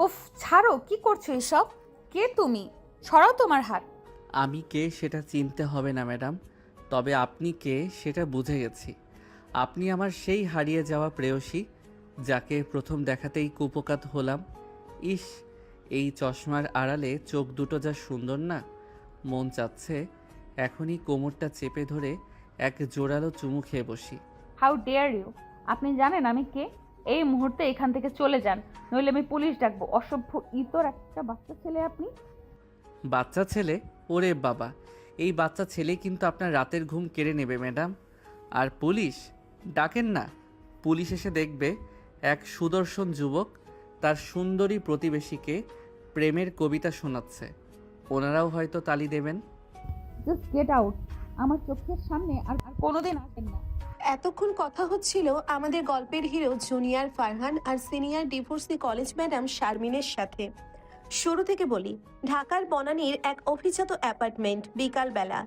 উফ, ছাড়ো, কি করছো এসব? কে তুমি? সরাও তোমার হাত। আমি কে সেটা চিনতে হবে না ম্যাডাম, তবে আপনি কে সেটা বুঝে গেছি। আপনি আমার সেই হারিয়ে যাওয়া প্রেয়সী, যাকে প্রথম দেখাতেই কুপোকাত হলাম। ইস, এই চশমার আড়ালে চোখ দুটো যা সুন্দর না, মন চাচ্ছে এখনই কোমরটা চেপে ধরে এক জোরালো চুমু খেয়ে বসি। How dare you! আপনি জানেন আমি কে? এই মুহূর্তে এখান থেকে চলে যান, নইলে আমি পুলিশ ডাকবো। অসভ্য ইতর একটা বাচ্চা ছেলে আপনি। বাচ্চা ছেলে? ওরে বাবা, এই বাচ্চা ছেলেই কিন্তু আপনার রাতের ঘুম কেড়ে নেবে ম্যাডাম। আর পুলিশ ডাকেন না, পুলিশ এসে দেখবে এক সুদর্শন যুবক তার সুন্দরী প্রতিবেশীকে প্রেমের কবিতা শোনাচ্ছে, ওনারাও হয়তো তালি দেবেন। জাস্ট গেট আউট, আমার চোখের সামনে আর কোনোদিন আসবেন না। এতক্ষণ কথা হচ্ছিল আমাদের গল্পের হিরো জুনিয়র ফারহান আর সিনিয়র ডিভোর্সি কলেজ ম্যাডাম শারমিনের সাথে। শুরু থেকে বলি, ঢাকার বনানীর এক অভিজাত অ্যাপার্টমেন্ট। বিকালবেলা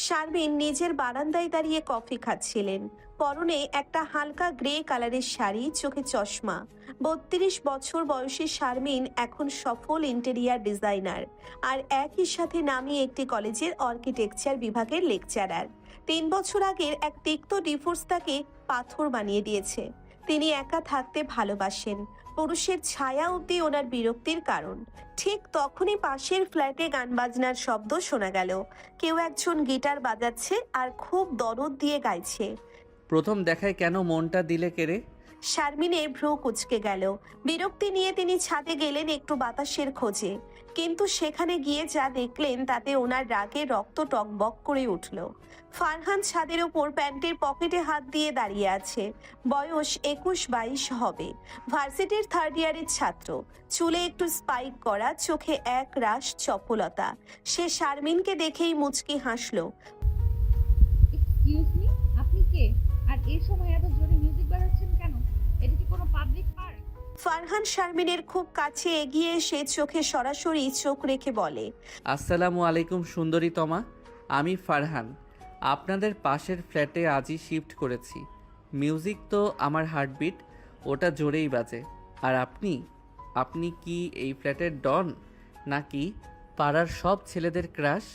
শারমিন নিজের বারান্দায় দাঁড়িয়ে কফি খাচ্ছিলেন। পরনে একটা হালকা গ্রে কালারের শাড়ি, চোখে চশমা। ৩২ বছর বয়সী শারমিন এখন সফল ইন্টেরিয়ার ডিজাইনার আর একই সাথে নামী একটি কলেজের আর্কিটেকচার বিভাগের লেকচারার। ৩ বছর আগের এক তিক্ত ডিভোর্স তাকে পাথর বানিয়ে দিয়েছে। তিনি একা থাকতে ভালোবাসেন, পুরুষের ছায়া অবধি ওনার বিরক্তির কারণ। ঠিক তখনই পাশের ফ্ল্যাটে গান বাজনার শব্দ শোনা গেল। কেউ একজন গিটার বাজাচ্ছে আর খুব দরদ দিয়ে গাইছে। প্রথম দেখায় কেন মনটা দিলে কেড়ে? শারমিনের ভ্রু কুঁচকে গেল। বিরক্তি নিয়ে তিনি ছাদে গেলেন একটু বাতাসের খোঁজে, কিন্তু সেখানে গিয়ে যা দেখলেন তাতে ওনার রাগে রক্ত টকবক করে উঠল। ফারহান ছাদের ওপর প্যান্টের পকেটে হাত দিয়ে দাঁড়িয়ে আছে। বয়স ২১-২২ হবে। ভার্সিটির থার্ড ইয়ারের ছাত্র। চুলে একটু স্পাইক করা, চোখে এক রাশ চপলতা। সে শারমিনকে দেখেই মুচকি হাসল। এক্সকিউজ মি, আপনি কে? আর এই সময় এত জোরে মিউজিক বাজাচ্ছেন কেন? এটা কি কোনো পাবলিক পার্ক? ফারহান শারমিনের খুব কাছে এগিয়ে এসে চোখে সরাসরি চোখ রেখে বলে, আসসালামু আলাইকুম সুন্দরী তমা, আমি ফারহান। আপনাদের পাশের ফ্ল্যাটে আজই শিফট করেছি। মিউজিক তো আমার হার্টবিট, ওটা জোরেই বাজে। আর আপনি আপনি কি এই ফ্ল্যাটের ডন, নাকি পাড়ার সব ছেলেদের ক্রাশ?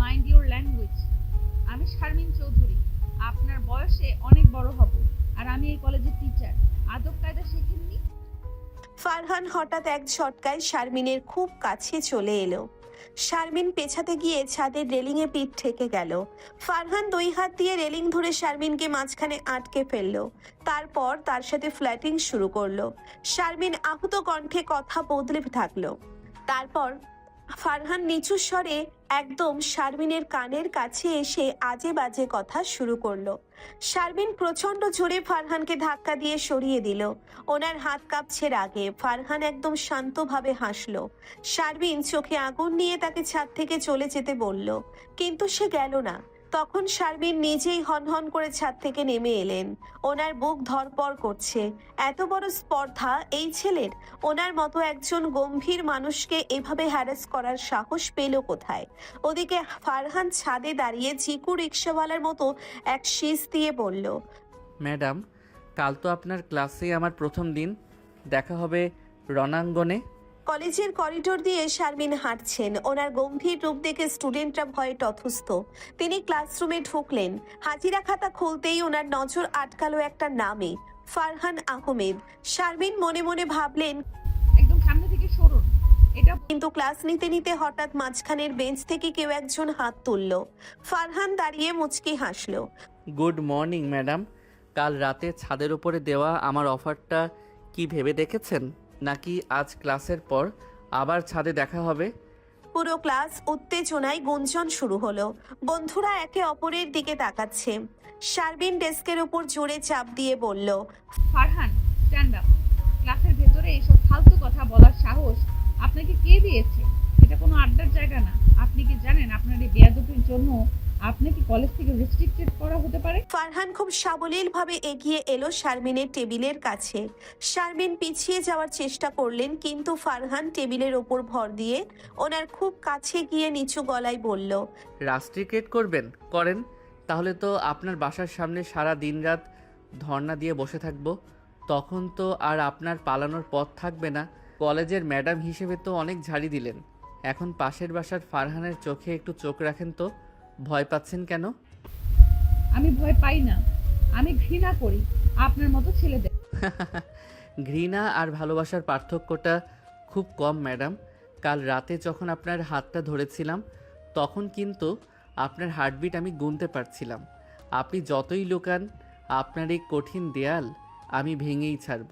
Mind your language. আমি শারমিন চৌধুরী, আপনার বয়সে অনেক বড় হব। আর আমি এই কলেজের টিচার। আদব কায়দা শেখেননি? ফারহান হঠাৎ এক ঝটকায় শারমিনের খুব কাছে চলে এলো। শারমিন পেছাতে গিয়ে ছাদের রেলিংয়ে পিঠ ঠেকে গেল। ফারহান ২ হাত দিয়ে রেলিং ধরে শারমিনকে মাঝখানে আটকে ফেললো। তারপর তার সাথে ফ্ল্যাটিং শুরু করলো। শারমিন আহত কণ্ঠে কথা বদলে থাকলো। তারপর ফারহান নিচু স্বরে একদম শারমিনের কানের কাছে এসে আজে বাজে কথা শুরু করলো। শারমিন প্রচন্ড জোরে ফারহানকে ধাক্কা দিয়ে সরিয়ে দিল। ওনার হাত কাঁপছে রাগে। ফারহান একদম শান্তভাবে হাসলো। শারমিন চোখে আগুন নিয়ে তাকে ছাদ থেকে চলে যেতে বলল, কিন্তু সে গেল না। তখন শারমিন নিজেই হনহন করে ছাদ থেকে নেমে এলেন। ওনার বুক ধড়পড় করছে। এত বড় স্পর্ধা এই ছেলের! ওনার মতো একজন গম্ভীর মানুষকে এভাবে হ্যারাস করার সাহস পেল কোথায়? ওদিকে ফারহান ছাদে দাঁড়িয়ে চিকু রিক্সাওয়ালার মতো এক শীষ দিয়ে বলল, ম্যাডাম, কাল তো আপনার ক্লাসে আমার প্রথম দিন, দেখা হবে রণাঙ্গনে। কলেজের করিডোর দিয়ে শারমিন হাঁটছেন। ওনার গম্ভীর রূপ দেখে স্টুডেন্টরা ভয়ে তথস্থ। তিনি ক্লাসরুমে ঢুকলেন। হাজিরা খাতা খুলতেই ওনার নজর আটকালো একটা নামে, ফারহান আহমেদ। শারমিন মনে মনে ভাবলেন, একদম সামনে থেকে সরুন। এটা কিন্তু ক্লাস নিতে নিতে হঠাৎ মাঝখানের বেঞ্চ থেকে কেউ একজন হাত তুলল। ফারহান দাঁড়িয়ে মুচকি হাসল। গুড মর্নিং ম্যাডাম, কাল রাতে ছাদের উপরে দেওয়া আমার অফারটা কি ভেবে দেখেছেন, নাকি আজ ক্লাসের পর আবার ছাদে দেখা হবে? পুরো ক্লাস উত্তেজনায় গুঞ্জন শুরু হলো। বন্ধুরা একে অপরের দিকে তাকাচ্ছে। শারমিন ডেস্কের উপর জোরে চাপ দিয়ে বলল, ফারহান, স্ট্যান্ড আপ। ক্লাসের ভেতরে এসব ফালতু কথা বলার সাহস আপনাকে কে দিয়েছে? এটা কোনো আড্ডার জায়গা না। আপনি কি জানেন আপনার এই বেয়াদবির জন্য আপনাকে কলেজ থেকে রেস্ট্রিক্টেড করা হতে পারে? ফারহান খুব সাবলীলভাবে এগিয়ে এলো শারমিনের টেবিলের কাছে। শারমিন পিছিয়ে যাওয়ার চেষ্টা করলেন, কিন্তু ফারহান টেবিলের ওপর ভর দিয়ে ওনার খুব কাছে গিয়ে নিচু গলায় বলল, রাস্ট্রিকেট করবেন? করেন, তাহলে তো আপনার বাসার সামনে সারা দিন রাত ধর্ণা দিয়ে বসে থাকবো। তখন তো আর আপনার পালানোর পথ থাকবে না। কলেজের ম্যাডাম হিসেবে তো অনেক ঝাড়ি দিলেন, এখন পাশের বাসার ফারহানের চোখে একটু চোখ রাখেন তো। ভয় পাচ্ছেন কেন? আমি ভয় পাই না, আমি ঘৃণা করি আপনার মতো ছেলেদের। ঘৃণা আর ভালোবাসার পার্থক্যটা খুব কম ম্যাডাম। কাল রাতে যখন আপনার হাতটা ধরেছিলাম তখন কিন্তু আপনার হার্টবিট আমি গুনতে পারছিলাম। আপনি যতই লুকান, আপনার এই কঠিন দেয়াল আমি ভেঙেই ছাড়ব।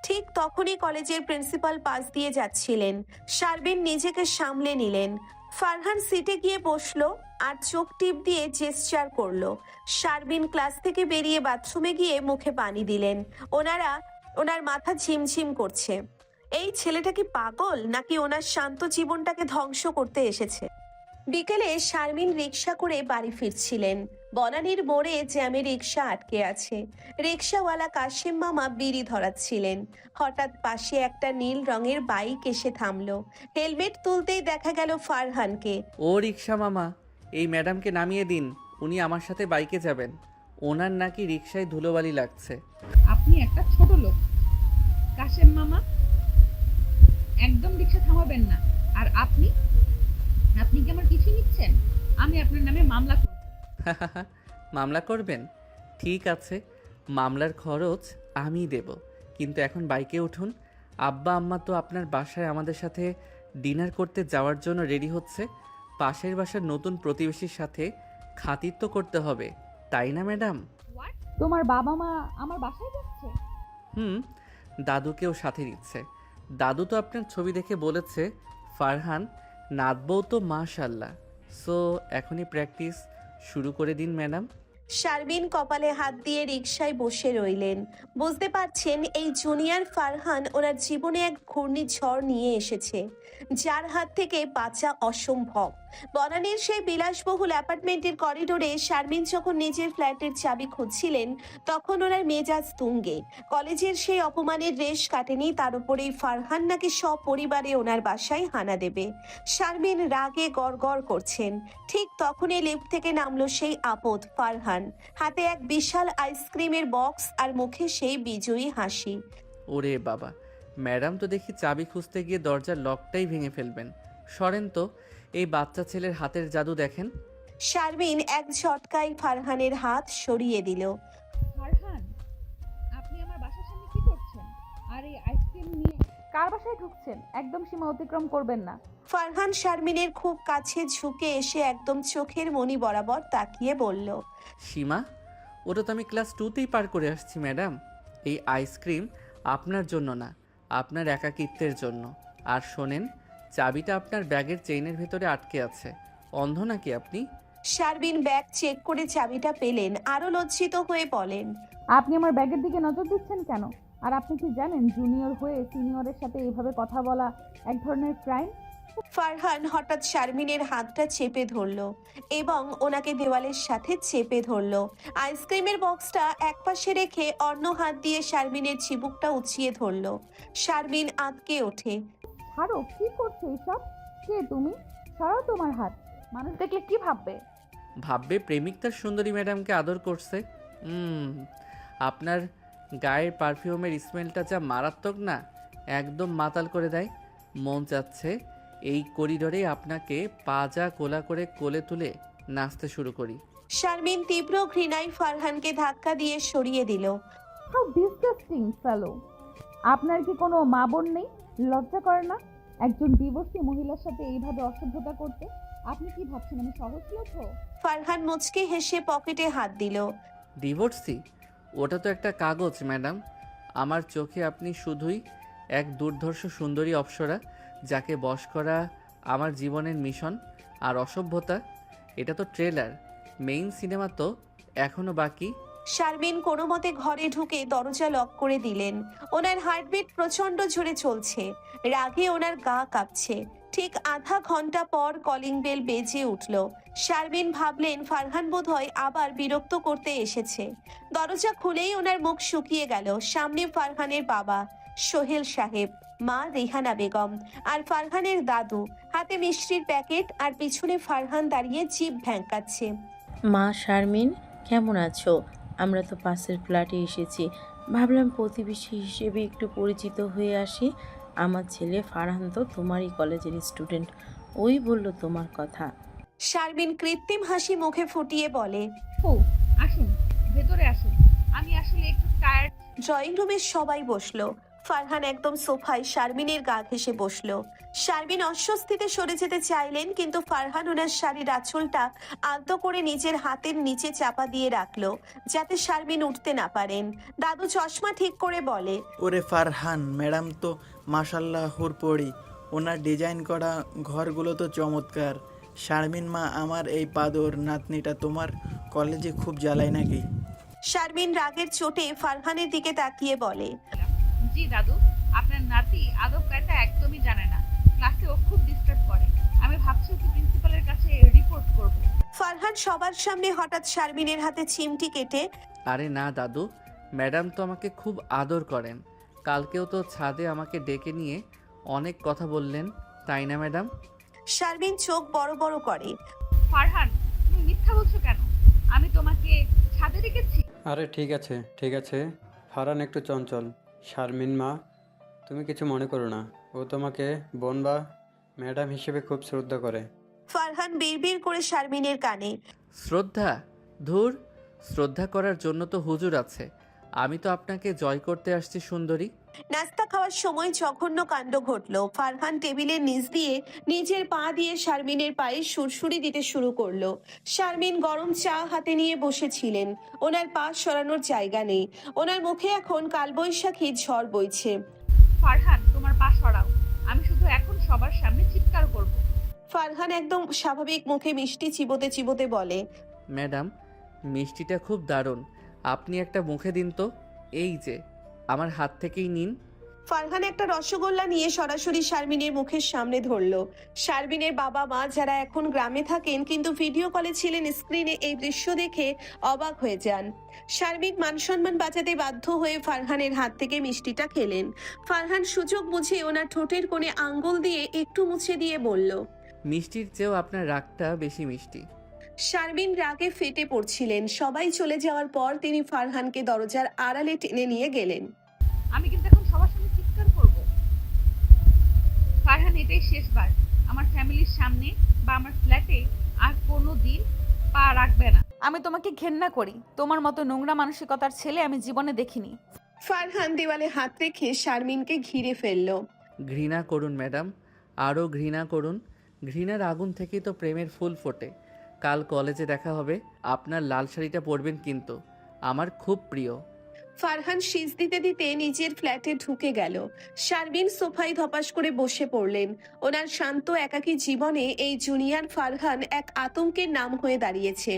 ঠিক তখনই কলেজের প্রিন্সিপাল পাশ দিয়ে যাচ্ছিলেন। শারমিন নিজেকে সামলে নিলেন। ফারহান সিটে গিয়ে বসলো আর চোখ টিপ দিয়ে জেস্চার করলো। শারমিন ক্লাস থেকে বেরিয়ে বাথরুমে গিয়ে মুখে পানি দিলেন। ওনার মাথা ঝিমঝিম করছে। এই ছেলেটা কি পাগল, নাকি ওনার শান্ত জীবনটাকে ধ্বংস করতে এসেছে? বিকেলে শারমিন রিক্সা করে বাড়ি ফিরছিলেন। বনানীর মোড়ে জ্যামে রিক্সা আটকে আছে। রিক্সাওয়ালা কাশিম মামা বিড়ি ধরাচ্ছিলেন। হঠাৎ পাশে একটা নীল রঙের বাইক এসে থামলো। হেলমেট তুলতেই দেখা গেল ফারহানকে। ও রিক্সা মামা, এই ম্যাডামকে নামিয়ে দিন, উনি আমার সাথে বাইকে যাবেন। ওনার নাকি রিক্সায় ধুলোবালি লাগছে। আপনি একটা ছোট লোক কাশেম মামা, একদম রিক্সা থামাবেন না। আর আপনি আপনি কি আমার কিছু নিচ্ছেন? আমি আপনার নামে মামলা করব। মামলা করবেন? ঠিক আছে, মামলার খরচ আমি দেব, কিন্তু এখন বাইকে উঠুন। আব্বা আম্মা তো আপনার বাসায় আমাদের সাথে ডিনার করতে যাওয়ার জন্য রেডি হচ্ছে। পাশের বাসার নতুন প্রতিবেশীর সাথে খাতির তো করতে হবে, তাই না ম্যাডাম? তোমার বাবা মা আমার বাসায় যাচ্ছে? হুম, দাদুকেও সাথে নিচ্ছে। দাদু তো আপনার ছবি দেখে বলেছে ফারহান নাচবও তো মাশাল্লাহ। সো এখনই প্র্যাকটিস শুরু করে দিন ম্যাডাম। শারমিন কপালে হাত দিয়ে রিকশায় বসে রইলেন। বুঝতে পারছেন এই জুনিয়র ফারহান ওনার জীবনে এক ঘূর্ণিঝড় নিয়ে এসেছে, যার হাত থেকে বাঁচা অসম্ভব। বনানীর সেই বিলাসবহুল অ্যাপার্টমেন্টের করিডোরে শারমিন যখন নিজের ফ্ল্যাটের চাবি খুঁজছিলেন, তখন ওনার মেজাজ তুঙ্গে। কলেজের সেই অপমানের রেশ কাটেনি, তার উপরেই ফারহান নাকি সপরিবারে ওনার বাসায় হানা দেবে। শারমিন রাগে গড়গড় করছেন। ঠিক তখনই লিফট থেকে নামলো সেই আপদ ফারহান, হাতে এক বিশাল আইসক্রিমের বক্স আর মুখে সেই বিজয়ী হাসি। ওরে বাবা, ম্যাডাম তো দেখি চাবি খুঁজতে গিয়ে দরজার লকটাই ভেঙে ফেলবেন। সরেন তো, এই বাচ্চা ছেলের হাতের জাদু দেখেন। শারমিন এক ঝটকায় ফারহানের হাত সরিয়ে দিল। ফারহান, আপনি আমার বাসার সামনে কি করছেন? আর এই আইসক্রিম নিয়ে কার বাসায় ঢুকছেন? একদম সীমা অতিক্রম করবেন না। ফারহান শারমিনের খুব কাছে ঝুঁকে এসে একদম চোখের মনি বরাবর তাকিয়ে বলল, সীমা, ওটা তো আমি ক্লাস 2তেই পার করে আসছি ম্যাডাম। এই আইসক্রিম আপনার জন্য না, আপনার একাকিত্বের জন্য। আর শোনেন, চাবিটা আপনার ব্যাগের চেইনের ভেতরে আটকে আছে। অন্ধ নাকি আপনি? শারমিন ব্যাগ চেক করে চাবিটা পেলেন, আরো লজ্জিত হয়ে বলেন, আপনি আমার ব্যাগের দিকে নজর দিচ্ছেন কেন? আর আপনি কি জানেন জুনিয়র হয়ে সিনিয়রের সাথে এইভাবে কথা বলা এক ধরনের ক্রাইম? ফারহান হঠাৎ শারমিনের হাতটা চেপে ধরলো এবং ওনাকে দেওয়ালের সাথে চেপে ধরলো। আইসক্রিমের বক্সটা একপাশে রেখে অন্য হাত দিয়ে শারমিনের চিবুকটা উঁচিয়ে ধরলো। শারমিন আঁতকে ওঠে। ছাড়ো, কি করছো এসব? কে তুমি? ছাড়ো তোমার হাত। মানুষ দেখলে কি ভাববে? ভাববে প্রেমিক তার সুন্দরী ম্যাডামকে আদর করছে। আপনার গায়ের পারফিউমের স্মেলটা যা মারাত্মক না, একদম মাতাল করে দেয়। মন চাচ্ছে এই করিডোরে আপনাকে পাজা কোলা করে কোলে তুলে নাচতে শুরু করি। শারমিন তীব্র ঘৃণায় ফারহানকে ধাক্কা দিয়ে সরিয়ে দিল। হাউ ডিসগাস্টিং ফেলো! আপনার কি কোনো মা বোন নেই? লজ্জা করে না একজন ডিভোর্সি মহিলার সাথে এইভাবে অসভ্যতা করতে? আপনি কি ভাবছেন আমি সহজলভ্য? ফারহান মুচকে হেসে পকেটে হাত দিল। ডিভোর্সি? ওটা তো একটা কাগজ ম্যাডাম। আমার চোখে আপনি শুধুই এক দুর্ধর্ষ সুন্দরী অপ্সরা, যাকে বশ করা আমার জীবনের মিশন। আর অসভ্যতা, এটা তো ট্রেলার, মেইন সিনেমা তো এখনো বাকি। শারমিন কোনো মতে ঘরে ঢুকে দরজা লক করে দিলেন। ওনার হার্টবিট প্রচন্ড জোরে চলছে, রাগে ওনার গা কাঁপছে। ঠিক আধা ঘন্টা পর কলিং বেল বেজে উঠল। শারমিন ভাবলেন ফারহান বোধহয় আবার বিরক্ত করতে এসেছে। দরজা খুলেই ওনার মুখ শুকিয়ে গেল। সামনে ফারহানের বাবা সোহেল সাহেব, মা রেহানা বেগম আর ফারহানের দাদু, হাতে মিষ্টির প্যাকেট, আর পিছনে ফারহান দাঁড়িয়ে জিভ ভ্যাঙ্কাচ্ছে। মা, শারমিন কেমন আছো? আমরা তো পাশের ফ্ল্যাটে এসেছি, ভাবলাম প্রতিবেশী হিসেবে একটু পরিচিত হয়ে আসি। আমার ছেলে ফারহান তো তোমারই কলেজের স্টুডেন্ট, ওই বলল তোমার কথা। শারমিন কৃত্রিম হাসি মুখে ফুটিয়ে বলে। ও আসুন, ভেতরে আসুন, আমি আসলে একটু টায়ার্ড। ড্রয়িং রুমে সবাই বসলো। ফারহান একদম সোফায় শারমিনের গা ঘেঁষে বসলো। শারমিন অস্বস্তিতে সরে যেতে চাইলেন, কিন্তু ফারহান ওনার শাড়ির আঁচলটা আলতো করে নিজের হাতের নিচে চাপা দিয়ে রাখলো, যাতে শারমিন উঠতে না পারেন। দাদু চশমা ঠিক করে বলে। ওরে ফারহান, ম্যাডাম তো মাশাল্লাহ হুরপড়ি, ওনার ডিজাইন করা ঘরগুলো তো চমৎকার। শারমিন মা, আমার এই পাদর নাতনিটা তোমার কলেজে খুব জ্বালায় নাকি? শারমিন রাগের চোটে ফারহানের দিকে তাকিয়ে বলে। জি দাদু, আপনার নাতি আদব কায়দা একদমই জানে না, ক্লাসে ও খুব ডিস্টার্ব করে। আমি ভাবছি ওকে প্রিন্সিপালের কাছে রিপোর্ট করব। ফারহান সবার সামনে হঠাৎ শারমিনের হাতে চিমটি কেটে। আরে না দাদু, ম্যাডাম তো আমাকে খুব আদর করেন। কালকেও তো ছাদে আমাকে ডেকে নিয়ে অনেক কথা বললেন, তাই না ম্যাডাম? শারমিন চোখ বড় বড় করে। ফারহান, তুমি মিথ্যা বলছো কেন? আমি তোমাকে ছাদে রেখেছি। আরে ঠিক আছে ঠিক আছে, ফারহান একটু চঞ্চল। শারমিন মা, তুমি কিছু মনে করো না, ও তোমাকে বোন বা ম্যাডাম হিসেবে খুব শ্রদ্ধা করে। ফারহান বিড়বিড় করে শারমিনের কানে। শ্রদ্ধা? ধুর, শ্রদ্ধা করার জন্য তো হুজুর আছে। আমি তো আপনাকে জয় করতে আসছি সুন্দরী। নাস্তা খাওয়ার সময় জঘন্য কাণ্ড ঘটলো। ফারহান টেবিলের নিচ দিয়ে নিজের পা দিয়ে শারমিনের পায়ে সুরসুরি দিতে শুরু করলো। শারমিন গরম চা হাতে নিয়ে বসেছিলেন, ওনার পা সরানোর জায়গা নেই। ওনার মুখে এখন কালবৈশাখী ঝড় বইছে। ফারহান, তোমার পা সরাও, আমি শুধু এখন সবার সামনে চিৎকার করব। ফারহান একদম স্বাভাবিক মুখে মিষ্টি চিবোতে চিবোতে বলে। ম্যাডাম, মিষ্টিটা খুব দারুণ। আপনি একটা মুখে দিন তো। এই যে, আমার হাত থেকেই নিন। ফারহান একটা রসগোল্লা নিয়ে সরাসরি শারমিনের মুখের সামনে ধরলো। শারমিনের বাবা মা, যারা এখন গ্রামে থাকেন কিন্তু ভিডিও কলে ছিলেন, স্ক্রিনে এই দৃশ্য দেখে অবাক হয়ে যান। শারমিন মানসম্মান বাঁচাতে বাধ্য হয়ে ফারহানের হাত থেকে মিষ্টিটা খেলেন। ফারহান সুযোগ বুঝে ওনার ঠোঁটের কোণে আঙ্গুল দিয়ে একটু মুছে দিয়ে বলল। মিষ্টির চেয়েও আপনার রাগটা বেশি মিষ্টি। শারমিন রাগে ফেটে পড়ছিলেন। সবাই চলে যাওয়ার পর তিনি ফারহানকে দরজার আড়ালে টেনে নিয়ে গেলেন। আমি কিন্তু এখন সবার সামনে চিৎকার করব। ফারহান, এটাই শেষবার। আমার ফ্যামিলির সামনে বা আমার ফ্ল্যাটে আর কোনো দিন পা রাখবে না। আমি তোমাকে ঘেন্না করি, তোমার মতো নোংরা মানসিকতার ছেলে আমি জীবনে দেখিনি। ফারহান দেওয়ালে হাত রেখে শারমিনকে ঘিরে ফেলল। ঘৃণা করুন ম্যাডাম, আরও ঘৃণা করুন। ঘৃণার আগুন থেকেই তো প্রেমের ফুল ফোটে। কাল কলেজে দেখা হবে। আপনার লাল শাড়িটা পরবেন কিন্তু, আমার খুব প্রিয়। ফারহান শীষ দিতে দিতে নিজের ফ্ল্যাটে ঢুকে গেল। শারমিন সোফায় ধপাস করে বসে পড়লেন। ওনার শান্ত একাকী জীবনে এই জুনিয়র ফারহান এক আতঙ্কের নাম হয়ে দাঁড়িয়েছে।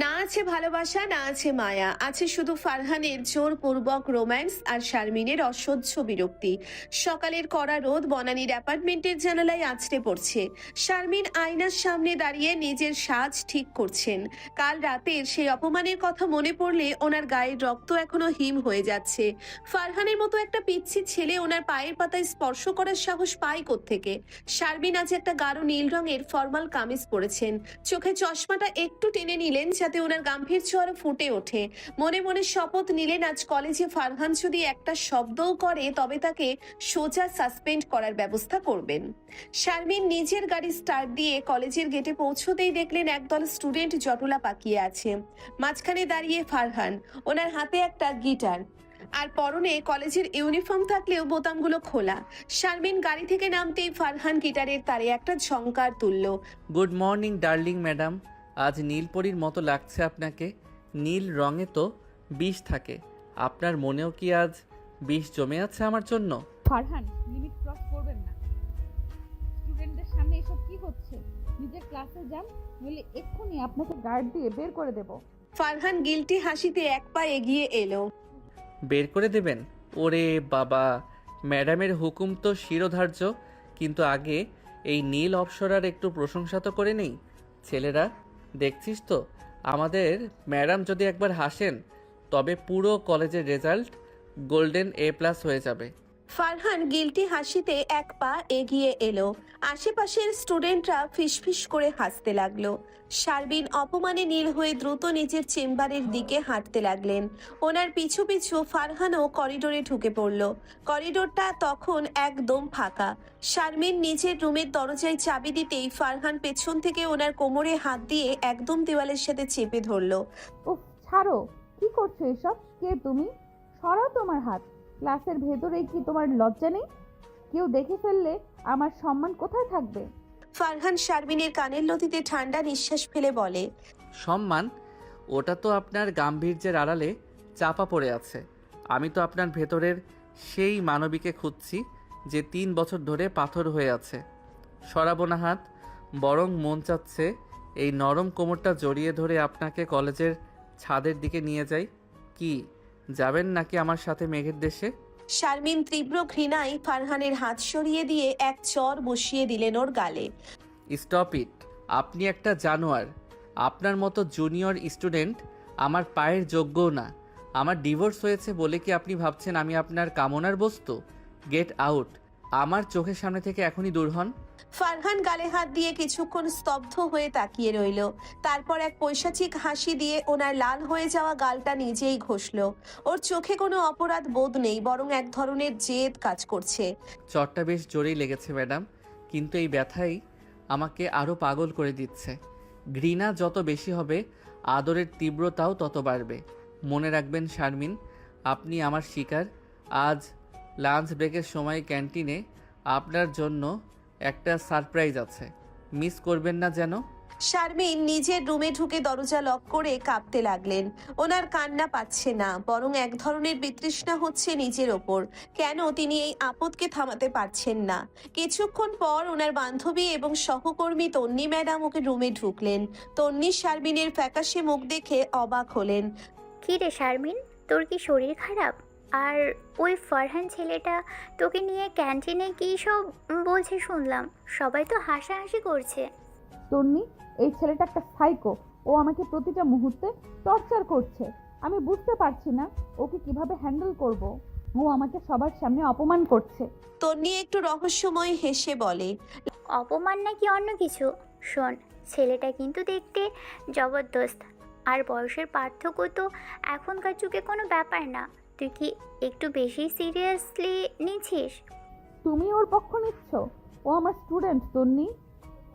না আছে ভালোবাসা, না আছে মায়া, আছে শুধু ফারহানের জোরপূর্বক রোম্যান্স আর শারমিনের অসহ্য বিরক্তি। সকালের কড়া রোদ বনানীর অ্যাপার্টমেন্টের জানালায় আছড়ে পড়ছে। শারমিন আয়নার সামনে দাঁড়িয়ে নিজের সাজ ঠিক করছেন। কাল রাতের সেই অপমানের কথা মনে পড়লে ওনার গায়ের রক্ত এখনো হিম হয়ে যাচ্ছে। ফারহানের মতো একটা পিচ্ছি ছেলে ওনার পায়ের পাতায় স্পর্শ করার সাহস পায় কোত্থেকে? শারমিন আজ একটা গাঢ় নীল রঙের ফর্মাল কামিজ পরেছেন। চোখে চশমাটা একটু টেনে নিলেন যাতে ওনার গাম্ভীর্য আরো ফুটে ওঠে। মনে মনে শপথ নিলেন আজ কলেজে ফারহান যদি একটা শব্দও করে তবে তাকে সোজা সাসপেন্ড করার ব্যবস্থা করবেন। শারমিন নিজের গাড়ি স্টার্ট দিয়ে কলেজের গেটে পৌঁছতেই দেখলেন একদল স্টুডেন্ট জটলা পাকিয়ে আছে। মাঝখানে দাঁড়িয়ে ফারহান, ওনার হাতে একটা গিটার আর পরনে কলেজের ইউনিফর্ম থাকলেও বোতামগুলো খোলা। শারমিন গাড়ি থেকে নামতেই ফারহান গিটারের তারে একটা ঝংকার তুলল। গুড মর্নিং ডার্লিং ম্যাডাম, আজ নীলপরীর মতো লাগছে আপনাকে। নীল রঙে তো বিষ থাকে, আপনার মনেও কি আজ বিষ জমে আছে আমার জন্য? ফারহান, লিমিট ক্রস করবেন না। স্টুডেন্টদের সামনে এসব কি হচ্ছে? নিজের ক্লাসে যান, নইলে এক্ষুনি আপনাকে গার্ড দিয়ে বের করে দেব। ফারহান গিলটি হাসিতে এক পা এগিয়ে এলো। বের করে দেবেন? ওরে বাবা, ম্যাডামের হুকুম তো শিরোধার্য, কিন্তু আগে এই নীল অপ্সরার একটু প্রশংসা তো করে নেই। ছেলেরা, দেখছিস তো, আমাদের ম্যাডাম যদি একবার হাসেন তবে পুরো কলেজের রেজাল্ট গোল্ডেন A+ হয়ে যাবে। ফারহান গিলটি হাসিতে এক পা এগিয়ে এলো। আশেপাশের স্টুডেন্টরা ফিসফিস করে হাসতে লাগলো। শারমিন অপমানে নীল হয়ে দ্রুত নিজের চেম্বারের দিকে হাঁটতে লাগলেন। ওনার পিছু পিছু ফারহানও করিডোরে ঢুকে পড়ল। করিডোরটা তখন একদম ফাঁকা। শারমিন নিজের রুমের দরজায় চাবি দিতেই ফারহান পেছন থেকে ওনার কোমরে হাত দিয়ে একদম দেওয়ালের সাথে চেপে ধরলো। উফ, ছাড়ো, কি করছো এসব? কে তুমি? সরাও তোমার হাত। ক্লাসের ভেতরেই কি তোমার লজ্জা নেই? কেউ দেখে ফেললে আমার সম্মান কোথায় থাকবে? ফারহান শারমিনের কানের লতিতে ঠান্ডা নিঃশ্বাস ফেলে বলে, সম্মান? ওটা তো আপনার গাম্ভীর্যের আড়ালে চাপা পড়ে আছে। আমি তো আপনার ভেতরের সেই মানবীকে খুঁজছি যে 3 বছর ধরে পাথর হয়ে আছে। সরাবো না হাত, বরং মন চাচ্ছে এই নরম কোমরটা জড়িয়ে ধরে আপনাকে কলেজের ছাদের দিকে নিয়ে যাই। কি যাবেন নাকি আমার সাথে মেঘের দেশে? শারমিন তীব্র ঘৃণায় ফারহানের হাত সরিয়ে দিয়ে এক চর বসিয়ে দিলেন ওর গালে। Stop it! আপনি একটা জানোয়ার। আপনার মতো জুনিয়র স্টুডেন্ট আমার পায়ের যোগ্যও না। আমার ডিভোর্স হয়েছে বলে কি আপনি ভাবছেন আমি আপনার কামনার বস্তু? Get out! আমার চোখের সামনে থেকে এখনই দূর হন। ফারহান গালে হাত দিয়ে কিছুক্ষণ স্তব্ধ হয়ে তাকিয়ে রইল। তারপর এক পৈশাচিক হাসি দিয়ে ওনার লাল হয়ে যাওয়া গালটা নিজেই ঘষল। ওর চোখে কোনো অপরাধ বোধ নেই, বরং এক ধরনের জেদ কাজ করছে। চটটা বেশ জোরেই লেগেছে ম্যাডাম, কিন্তু এই ব্যথাই আমাকে আরও পাগল করে দিচ্ছে। ঘৃণা যত বেশি হবে আদরের তীব্রতাও তত বাড়বে। মনে রাখবেন শারমিন, আপনি আমার শিকার। আজ লাঞ্চ ব্রেকের সময় ক্যান্টিনে আপনার জন্য একটা সারপ্রাইজ আছে, মিস করবেন না যেন। শারমিন নিজের রুমে ঢুকে দরজা লক করে কাঁপতে লাগলেন। ওনার কান্না পাচ্ছে না, বরং এক ধরনের বিতৃষ্ণা হচ্ছে নিজের ওপর। কেন তিনি এই আপদকে থামাতে পারছেন না? কিছুক্ষণ পর ওনার বান্ধবী এবং সহকর্মী তন্নি ম্যাডাম ওকে রুমে ঢুকলেন। তন্নি শারমিনের ফ্যাকাশে মুখ দেখে অবাক হলেন। কী রে শারমিন, তোর কি শরীর খারাপ? আর ওই ফারহান ছেলেটা তোকে নিয়ে ক্যান্টিনে কী সব বলছে শুনলাম। সবাই তো হাসাহাসি করছে। তন্নি, এই ছেলেটা একটা সাইকো। ও আমাকে প্রতিটা মুহূর্তে টর্চার করছে। আমি বুঝতে পারছি না ওকে কিভাবে হ্যান্ডেল করব। ও আমাকে সবার সামনে অপমান করছে। তন্নি একটু রহস্যময় হেসে বলে, অপমান নাকি অন্য কিছু? শোন, ছেলেটা কিন্তু দেখতে জবরদস্ত, আর বয়সের পার্থক্য তো এখনকার যুগে কোনো ব্যাপার না। তুই কি একটু বেশি সিরিয়াসলি নিচ্ছিস? তুমি ওর পক্ষ নিচ্ছ? ও আমার স্টুডেন্ট তন্নি,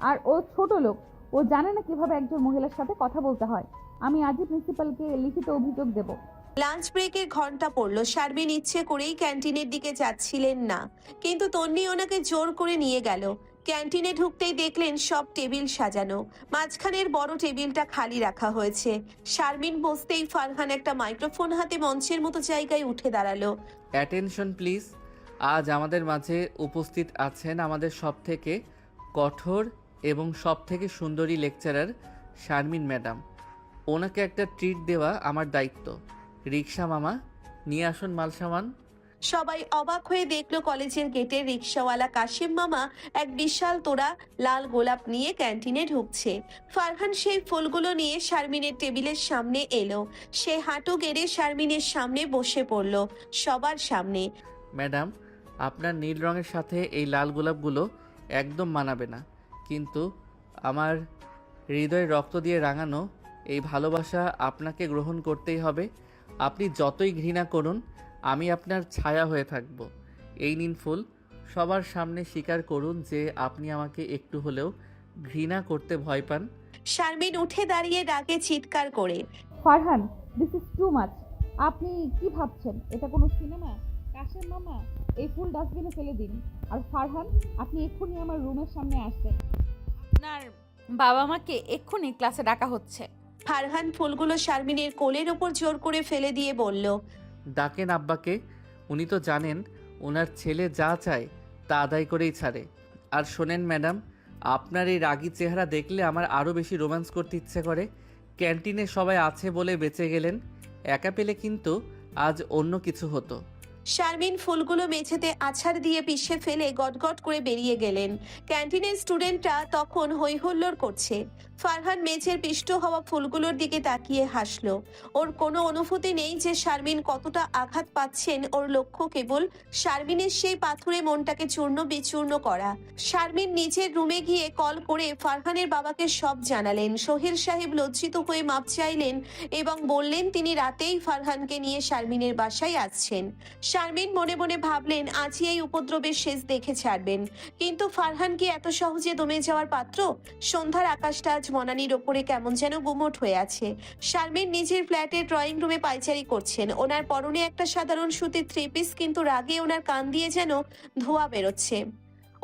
আর ও ছোট লোক। ও জানে না কিভাবে একজন মহিলার সাথে কথা বলতে হয়। আমি আজই প্রিন্সিপালকে লিখিত অভিযোগ দেব। লাঞ্চ ব্রেকের ঘন্টা পড়ল। শারমিন ইচ্ছে করেই ক্যান্টিনের দিকে যাচ্ছিলেন না, কিন্তু তন্নি ওনাকে জোর করে নিয়ে গেল। ক্যান্টিনে ঢুকতেই দেখলেন সব টেবিল সাজানো, মাঝখানের বড় টেবিলটা খালি রাখা হয়েছে। শারমিন বসতেই ফারহান একটা মাইক্রোফোন হাতে মঞ্চের মতো জায়গায় উঠে দাঁড়ালো। Attention please. আজ আমাদের মাঝে উপস্থিত আছেন আমাদের সবথেকে কঠোর এবং সবথেকে সুন্দরী লেকচারার শারমিন ম্যাডাম। ওনাকে একটা ট্রিট দেওয়া আমার দায়িত্ব। রিক্সা মামা, নিয়ে আসুন মাল সামান। সবাই অবাক হয়ে দেখলো কলেজের গেটের রিক্সাওয়ালা কাশিম মামা এক বিশাল তোড়া লাল গোলাপ নিয়ে ক্যান্টিনে ঢুকছে। ফারহান সেই ফুলগুলো নিয়ে শারমিনের টেবিলের সামনে এলো। সে হাঁটু গেড়ে শারমিনের সামনে বসে পড়ল, সবার সামনে। ম্যাডাম, আপনার নীল রঙের সাথে এই লাল গোলাপগুলো একদম মানাবে না, কিন্তু আমার হৃদয় রক্ত দিয়ে রাঙানো এই ভালোবাসা আপনাকে গ্রহণ করতেই হবে। আপনি যতই ঘৃণা করুন, আমি আপনার ছায়া হয়ে থাকব। এই নিন ফুল। সবার সামনে স্বীকার করুন যে আপনি আমাকে একটু হলেও ঘৃণা করতে ভয় পান। শারমিন উঠে দাঁড়িয়ে ডাকে চিৎকার করে, Farhan, this is too much. আপনি কি ভাবছেন এটা কোনো সিনেমা? কাশেম মামা, এই ফুল ডাস্টবিনে ফেলে দিন। আর ফারহান, আপনি এক্ষুনি আমার রুমের সামনে আসবেন। আপনার বাবা মাকে এক্ষুনি ক্লাসে ডাকা হচ্ছে। ফারহান ফুলগুলো শারমিনের কোলের ওপর জোর করে ফেলে দিয়ে বলল, ডাকেন আব্বাকে। উনি তো জানেন ওনার ছেলে যা চায় তা আদায় করেই ছাড়ে। আর শোনেন ম্যাডাম, আপনার এই রাগী চেহারা দেখলে আমার আরও বেশি রোম্যান্স করতে ইচ্ছে করে। ক্যান্টিনে সবাই আছে বলে বেঁচে গেলেন, একা পেলে কিন্তু আজ অন্য কিছু হতো। শারমিন ফুলগুলো মেঝেতে আছাড় দিয়ে পিষে ফেলে গটগট করে বেরিয়ে গেলেন। ক্যান্টিনের স্টুডেন্টরা তখন হৈহুল্লোড় করছে। ফারহান মেঝের পিষ্ট হওয়া ফুলগুলোর দিকে তাকিয়ে হাসলো। ওর কোনো অনুভূতি নেই যে শারমিন কতটা আঘাত পাচ্ছেন। ওর লক্ষ্য কেবল শারমিনের সেই পাথুরে মনটাকে চূর্ণ বিচূর্ণ করা। শারমিন নিজের রুমে গিয়ে কল করে ফারহানের বাবাকে সব জানালেন। সোহেল সাহেব লজ্জিত হয়ে মাপ চাইলেন এবং বললেন তিনি রাতেই ফারহানকে নিয়ে শারমিনের বাসায় আসছেন। শারমিন মনে মনে ভাবলেন আজই এই উপদ্রবের শেষ দেখে ছাড়বেন। কিন্তু ফারহান কি এত সহজে দমে যাওয়ার পাত্র? সন্ধ্যার আকাশটা আজ মনানির ওপরে কেমন যেন গুমোট হয়ে আছে। শারমিন নিজের ফ্ল্যাটের ড্রয়িং রুমে পায়চারি করছেন। ওনার পরনে একটা সাধারণ সুতির থ্রি পিস, কিন্তু রাগে ওনার কান দিয়ে যেন ধোঁয়া বেরোচ্ছে।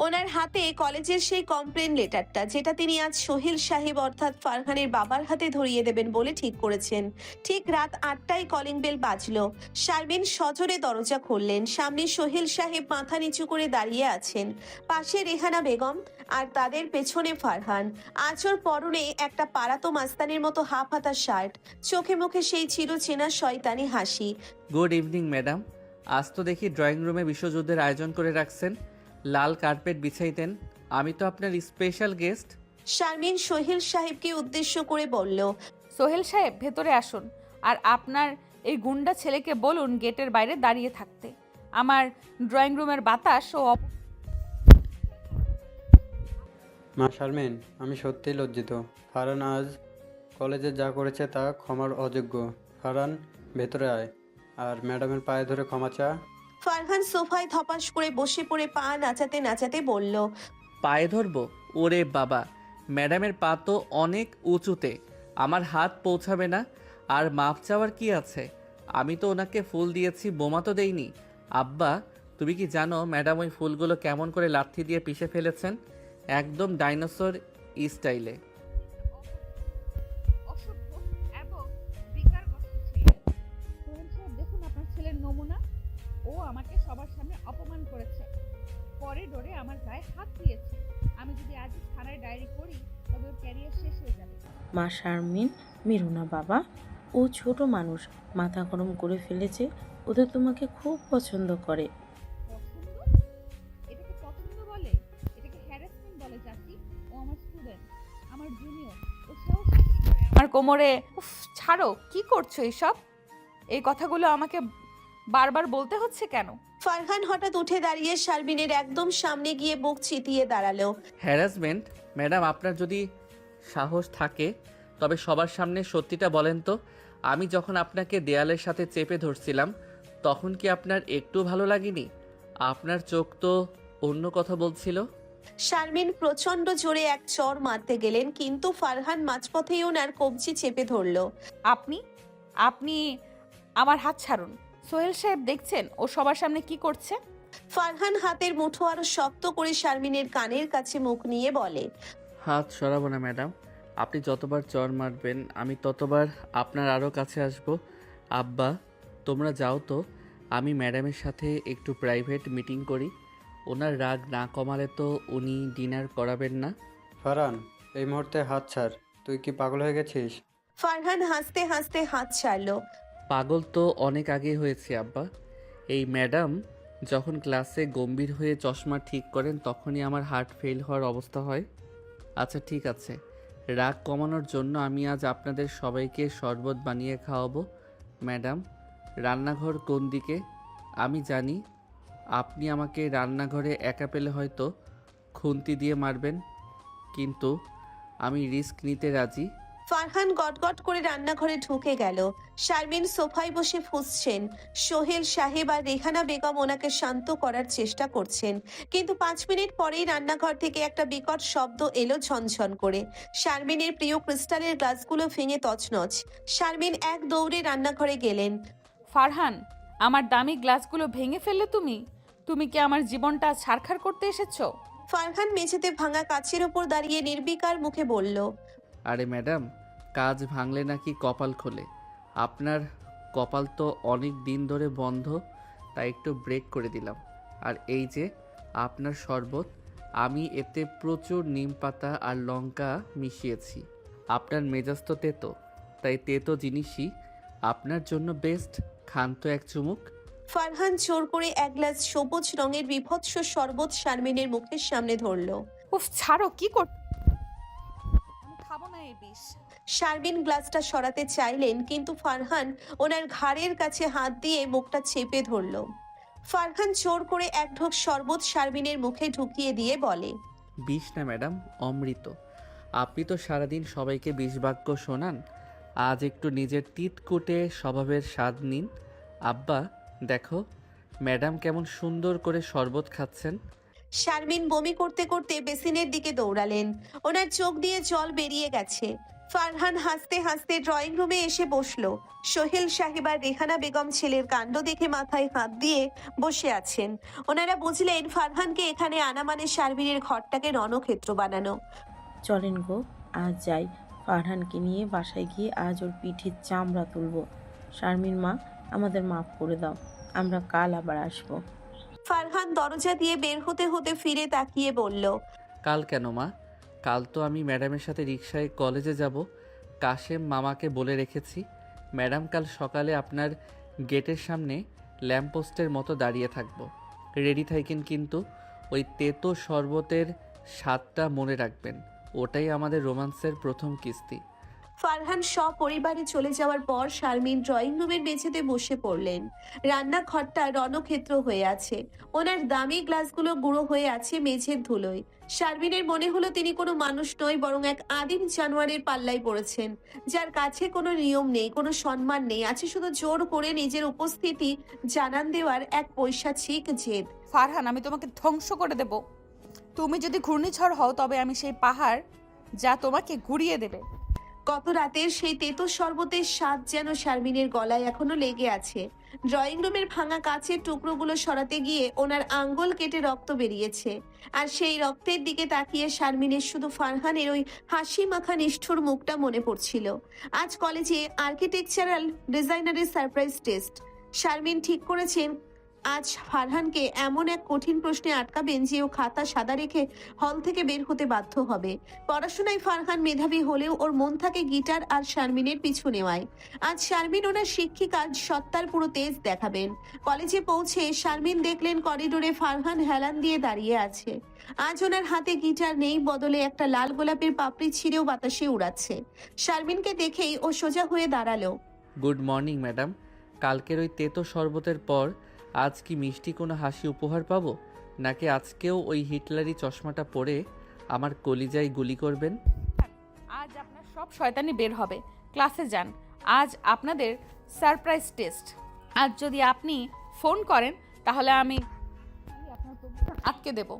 ওনার হাতে কলেজের সেই কমপ্লেন লেটারটা, যেটা তিনি আজ সোহেল সাহেব অর্থাৎ ফারহানের বাবার হাতে ধরিয়ে দেবেন বলে ঠিক করেছেন। ঠিক রাত 8টায় কলিং বেল বাজলো। শারমিন সজোরে দরজা খুললেন। সামনে সোহেল সাহেব মাথা নিচু করে দাঁড়িয়ে আছেন, পাশে রেহানা বেগম, আর তাদের পেছনে ফারহান। আজ ওর পরনে একটা পাড়াতো মাস্তানের মতো হাফ হাতা শার্ট, চোখে মুখে সেই চিরচেনা শয়তানি হাসি। Good evening madam. আজ তো দেখি ড্রয়িং রুমে বিশ্বযুদ্ধের আয়োজন করে রাখছেন। লাল কার্পেট বিছাইতেন। আমি তো আপনার স্পেশাল গেস্ট। শারমিন সোহেল সাহেবকে উদ্দেশ্য করে বলল, সোহেল সাহেব ভেতরে আসুন, আর আপনার এই গুন্ডা ছেলেকে বলুন গেটের বাইরে দাঁড়িয়ে থাকতে। আমার ড্রয়িং রুমের বাতাস ও মা শারমিন, আমি সত্যিই লজ্জিত। ফারহান আজ কলেজে যা করেছে তা ক্ষমার অযোগ্য। ফারহান, ভেতরে আয়, আর ম্যাডামের পায়ে ধরে ক্ষমা চা। ফারহান সোফায় ধপাস করে বসে পড়ে পা নাচাতে নাচাতে বলল, পায়ে ধরবো? ওরে বাবা, ম্যাডামের পা তো অনেক উঁচুতে, আমার হাত পৌঁছাবে না। আর মাপ চাওয়ার কি আছে? আমি তো ওনাকে ফুল দিয়েছি, বোমা তো দেইনি। আব্বা, তুমি কি জানো ম্যাডাম ওই ফুলগুলো কেমন করে লাথি দিয়ে পিষে ফেলেছেন? একদম ডাইনোসর স্টাইলে। অসভ্য এবং বিকারগ্রস্ত ছেলে। সোহেল সাহেব, দেখুন আপনার ছেলের নমুনা। ও আমাকে সবার সামনে অপমান করেছে, করিডোরে আমার গায়ে হাত দিয়েছে। আমি যদি আজ থানায় ডায়েরি করি তবে ওর ক্যারিয়ার শেষ হয়ে যাবে। মা শারমিন, মেরো না বাবা। ও ছোট মানুষ, মাথা গরম করে ফেলেছে। ওদের তোমাকে খুব পছন্দ করে। পছন্দ? এটাকে পছন্দ বলে? এটাকে হ্যারাসমেন্ট বলে চাচি। ও আমার স্টুডেন্ট, আমার জুনিয়র। ও সাহস কি করে আমার কোমরে? উফ, ছাড়ো, কি করছো এসব? এই কথাগুলো আমাকে বারবার বলতে হচ্ছে কেন? ফারহান হঠাৎ উঠে দাঁড়িয়ে শারমিনের একদম সামনে গিয়ে বুক চিতিয়ে দাঁড়ালো। হ্যারাসমেন্ট? ম্যাডাম, আপনার যদি সাহস থাকে তবে সবার সামনে সত্যিটা বলেন তো। আমি যখন আপনাকে দেয়ালের সাথে চেপে ধরছিলাম তখন কি আপনার একটু ভালো লাগেনি? আপনার চোখ তো অন্য কথা বলছিল। শারমিন প্রচন্ড জোরে এক চড় মারতে গেলেন, কিন্তু ফারহান মাঝপথেই ওনার কবজি চেপে ধরলো। আপনি আপনি আমার হাত ছাড়ুন। সোহেল সাহেব দেখছেন ও সবার সামনে কি করছে। ফারহান হাতের মুঠো আরো শক্ত করে শারমিনের কানের কাছে মুখ নিয়ে বলে, হাত সরাবো না ম্যাডাম। আপনি যতবার চর মারবেন আমি ততবার আপনার আরও কাছে আসব। আব্বা, তোমরা যাও তো, আমি ম্যাডামের সাথে একটু প্রাইভেট মিটিং করি। ওনার রাগ না কমালে তো উনি ডিনার করাবেন না। ফারহান, এই মুহূর্তে হাত ছাড়। তুই কি পাগল হয়ে গেছিস? ফারহান হাসতে হাসতে হাত ছাড়লো। পাগল তো অনেক আগেই হয়েছে আব্বা। এই ম্যাডাম যখন ক্লাসে গম্ভীর হয়ে চশমা ঠিক করেন তখনই আমার হার্ট ফেল হওয়ার অবস্থা হয়। আচ্ছা ঠিক আছে, রাগ কমানোর জন্য আমি আজ আপনাদের সবাইকে শরবত বানিয়ে খাওয়াবো। ম্যাডাম, রান্নাঘর কোন দিকে? আমি জানি আপনি আমাকে রান্নাঘরে একা পেলে হয়তো খুন্তি দিয়ে মারবেন, কিন্তু আমি রিস্ক নিতে রাজি। ফারহান গটগট করে রান্নাঘরে ঢুকে গেল। শারমিন সোফায় বসে ফুঁসছেন। সোহেল সাহেব আর রেহানা বেগম ওনাকে শান্ত করার চেষ্টা করছেন, কিন্তু 5 মিনিট পরেই রান্নাঘর থেকে একটা বিকট শব্দ এলো ঝনঝন করে। শারমিনের প্রিয় ক্রিস্টালের গ্লাসগুলো ভেঙে তছনছ। শারমিন এক দৌড়ে রান্নাঘরে গেলেন। ফারহান, আমার দামি গ্লাসগুলো ভেঙে ফেললে তুমি? তুমি কি আমার জীবনটা ছারখার করতে এসেছো? ফারহান মেঝেতে ভাঙা কাচের ওপর দাঁড়িয়ে নির্বিকার মুখে বলল, আরে ম্যাডাম, কাজ ভাঙলে নাকি কপাল খোলে? আপনার কপাল তো অনেক দিন ধরে বন্ধ, তাই একটু ব্রেক করে দিলাম। আর এই যে আপনার শরবত, আমি এতে প্রচুর নিম পাতা আর লঙ্কা মিশিয়েছি। আপনার মেজাজ তো তেতো, তাই তেতো জিনিসই আপনার জন্য বেস্ট। খান তো এক চুমুক। ফারহান জোর করে এক গ্লাস সবুজ রঙের বিভৎস শরবত শারমিনের মুখের সামনে ধরল। উফ ছাড়ো, কি কর, আমি খাবো না এই বিষ। শারমিন গ্লাসটা সরাতে চাইলেন, কিন্তু ফারহান ওনার ঘাড়ের কাছে হাত দিয়ে মুখটা চেপে ধরল। ফারহান জোর করে এক ঢোক শরবত শারমিনের মুখে ঢুকিয়ে দিয়ে বলে, বিষ না ম্যাডাম, অমৃত। আপনি তো সারাদিন সবাইকে বিষ বাক্য শোনান, আজ একটু নিজের তিতকুটে স্বভাবের স্বাদ নিন। আব্বা দেখো ম্যাডাম কেমন সুন্দর করে শরবত খাচ্ছেন। শারমিন বমি করতে করতে বেসিনের দিকে দৌড়ালেন। ওনার চোখ দিয়ে জল বেরিয়ে গেছে। ফারহান হাসতে হাসতে ড্রয়িং রুমে এসে বসলো। সোহেল সাহেব আর রেহানা বেগম ছেলের কাণ্ড দেখে মাথায় হাত দিয়ে বসে আছেন। ওনারা বুঝলেন ফারহানকে এখানে আনা মানে শারমিনের ঘরটাকে রণক্ষেত্র বানানো। চলেন গো, আজ যাই। ফারহানকে নিয়ে বাসায় গিয়ে আজ ওর পিঠের চামড়া তুলবো। শারমিন মা, আমাদের মাফ করে দাও, আমরা কাল আবার আসবো। ফারহান দরজা দিয়ে বের হতে হতে ফিরে তাকিয়ে বলল, কাল কেন মা? কাল তো আমি ম্যাডামের সাথে রিকশায় কলেজে যাব। কাশেম মামাকে বলে রেখেছি ম্যাডাম কাল সকালে আপনার গেটের সামনে ল্যাম্পপোস্টের মতো দাঁড়িয়ে থাকবো। রেডি থাকেন, কিন্তু ওই তেতো শরবতের স্বাদটা মনে রাখবেন। ওটাই আমাদের রোমান্সের প্রথম কিস্তি। ফারহান সপরিবারে চলে যাওয়ার পর শারমিন ড্রয়িং রুমের মেঝেতে বসে পড়লেন। রান্নাঘরটা রণক্ষেত্র হয়ে আছে। ওনার দামি গ্লাসগুলো গুঁড়ো হয়ে আছে মেঝের ধুলোয়। শারমিনের মনে হলো তিনি কোনো মানুষ নয়, বরং এক আদিম জানোয়ারের পাল্লায় পড়েছেন, যার কাছে কোনো নিয়ম নেই, কোনো সম্মান নেই, আছে শুধু জোর করে নিজের উপস্থিতি জানান দেওয়ার এক পৈশাচিক জেদ। ফারহান, আমি তোমাকে ধ্বংস করে দেব। তুমি যদি ঘূর্ণিঝড় হও তবে আমি সেই পাহাড় যা তোমাকে ঘুরিয়ে দেবে। গত রাতের সেই তেতো শরবতের স্বাদ যেন শারমিনের গলায় এখনো লেগে আছে। ড্রয়িং রুমের ভাঙা কাচের টুকরোগুলো সরাতে গিয়ে ওনার আঙ্গুল কেটে রক্ত বেরিয়েছে। আর সেই রক্তের দিকে তাকিয়ে শারমিনের শুধু ফারহানের ওই হাসি মাখা নিষ্ঠুর মুখটা মনে পড়ছিল। আজ কলেজে আর্কিটেকচারাল ডিজাইনারের সারপ্রাইজ টেস্ট। শারমিন ঠিক করেছেন আজ ফারহানকে এমন এক কঠিন প্রশ্নে আটকাবেন যে ও খাতা সাদা রেখে হল থেকে বের হতে বাধ্য হবে। পড়াশোনায় ফারহান মেধাবী হলেও ওর মন থাকে গিটার আর শারমিনের পিছু নেওয়ায়। আজ শারমিন ওনার শিক্ষিকা সত্তার পুরো তেজ দেখাবেন। কলেজে পৌঁছে শারমিন দেখলেন করিডোরে ফারহান হেলান দিয়ে দাঁড়িয়ে আছে। আজ ওনার হাতে গিটার নেই, বদলে একটা লাল গোলাপের পাপড়ি ছিঁড়েও বাতাসে উড়াচ্ছে। শারমিনকে দেখেই ও সোজা হয়ে দাঁড়ালো। Good morning madam. কালকের ওই তেতো শরবতের পর আজ কি মিষ্টি কোনো হাসি উপহার পাবো, নাকি আজকেও ওই হিটলারি চশমাটা পরে আমার কলিজায় গুলি করবেন? আজ আপনার সব শয়তানি বের হবে। ক্লাসে যান, আজ আপনাদের সারপ্রাইজ টেস্ট। আজ যদি আপনি ফোন করেন তাহলে আমি আপনার প্রমোশন আটকে দেব।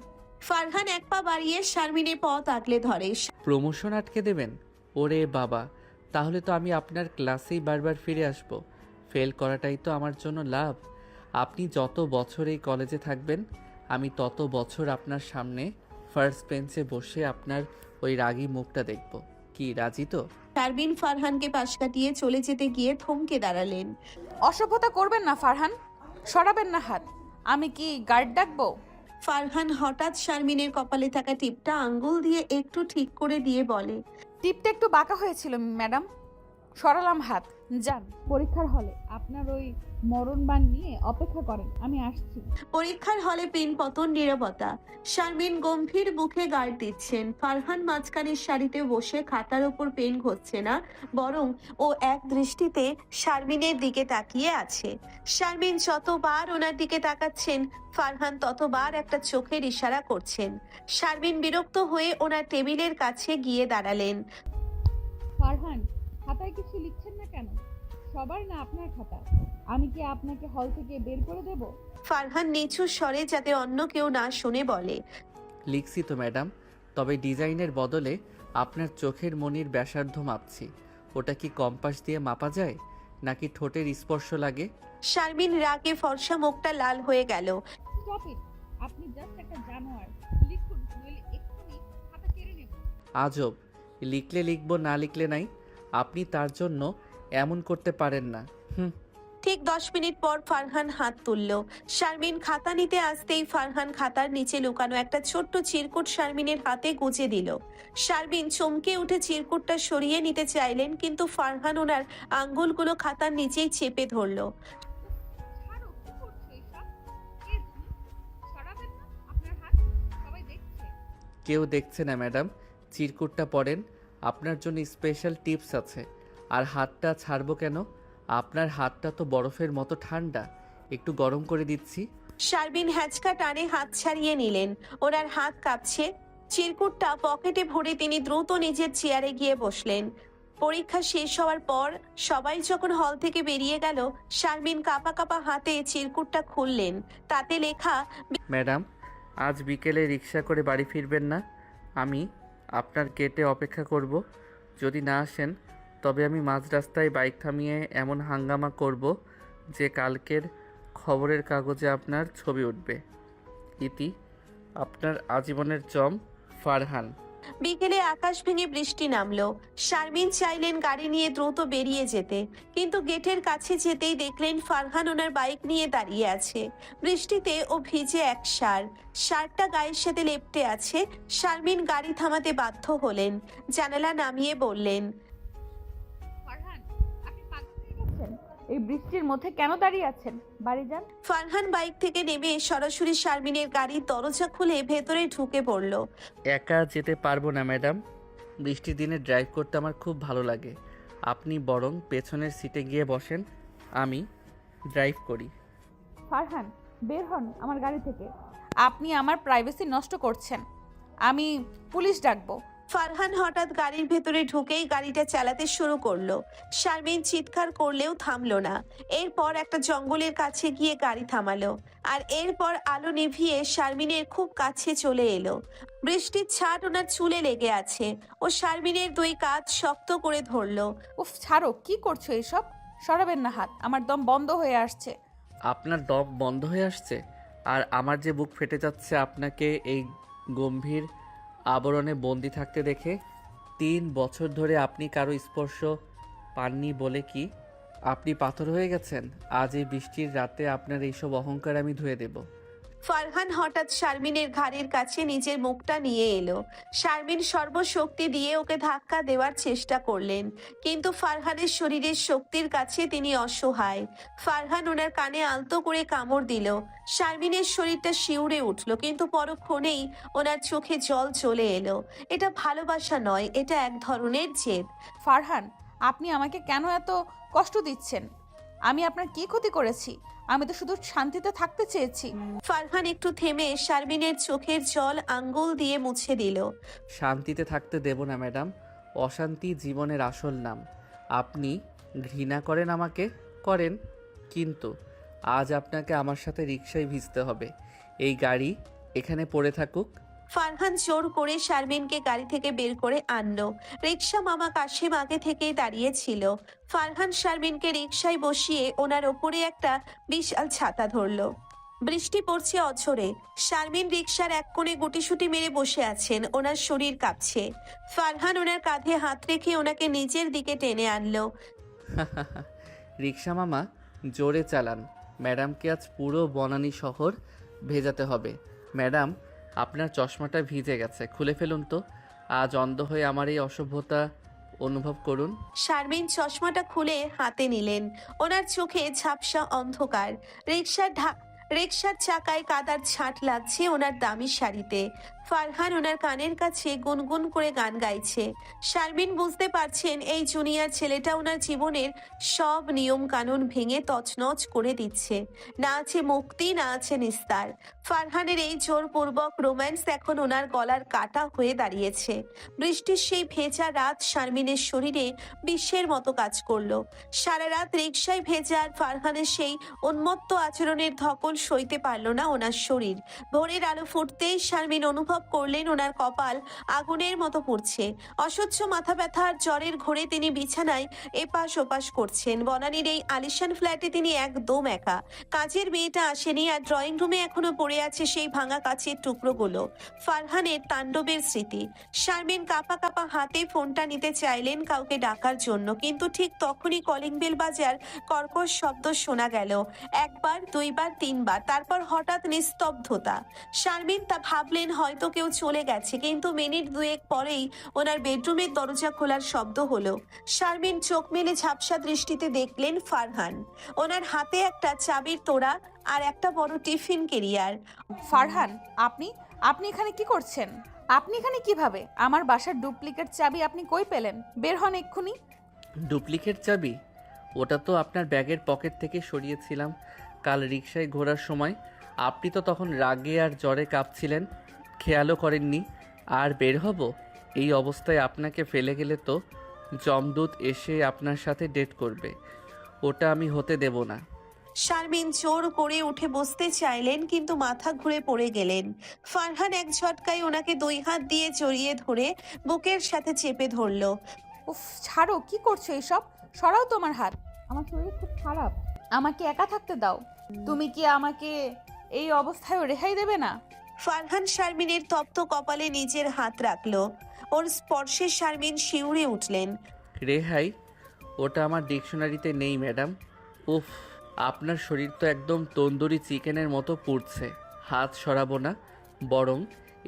ফারহান এক পা বাড়িয়ে শারমিনের পথ আগলে ধরে। প্রমোশন আটকে দেবেন? ওরে বাবা, তাহলে তো আমি আপনার ক্লাসেই বারবার ফিরে আসব। ফেল করাটাই তো আমার জন্য লাভ। আপনি যত বছর এই কলেজে থাকবেন আমি তত বছর আপনার সামনে ফার্স্ট বেঞ্চে বসে আপনার ওই রাগী মুখটা দেখব। কি রাজি তো? শারমিন ফারহানকে পাশ কাটিয়ে চলে যেতে গিয়ে থমকে দাঁড়ালেন। অসভ্যতা করবেন না ফারহান, সরাবেন না হাত। আমি কি গার্ড ডাকবো? ফারহান হঠাৎ শারমিনের কপালে থাকা টিপটা আঙ্গুল দিয়ে একটু ঠিক করে দিয়ে বলে, টিপটা একটু বাঁকা হয়েছিল ম্যাডাম, সরালাম হাত। যান পরীক্ষার হলে, আপনার ওই মরণবাণ নিয়ে অপেক্ষা করেন, আমি আসছি। পরীক্ষার হলে পেন পতন নীরবতা। শারমিন গম্ভীর মুখে গার্ড দিচ্ছেন। ফারহান মাঝখানের সারিতে বসে খাতার ওপর পেন ঘষছে না, বরং ও এক দৃষ্টিতে শারমিনের দিকে তাকিয়ে আছে। শারমিন যতবার ওনার দিকে তাকাচ্ছেন ফারহান ততবার একটা চোখের ইশারা করছেন। শারমিন বিরক্ত হয়ে ওনার টেবিলের কাছে গিয়ে দাঁড়ালেন। ফারহান, খাতায় কিছু লিখছেন না কেন? সবার না আপনার খাতা, আমি কি আপনাকে হল থেকে বের করে দেব? ফারহান নিচু স্বরে, যাতে অন্য কেউ না শুনে, বলে, লিখছি তো ম্যাডাম, তবে ডিজাইনের বদলে আপনার চোখের মনির ব্যাসার্ধ মাপছি। ওটা কি কম্পাস দিয়ে মাপা যায়, নাকি ঠোঁটের স্পর্শ লাগে? শারমিন রাগে ফর্সা মুখটা লাল হয়ে গেল। স্টপ ইট, আপনি জাস্ট একটা জানোয়ার। লিখুন, নইলে এক্ষুনি খাতা কেড়ে নেব। আজব, লিখলে লিখবো, না লিখলে নাই। আপনি তার জন্য এমন করতে পারেন না। ঠিক 10 মিনিট পর ফারহান হাত তুলল। শারমিন খাতা নিতে আসতেই ফারহান খাতার নিচে লুকানো একটা ছোট্ট চিরকুট শারমিনের হাতে গুজে দিল। শারমিন চমকে উঠে চিরকুটটা সরিয়ে নিতে চাইলেন, কিন্তু ফারহান ওনার আঙ্গুলগুলো খাতার নিচেই চেপে ধরল। ছাড়ো, কি করছো? কেউ দেখছে না ম্যাডাম, চিরকুটটা পড়েন, আপনার জন্য স্পেশাল টিপস আছে। আর হাতটা ছাড়বো কেন? আপনার হাতটা তো বরফের মতো ঠান্ডা, একটু গরম করে দিচ্ছি। শারমিন হ্যাঁচকা টানে হাত ছাড়িয়ে নিলেন। ওনার হাত কাঁপছে। চিরকুটটা পকেটে ভরে তিনি দ্রুত নিজের চেয়ারে গিয়ে বসলেন। পরীক্ষা শেষ হওয়ার পর সবাই যখন হল থেকে বেরিয়ে গেল, শারমিন কাঁপা কাঁপা হাতে চিরকুটটা খুললেন। তাতে লেখা, ম্যাডাম, আজ বিকেলে রিক্সা করে বাড়ি ফিরবেন না? আমি আপনার গেটে অপেক্ষা করব। যদি না আসেন তবে আমি মাঝ রাস্তায় বাইক থামিয়ে এমন হাঙ্গামা করব যে কালকের খবরের কাগজে আপনার ছবি উঠবে। ইতি, আপনার আজীবনের জম, ফারহান। বিকেলে আকাশ ভেঙে বৃষ্টি নামলো। শারমিন চাইলেন গাড়ি নিয়ে দ্রুত বেরিয়ে যেতে, কিন্তু গেটের কাছে যেতেই দেখলেন ফারহান ওনার বাইক নিয়ে দাঁড়িয়ে আছে। বৃষ্টিতে ও ভিজে এক শার্টটা গায়ের সাথে লেপ্টে আছে। শারমিন গাড়ি থামাতে বাধ্য হলেন। জানালা নামিয়ে বললেন, ফারহান, আপনি পাগল হয়ে গেছেন? এই বৃষ্টির মধ্যে কেন দাঁড়িয়ে আছেন? বাড়ি যান। ফারহান বাইক থেকে নেমে সরাসরি শারমিনের গাড়ির দরজা খুলে ভেতরে ঢুকে পড়ল। একা যেতে পারবো না ম্যাডাম, বৃষ্টির দিনে ড্রাইভ করতে আমার খুব ভালো লাগে। আপনি বরং পেছনের সিটে গিয়ে বসেন, আমি ড্রাইভ করি। ফারহান, বের হন আমার গাড়ি থেকে। আপনি আমার প্রাইভেসি নষ্ট করছেন। আমি পুলিশ ডাকবো। ফারহান হঠাৎ গাড়ির ভেতরে ঢুকেই গাড়িটা চালাতে শুরু করলো। শারমিন চিৎকার করলেও থামলো না। এরপর একটা জঙ্গলের কাছে গিয়ে গাড়ি থামালো, আর এরপর আলো নিভিয়ে শারমিনের খুব কাছে চলে এলো। বৃষ্টির ছাট ওনার চুলে লেগে আছে। ও শারমিনের দুই কাঁধ শক্ত করে ধরলো। উফ, ছাড়ো, কি করছো এসব? সরাবেন না হাত, আমার দম বন্ধ হয়ে আসছে। আপনার দম বন্ধ হয়ে আসছে? আর আমার যে বুক ফেটে যাচ্ছে আপনাকে এই গম্ভীর আবরণে বন্দি থাকতে দেখে। 3 বছর ধরে আপনি কারো স্পর্শ পাননি বলে কি আপনি পাথর হয়ে গেছেন? আজ এই বৃষ্টির রাতে আপনার এইসব অহংকার আমি ধুয়ে দেব। ফারহান হঠাৎ শারমিনের ঘাড়ের কাছে নিজের মুখটা নিয়ে এলো। শারমিন সর্বশক্তি দিয়ে ওকে ধাক্কা দেওয়ার চেষ্টা করলেন, কিন্তু ফারহানের শরীরের শক্তির কাছে তিনি অসহায়। ফারহান ওনার কানে আলতো করে কামড় দিল। শারমিনের শরীরটা শিউরে উঠল, কিন্তু পরক্ষণেই ওনার চোখে জল চলে এলো। এটা ভালোবাসা নয়, এটা এক ধরনের জেদ। ফারহান, আপনি আমাকে কেন এত কষ্ট দিচ্ছেন? আমি আপনার কি ক্ষতি করেছি? আমি তো শুধু শান্তিতে থাকতে চেয়েছি। ফারহান একটু থেমে শারমিনের চোখের জল আঙ্গুল দিয়ে মুছে দিল। শান্তিতে থাকতে দেব না ম্যাডাম, অশান্তি জীবনের আসল নাম। আপনি ঘৃণা করেন আমাকে, করেন, কিন্তু আজ আপনাকে আমার সাথে রিকশায় ভিজতে হবে। এই গাড়ি এখানে পড়ে থাকুক। ফারহান জোর করে শারমিনকে গাড়ি থেকে বের করে আনলো। রিক্সা মামা কাশিম আগে থেকেই দাঁড়িয়ে ছিল। ফারহান শারমিনকে রিক্সায় বসিয়ে ওনার ওপরে একটা বিশাল ছাতা ধরলো। বৃষ্টি পড়ছে অঝরে। শারমিন রিক্সার এক কোণে গুটিসুটি মেরে বসে আছেন। ওনার শরীর কাঁপছে। ফারহান ওনার কাঁধে হাত রেখে ওনাকে নিজের দিকে টেনে আনলো। রিক্সা মামা, জোরে চালান। ম্যাডামকে আজ পুরো বনানী শহর ভেজাতে হবে। ম্যাডাম, আপনার চশমাটা ভিজে গেছে, খুলে ফেলুন তো। আজ অন্ধ হয়ে আমার এই অসভ্যতা অনুভব করুন। শারমিন চশমাটা খুলে হাতে নিলেন। ওনার চোখে ঝাপসা অন্ধকার। রিক্সার চাকায় কাদার ছাঁট লাগছে ওনার দামি শাড়িতে। ফারহান ওনার কানের কাছে গুনগুন করে গান গাইছে। শারমিন বুঝতে পারছেন এই জুনিয়র ছেলেটা ওনার জীবনের সব নিয়ম কানুন ভেঙে তছনছ করে দিচ্ছে। না আছে মুক্তি, না আছে নিস্তার। ফারহানের এই জোরপূর্বক রোম্যান্স এখন ওনার গলার কাটা হয়ে দাঁড়িয়েছে। বৃষ্টির সেই ভেজা রাত শারমিনের শরীরে বিশ্বের মতো কাজ করলো। সারা রাত রিক্সায় ভেজা আর ফারহানের সেই উন্মত্ত আচরণের ধকল সইতে পারল না ওনার শরীর। ভোরের আলো ফুটতেই শারমিন অনুভব করলেন ওনার কপাল আগুনের মতো পুড়ছে। অসহ্য মাথা ব্যথা আর জ্বরের ঘোরে তিনি বিছানায় এপাশ ওপাশ করছেন। বনানীর এই আলিশান ফ্ল্যাটে তিনি একদম একা। কাজের মেয়েটা আসেনি, আর ড্রয়িং রুমে এখনো পড়ে আছে সেই ভাঙা কাচের টুকরোগুলো, ফারহানের তাণ্ডবের স্মৃতি। শারমিন কাঁপা কাঁপা হাতে ফোনটা নিতে চাইলেন কাউকে ডাকার জন্য, কিন্তু ঠিক তখনই কলিং বেল বাজার কর্কশ শব্দ শোনা গেল। একবার, দুইবার, তিনবার, তারপর হঠাৎ নিস্তব্ধতা। শারমিন তা ভাবলেন হয়তো কেউ চলে গেছে, কিন্তু মিনিট দুয়েক পরেই ওনার বেডরুমের দরজা খোলার শব্দ হলো। শারমিন চোখ মেলে ঝাপসা দৃষ্টিতে দেখলেন ফারহান। ওনার হাতে একটা চাবির তোড়া আর একটা বড় টিফিন ক্যারিয়ার। ফারহান, আপনি এখানে কি করছেন? আপনি এখানে কিভাবে? আমার বাসার ডুপ্লিকেট চাবি আপনি কই পেলেন? বের হন এক্ষুনি। ডুপ্লিকেট চাবি? ওটা তো আপনার ব্যাগের পকেট থেকে সরিয়েছিলাম কাল রিকশায় ঘোরার সময়। আপনি তো তখন রাগে আর জ্বরে কাঁপছিলেন, খেয়ালও করেননি। আর বের হব এই অবস্থায় আপনাকে ফেলে গেলে তো যমদূত এসে আপনার সাথে ডেট করবে। ওটা আমি হতে দেব না। শারমিন জোর করে উঠে বসতে চাইলেন কিন্তু মাথা ঘুরে পড়ে গেলেন। ফারহান এক ঝটকায় ওনাকে 2 হাত দিয়ে জড়িয়ে ধরে বুকের সাথে চেপে ধরলো। উফ, ছাড়ো, কি করছো এসব? সরাও তোমার হাত। আমার শরীর খুব খারাপ, আমাকে একা থাকতে দাও। তুমি কি আমাকে এই অবস্থায় রেহাই দেবে না? ফারহান শারমিনের তপ্ত কপালে নিজের হাত রাখলো। ওর স্পর্শে শারমিন শিউরে উঠলেন। রেহাই? ওটা আমার ডিকশনারিতে নেই ম্যাডাম। উফ, আপনার শরীর তো একদম তন্দুরি চিকেনের মতো পুড়ছে। হাত সরাবো না, বরং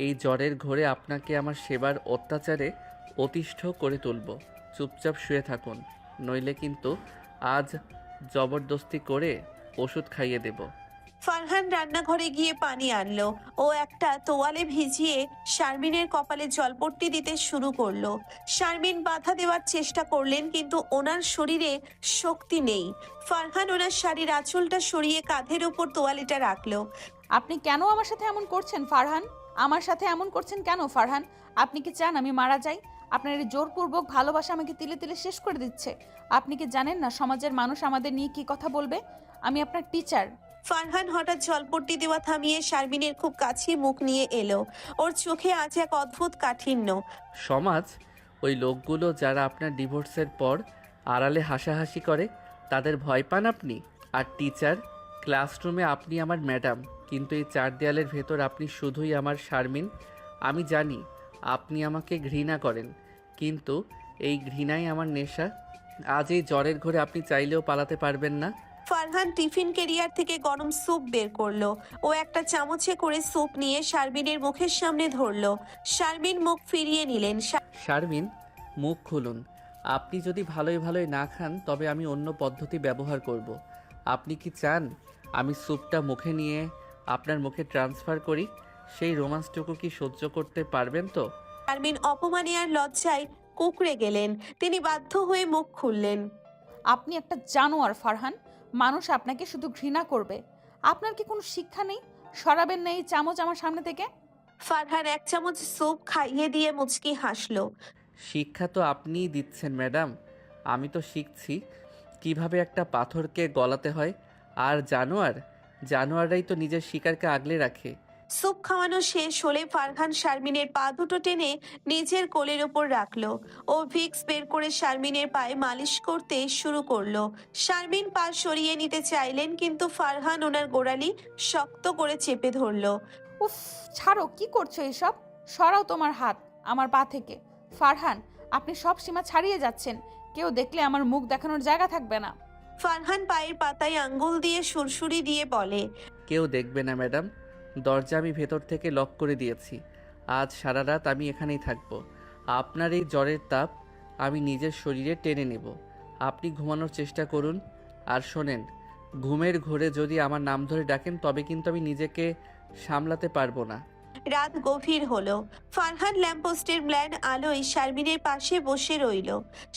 এই জ্বরের ঘোরে আপনাকে আমার সেবার অত্যাচারে অতিষ্ঠ করে তুলব। চুপচাপ শুয়ে থাকুন, নইলে কিন্তু আজ জবরদস্তি করে ওষুধ খাইয়ে দেব। ফারহান রান্নাঘরে গিয়ে পানি আনলো। ও একটা তোয়ালে ভিজিয়ে শারমিনের কপালে জলপট্টি দিতে শুরু করলো। শারমিন বাধা দেওয়ার চেষ্টা করলেন কিন্তু ওনার শরীরে শক্তি নেই। ফারহান ওনার শাড়ির আঁচলটা সরিয়ে কাঁধের ওপর তোয়ালেটা রাখলো। আপনি কেন আমার সাথে এমন করছেন ফারহান? আমার সাথে এমন করছেন কেন ফারহান? আপনি কি চান আমি মারা যাই? আপনার এই জোরপূর্বক ভালোবাসা আমাকে তিলে তিলে শেষ করে দিচ্ছে। আপনি কি জানেন না সমাজের মানুষ আমাদের নিয়ে কি কথা বলবে? আমি আপনার টিচার। ফারহান হঠাৎ জলপট্টি দেওয়া থামিয়ে শারমিনের খুব কাছে মুখ নিয়ে এলো। ওর চোখে আজ এক অদ্ভুত কাঠিন্য। সমাজ? ওই লোকগুলো যারা আপনার ডিভোর্সের পর আড়ালে হাসাহাসি করে, তাদের ভয় পান আপনি? আর টিচার? ক্লাসরুমে আপনি আমার ম্যাডাম, কিন্তু এই 4 দেয়ালের ভেতর আপনি শুধুই আমার শারমিন। আমি জানি আপনি আমাকে ঘৃণা করেন, কিন্তু এই ঘৃণাই আমার নেশা। আজ এই জ্বরের ঘোরে আপনি চাইলেও পালাতে পারবেন না। ফারহান টিফিন কেরিয়ার থেকে গরম স্যুপ বের করলো। ও একটা চামচে করে স্যুপ নিয়ে শারমিনের মুখের সামনে ধরলো। শারমিন মুখ ফিরিয়ে নিলেন। শারমিন, মুখ খুলুন। আপনি যদি ভালোই ভালোই না খান তবে আমি অন্য পদ্ধতি ব্যবহার করব। আপনি কি চান আমি স্যুপটা মুখে নিয়ে আপনার মুখে ট্রান্সফার করি? সেই রোমান্সটুকু কি সহ্য করতে পারবেন তো? শারমিন অপমানে আর লজ্জায় কুঁকড়ে গেলেন। তিনি বাধ্য হয়ে মুখ খুললেন। আপনি একটা জানোয়ার ফারহান। মানুষ আপনাকে শুধু ঘৃণা করবে। আপনার কি কোনো শিক্ষা নেই? সরাবেন না এই চামচ আমার সামনে থেকে। ফারহান এক চামচ স্যুপ খাইয়ে দিয়ে মুচকি হাসলো। শিক্ষা তো আপনিই দিচ্ছেন ম্যাডাম। আমি তো শিখছি কিভাবে একটা পাথরকে গলাতে হয়। আর জানোয়াররাই তো নিজের শিকারকে আগলে রাখে। স্যুপ খাওয়ানো শেষ হলে ফারহান শারমিনের পা দুটো টেনে নিজের কোলের ওপর রাখলো। ও ভিক্স বের করে শারমিনের পায়ে মালিশ করতে শুরু করলো। শারমিন পা সরিয়ে নিতে চাইলেন কিন্তু ফারহান ওনার গোড়ালি শক্ত করে চেপে ধরলো। উফ, ছাড়ো, কি করছো এসব? সরাও তোমার হাত আমার পা থেকে। ফারহান, আপনি সব সীমা ছাড়িয়ে যাচ্ছেন। কেউ দেখলে আমার মুখ দেখানোর জায়গা থাকবে না। ফারহান পায়ের পাতায় আঙ্গুল দিয়ে সুরসুরি দিয়ে বলে, কেউ দেখবে না ম্যাডাম। দরজা আমি ভেতর থেকে লক করে দিয়েছি। আজ সারা রাত আমি এখানেই থাকবো। আপনার এই জ্বরের তাপ আমি নিজের শরীরে টেনে নেব। আপনি ঘুমানোর চেষ্টা করুন। আর শোনেন, ঘুমের ঘোরে যদি আমার নাম ধরে ডাকেন তবে কিন্তু আমি নিজেকে সামলাতে পারবো না। রাত গভীর হলো। ফারহান ল্যাম্পপোস্টের ম্লান আলোয় শারমিনের পাশে বসে রইল।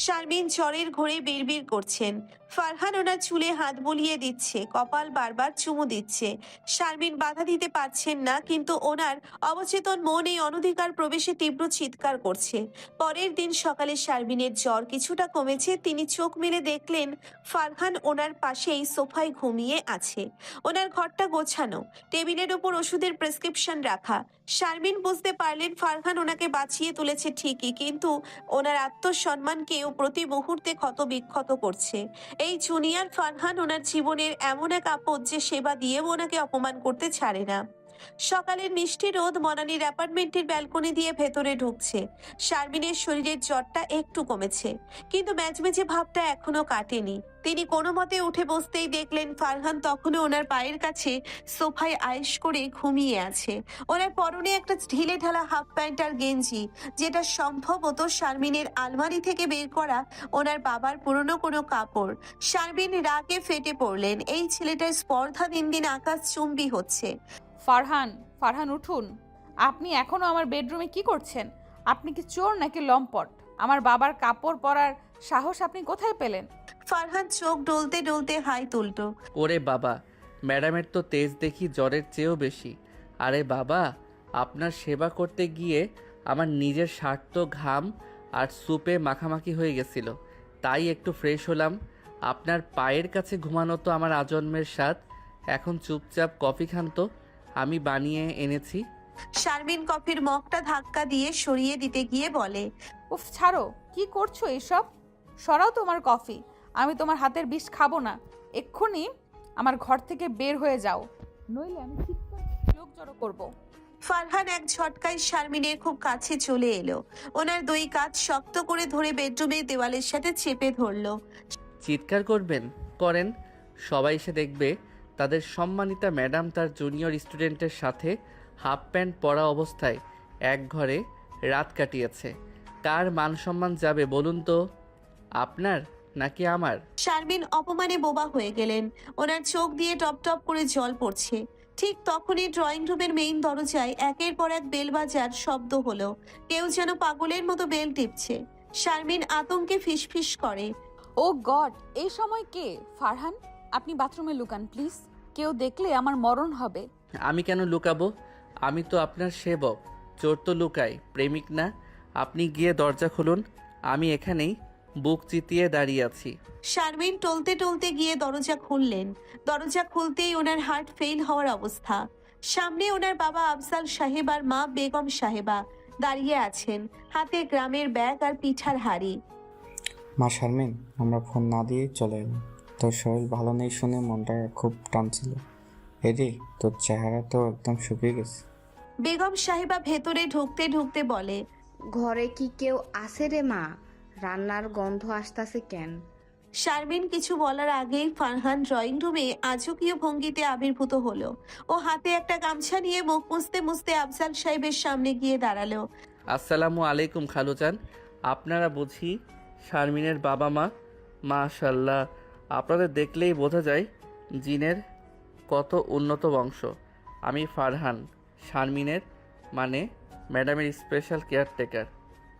শারমিন জ্বরের ঘোরে বিড়বিড় করছেন। ফারহান ওনার চুলে হাত বুলিয়ে দিচ্ছে, কপাল বারবার চুমু দিচ্ছে। শারমিন বাধা দিতে পারছেন না, কিন্তু ওনার অবচেতন মন এই অনধিকার প্রবেশে তীব্র চিৎকার করছে। পরের দিন সকালে শারমিনের জ্বর কিছুটা কমেছে। তিনি চোখ মেলে দেখলেন ফারহান ওনার পাশেই সোফায় ঘুমিয়ে আছে। ওনার ঘরটা গোছানো, টেবিলের উপর ওষুধের প্রেসক্রিপশন রাখা। শারমিন বুঝতে পারলেন ফারহান ওনাকে বাঁচিয়ে তুলেছে ঠিকই, কিন্তু ওনার আত্মসম্মানকেও প্রতি মুহূর্তে ক্ষত বিক্ষত করছে। এই জুনিয়র ফারহান ওনার জীবনের এমন এক আপদ যে সেবা দিয়েও ওনাকে অপমান করতে ছাড়ে না। সকালের মিষ্টি রোদ মনালির অ্যাপার্টমেন্টের ব্যালকনি দিয়ে ভেতরে ঢুকছে। শারমিনের শরীরের জ্বরটা একটু কমেছে, কিন্তু ম্যাজমেজে ভাবটা এখনো কাটেনি। তিনি কোনো মতে উঠে বসতেই দেখলেন ফারহান তখনও ওনার পায়ের কাছে সোফায় আয়েশ করে ঘুমিয়ে আছে। ওনার পরনে একটা ঢিলে ঢালা হাফ প্যান্ট আর গেঞ্জি, যেটা সম্ভবত শারমিনের আলমারি থেকে বের করা ওনার বাবার পুরনো কোনো কাপড়। শারমিন রাগে ফেটে পড়লেন। এই ছেলেটার স্পর্ধা দিন দিন আকাশ চুম্বি হচ্ছে। ফারহান, ফারহান উঠুন। আপনি এখনো আমার বেডরুমে কি করছেন? আপনি কি চোর নাকি লম্পট? আমার বাবার কাপড় পরার সাহস আপনি কোথায় পেলেন? ফারহান চোখ ডলতে ডলতে হাই তুলল। ওরে বাবা, ম্যাডামের তো তেজ দেখি জ্বরের চেয়েও বেশি। আরে বাবা, আপনার সেবা করতে গিয়ে আমার নিজের শার্ট তো ঘাম আর সুপে মাখামাখি হয়ে গেছিল, তাই একটু ফ্রেশ হলাম। আপনার পায়ের কাছে ঘুমানো তো আমার আজন্মের স্বাদ। এখন চুপচাপ কফি খান তো, আমি বানিয়ে এনেছি। শারমিন কফির মগটা ধাক্কা দিয়ে সরিয়ে দিতে গিয়ে বলে, উফ, ছাড়ো, কি করছো এসব? সরাও তোমার কফি। আমি তোমার হাতের বিষ খাবো না। এক্ষুনি আমার ঘর থেকে বের হয়ে যাও, নইলে আমি চিৎকার করে লোক জড়ো করবো। ফারহান এক ঝটকায় শারমিনের খুব কাছে চলে এলো। ওনার দুই কাঁধ শক্ত করে ধরে বেডরুমের দেওয়ালের সাথে চেপে ধরলো। চিৎকার করবেন? করেন, সবাই এসে দেখবে তাদের সম্মানিতা ম্যাডাম তার জুনিয়র স্টুডেন্টের সাথে হাফ প্যান্ট পরা অবস্থায় এক ঘরে রাত কাটিয়েছে। কার মান সম্মান যাবে বলুন তো, আপনার নাকি আমার? শারমিন অপমানে বোবা হয়ে গেলেন। ওনার চোখ দিয়ে টপ টপ করে জল পড়ছে। ঠিক তখনই ড্রয়িং রুমের মেইন দরজায় একের পর এক বেল বাজার শব্দ হলো। কেউ যেন পাগলের মতো বেল টিপছে। শারমিন আতঙ্কে ফিসফিস করে। ও গড, এই সময় কে? ফারহান, আপনি বাথরুমে লুকান প্লিজ। কেউ দেখলে আমার মরণ হবে। আমি কেন লুকাবো? আমি তো আপনার সেবক। চোর তো লুকায়, প্রেমিক না। আপনি গিয়ে দরজা খুলুন, আমি এখানেই বুক চিতিয়ে দাঁড়িয়ে আছি। শারমিন টলতে টলতে গিয়ে দরজা খুললেন। দরজা খুলতেই ওনার হার্ট ফেল হওয়ার অবস্থা। সামনে ওনার বাবা আফজাল সাহেব আর মা বেগম সাহেবা দাঁড়িয়ে আছেন, হাতে গ্রামের ব্যাগ আর পিঠার হাড়ি। মা শারমিন, আমরা ফোন না দিয়েই চলে এলাম। তোর শরীর ভালো নেই শুনে মনটা খুব টানছিল। এদি, তোর চেহারা তো একদম শুকিয়ে গেছে। বেগম সাহেবা ভেতরে ঢুকতে ঢুকতে বলে, ঘরে কি কেউ আছে রে মা? রান্নার গন্ধ আসতাছে কেন? শারমিন কিছু বলার আগেই ফারহান ড্রয়িং রুমে আজকীয় ভঙ্গিতে আবির্ভূত হলো। ও হাতে একটা গামছা নিয়ে মুখ মুছতে মুছতে আফজাল সাহেবের সামনে গিয়ে দাঁড়ালো। আসসালামু আলাইকুম খালুজান, আপনারা বুঝি শারমিনের বাবা মা? মাশাল্লাহ, আপনাদের দেখলেই বোঝা যায় জিনের কত উন্নত বংশ। আমি ফারহান, শারমিনের মানে ম্যাডামের স্পেশাল কেয়ারটেকার।